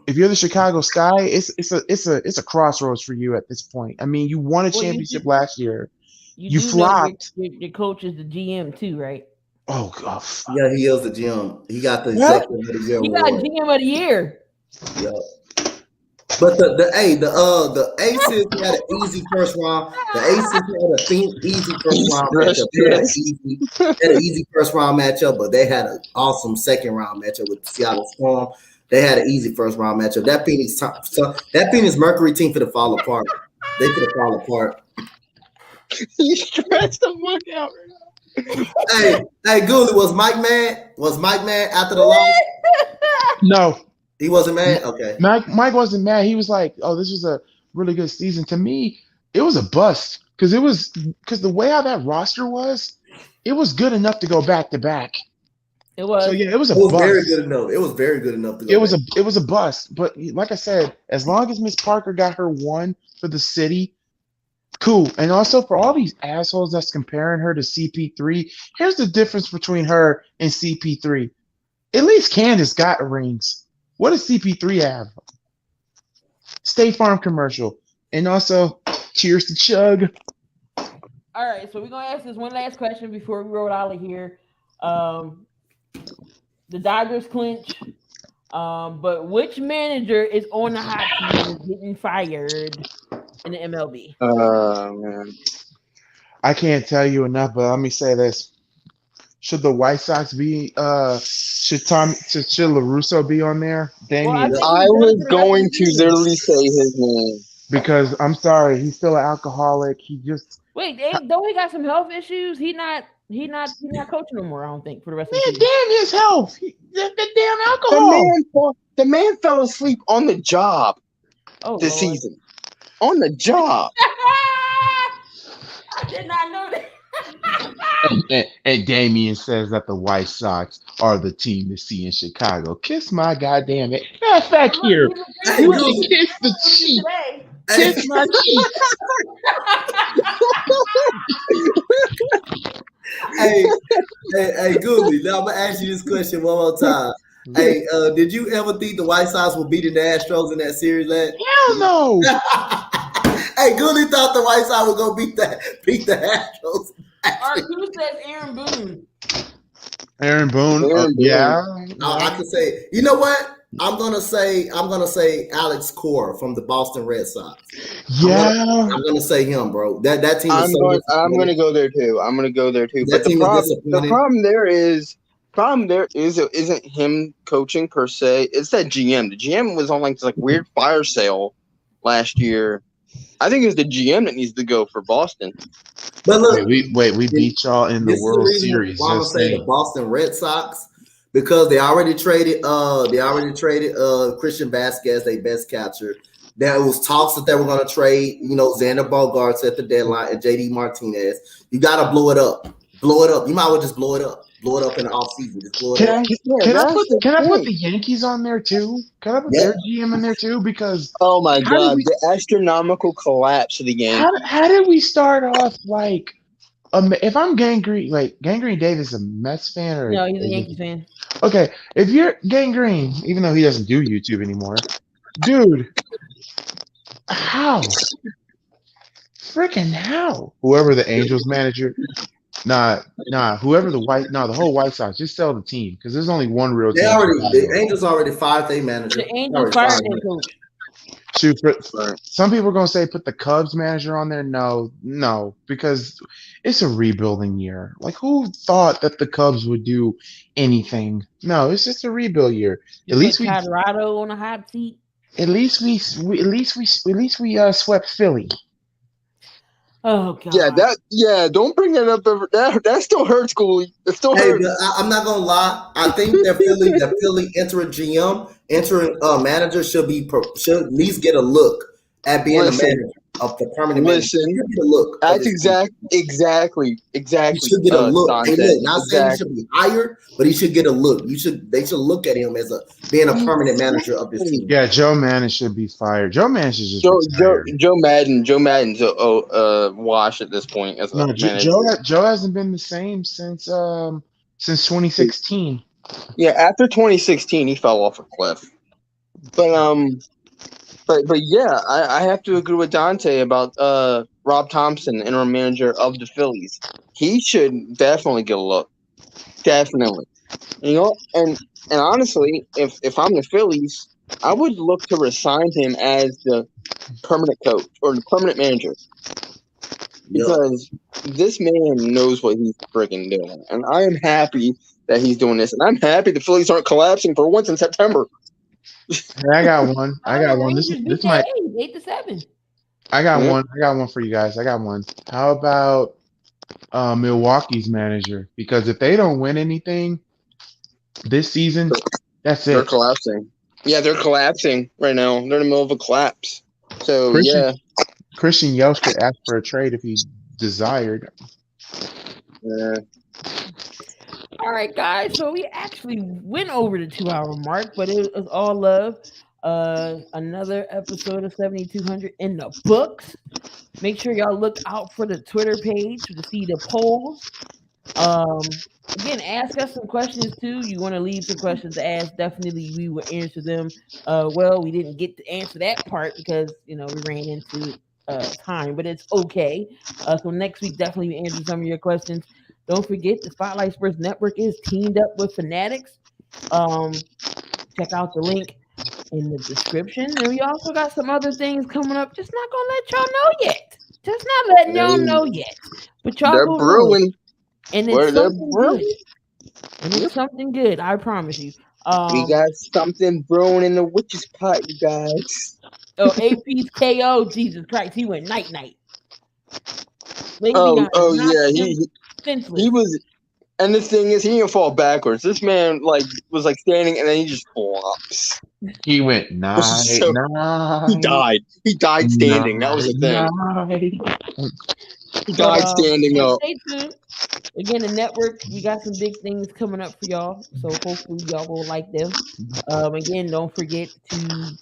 if you're the Chicago Sky, it's a crossroads for you at this point. I mean, you won a championship last year. You flopped. Your coach is the GM too, right? Oh God. Yeah, he is the GM. He got the executive of the year. He got GM of the year. Yeah. But the Aces had an easy first round. The Aces had an easy first round matchup. They had an easy first round matchup, but they had an awesome second round matchup with the Seattle Storm. They had an easy first round matchup. That Phoenix Mercury team for the fall apart. They could have fall apart. You stressed the fuck out right now. Hey, Goolie, was Mike mad? Was Mike mad after the loss? No. He wasn't mad? Okay. Mike wasn't mad. He was like, oh, this was a really good season. To me, it was a bust. Because the way how that roster was, it was good enough to go back to back. It was. So yeah, it was a bust. Very good enough. It was very good enough to go. It was a bust. But like I said, as long as Miss Parker got her one for the city, cool. And also for all these assholes that's comparing her to CP3, here's the difference between her and CP3. At least Candace got rings. What does CP3 have? State Farm commercial. And also, cheers to Chug. All All right, so we're gonna ask this one last question before we roll out of here. Um, the Dodgers clinch, but which manager is on the hot seat and is getting fired in the MLB? Man. I can't tell you enough, but let me say this. Should the White Sox be should LaRusso be on there? Well, I Damian, think I he's done was for the rest of going the to season. literally say his name. because I'm sorry, he's still an alcoholic. He just Wait, don't he got some health issues? He not coaching no more. I don't think for the rest of the man, season. damn his health. The damn alcohol. The man fell asleep on the job Oh, this Lord. season. On the job. I did not know that. And Damian says that the White Sox are the team to see in Chicago. Kiss my goddamn it. Matter of fact, here, Hey, you Goofy. can kiss the cheek. Today. Kiss my cheek. Hey, Goofy. Now I'm gonna ask you this question one more time. Hey, did you ever think the White Sox would beat the Astros in that series, lad? Hell no. Hey, Goofy thought the White Sox were gonna beat the Astros. R2 says Aaron Boone. Aaron Boone. Aaron Boone. Yeah. I can say, you know what? I'm gonna say Alex Cora from the Boston Red Sox. Yeah. I'm gonna say him, bro. That team. I'm going to go there too. I'm going to go there too. That But the team is problem, disappointing. problem there is it isn't him coaching per se. It's that GM. The GM was on this weird fire sale last year. I think it's the GM that needs to go for Boston. But look, we beat y'all in the World Series. Why I'm gonna say the Boston Red Sox because they already traded Christian Vasquez, their best catcher. There was talks that they were gonna trade, Xander Bogaerts at the deadline and JD Martinez. You gotta blow it up. Blow it up. You might as well just blow it up. Blow it up in the offseason. Just blow it up. Can I put the Yankees on there too? Can I put their GM in there too? Because oh my god, the astronomical collapse of the game. How did we start off like? If I'm Gangrene Davis a Mets fan or No, he's a Yankees fan. Okay, if you're Gangrene, even though he doesn't do YouTube anymore, dude, how? Freaking how? Whoever the Angels manager, whoever the whole White Sox, just sell the team because there's only one real team. The Angels already fired their manager. The Angels fired their coach. Shoot, some people are gonna say put the Cubs manager on there. No, because it's a rebuilding year. Like who thought that the Cubs would do anything? No, it's just a rebuild year. At least Colorado on a hot seat. At least we swept Philly. Oh god. Don't bring that up ever. That still hurts, Cooley. It still hurts. I'm not gonna lie. I think that Philly interim manager should at least get a look at being a manager of the permanent manager. Get a look. That's exactly. You should get a look. Hey, look, not saying he should be hired, but he should get a look. They should look at him as being a permanent manager of this team. Yeah, Joe Madden should be fired. Joe Madden should just Joe Madden's a wash at this point as a manager. Joe hasn't been the same since 2016. Yeah, after 2016 he fell off a cliff. But yeah, I have to agree with Dante about Rob Thompson, interim manager of the Phillies. He should definitely get a look. Definitely. And honestly, if I'm the Phillies, I would look to resign him as the permanent coach or the permanent manager. Because this man knows what he's freaking doing. And I am happy that he's doing this. And I'm happy the Phillies aren't collapsing for once in September. I got one. This might 8-7. I got one. I got one for you guys. I got one. How about Milwaukee's manager? Because if they don't win anything this season, that's it. They're collapsing. Yeah, they're collapsing right now. They're in the middle of a collapse. So Christian Yelich could ask for a trade if he desired. Yeah. All right, guys. So we actually went over the 2-hour mark, but it was all love. Another episode of 7200 in the books. Make sure y'all look out for the Twitter page to see the polls. Again, ask us some questions too. You want to leave some questions to ask? Definitely, we will answer them. We didn't get to answer that part because we ran into time, but it's okay. So next week, definitely answer some of your questions. Don't forget, the Spotlight Sports Network is teamed up with Fanatics. Check out the link in the description. And we also got some other things coming up. Just not gonna let y'all know yet. Just not letting y'all know yet. But y'all They're go know brewing. it. And Where it's they're something brewing. good. And it's something good, I promise you. We got something brewing in the witch's pot, you guys. Oh, AP's KO, Jesus Christ, he went night night. Oh yeah, he was. And the thing is, he didn't fall backwards. This man was standing, and then he just flops. He went night, He died. He died standing. That was the thing. He died standing up. Stay tuned. Again, the network, we got some big things coming up for y'all. So hopefully y'all will like them. Again, don't forget to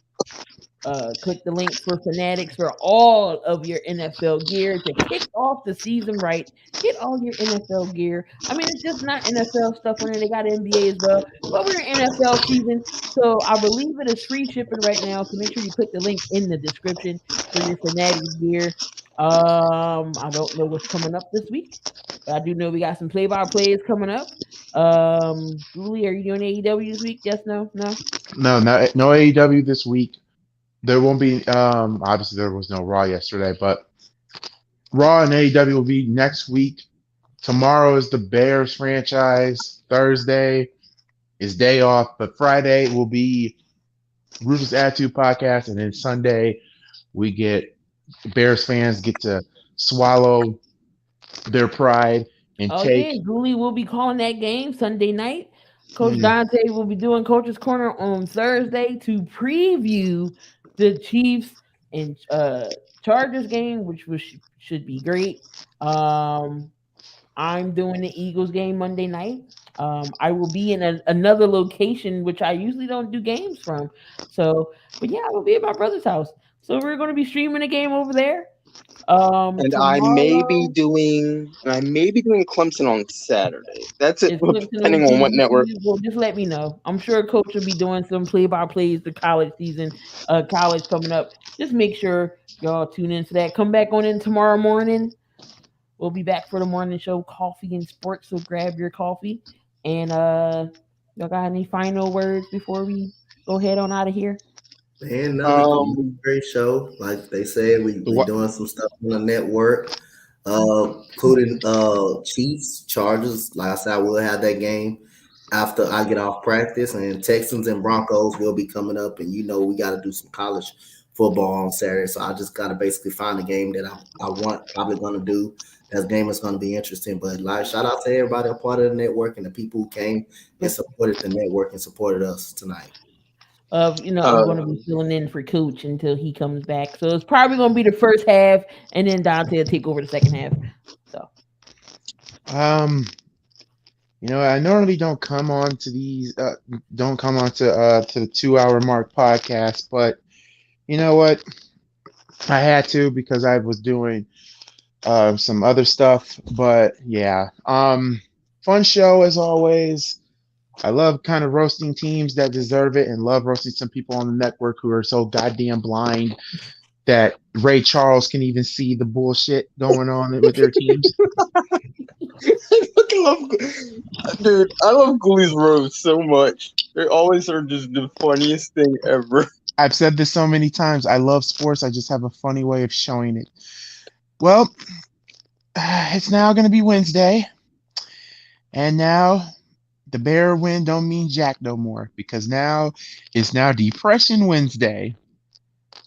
click the links for Fanatics for all of your NFL gear to kick off the season right. Get all your NFL gear. I mean, it's just not NFL stuff on there. They got NBA as well. But we're in NFL season, so I believe it is free shipping right now. So make sure you click the link in the description for your Fanatics gear. I don't know what's coming up this week, but I do know we got some play-by-plays coming up. Julie, are you doing AEW this week? Yes, no. No, no AEW this week. There won't be. Obviously, there was no Raw yesterday, but Raw and AEW will be next week. Tomorrow is the Bears franchise. Thursday is day off, but Friday will be Ruthless Attitude podcast, and then Sunday we get Bears fans get to swallow their pride and take. Yeah, Julie will be calling that game Sunday night. Coach Dante will be doing Coach's Corner on Thursday to preview the Chiefs and Chargers game, which should be great. I'm doing the Eagles game Monday night. I will be in another location, which I usually don't do games from. So, but yeah, I will be at my brother's house. So we're going to be streaming a game over there. And I may be doing Clemson on Saturday. That's it, depending on what network. Well, just let me know. I'm sure Coach will be doing some play-by-plays the college season, college coming up. Just make sure y'all tune into that. Come back on in tomorrow morning. We'll be back for the morning show, Coffee and Sports. So grab your coffee. And y'all got any final words before we go head on out of here? Man, great show. Like they said, we doing some stuff on the network, including Chiefs, Chargers. Like I said, I will have that game after I get off practice, and Texans and Broncos will be coming up. And we got to do some college football on Saturday, so I just got to basically find a game that I want. Probably going to do. That game is going to be interesting. But shout out to everybody a part of the network and the people who came and supported the network and supported us tonight. I'm going to be filling in for Coach until he comes back. So it's probably going to be the first half, and then Dante will take over the second half. So, I normally don't come on to these, to the 2 hour mark podcast, but you know what? I had to because I was doing some other stuff. But yeah, fun show as always. I love kind of roasting teams that deserve it and love roasting some people on the network who are so goddamn blind that Ray Charles can even see the bullshit going on with their teams. Dude, I love Ghoulies roast so much. They always are just the funniest thing ever. I've said this so many times. I love sports. I just have a funny way of showing it. Well, it's now going to be Wednesday. And now the Bear win don't mean jack no more because now it's Depression Wednesday.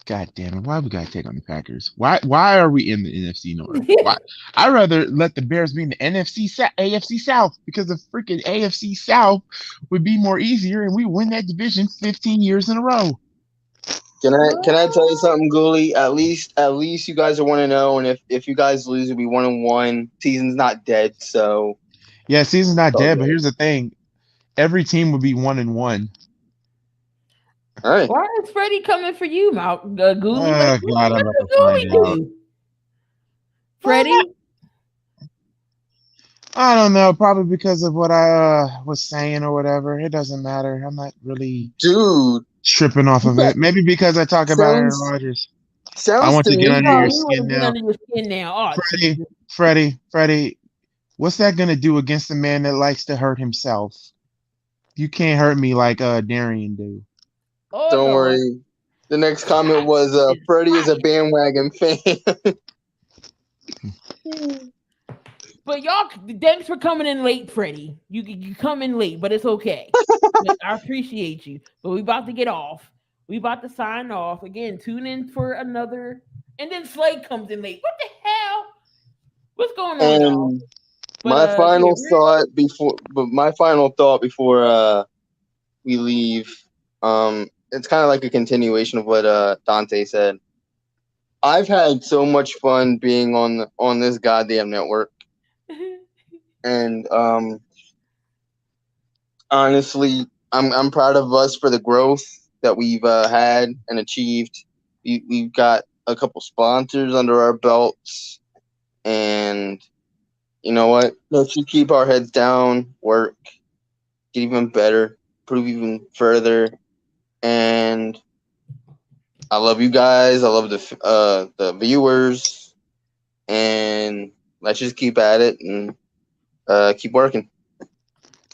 God damn it! Why we gotta take on the Packers? Why are we in the NFC North? Why? I'd rather let the Bears be in the AFC South because the freaking AFC South would be more easier and we win that division 15 years in a row. Can I tell you something, Ghoulie? At least you guys are 1-0, and if you guys lose, it'll be 1-1. Season's not dead, so. Yeah, season's not dead, but here's the thing: every team would be 1-1. All right. Why is Freddie coming for you, Ghoulie? Oh God, I'm about to find out. Freddie? I don't know. Probably because of what I was saying or whatever. It doesn't matter. I'm not really tripping off of it. Maybe because I talk about Aaron Rodgers. Sounds I want to get me. under Oh, your you want skin to get now. under your skin now? Oh, Jesus. Freddie, what's that gonna do against a man that likes to hurt himself? You can't hurt me like Darian do. Oh Don't Lord. worry. The next comment Shots was is Freddie is a fired. bandwagon fan. But y'all, thanks for coming in late, Freddie. You come in late, but it's okay. But I appreciate you. But we about to get off. We about to sign off again. Tune in for another, and then Slade comes in late. What the hell? What's going on, y'all? And But my final yeah, thought before we leave, it's kind of like a continuation of what Dante said. I've had so much fun being on this goddamn network. And honestly, I'm proud of us for the growth that we've had and achieved. We've got a couple sponsors under our belts, and you know what? Let's just keep our heads down, work, get even better, improve even further. And I love you guys. I love the viewers, and let's just keep at it and keep working.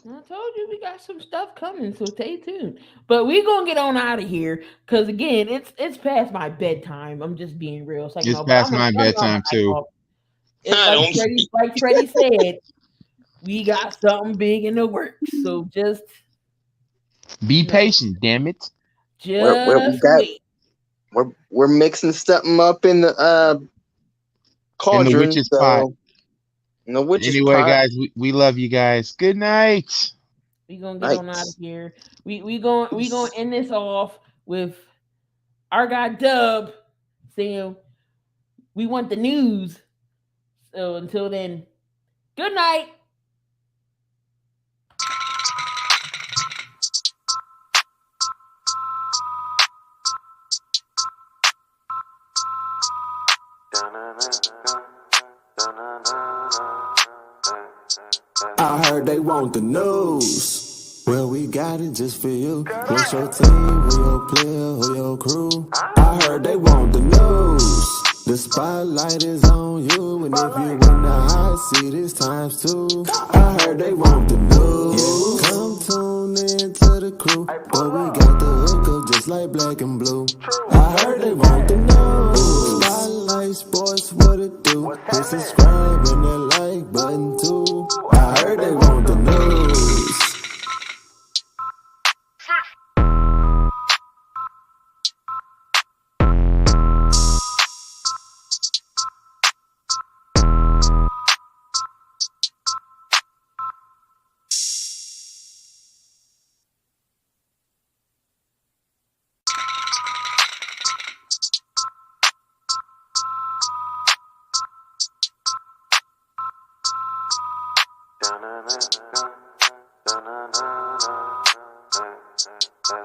I told you we got some stuff coming, so stay tuned. But we're gonna get on out of here because again, it's past my bedtime. I'm just being real. It's like It's no, but past I'm my gonna bedtime too. It's like Freddie said, we got something big in the works. So just Be patient, damn it. just wait. We're mixing something up in the cauldron. In the witch's pot. In the witch's Anyway, pot. guys, we love you guys. Good night. We gonna get on out of here. We gonna end this off with our guy Dub saying we want the news. So until then, good night. I heard they want the news. Well, we got it just for you. What's your team? Who your player? Who your crew? I heard they want the news. The spotlight is on you, and if you in the hot seat, it's times two. I heard they want the news. Yeah, come tune in to the crew. But we got the hook up just like black and blue. I heard they want the news. Spotlight Sports, what it do? Hit subscribe and that like button too. I heard they want the news.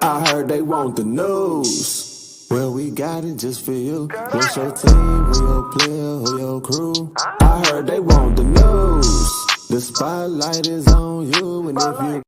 I heard they want the news. Well, we got it just for you. What's your team? Who your player? Who your crew? I heard they want the news. The spotlight is on you, and if you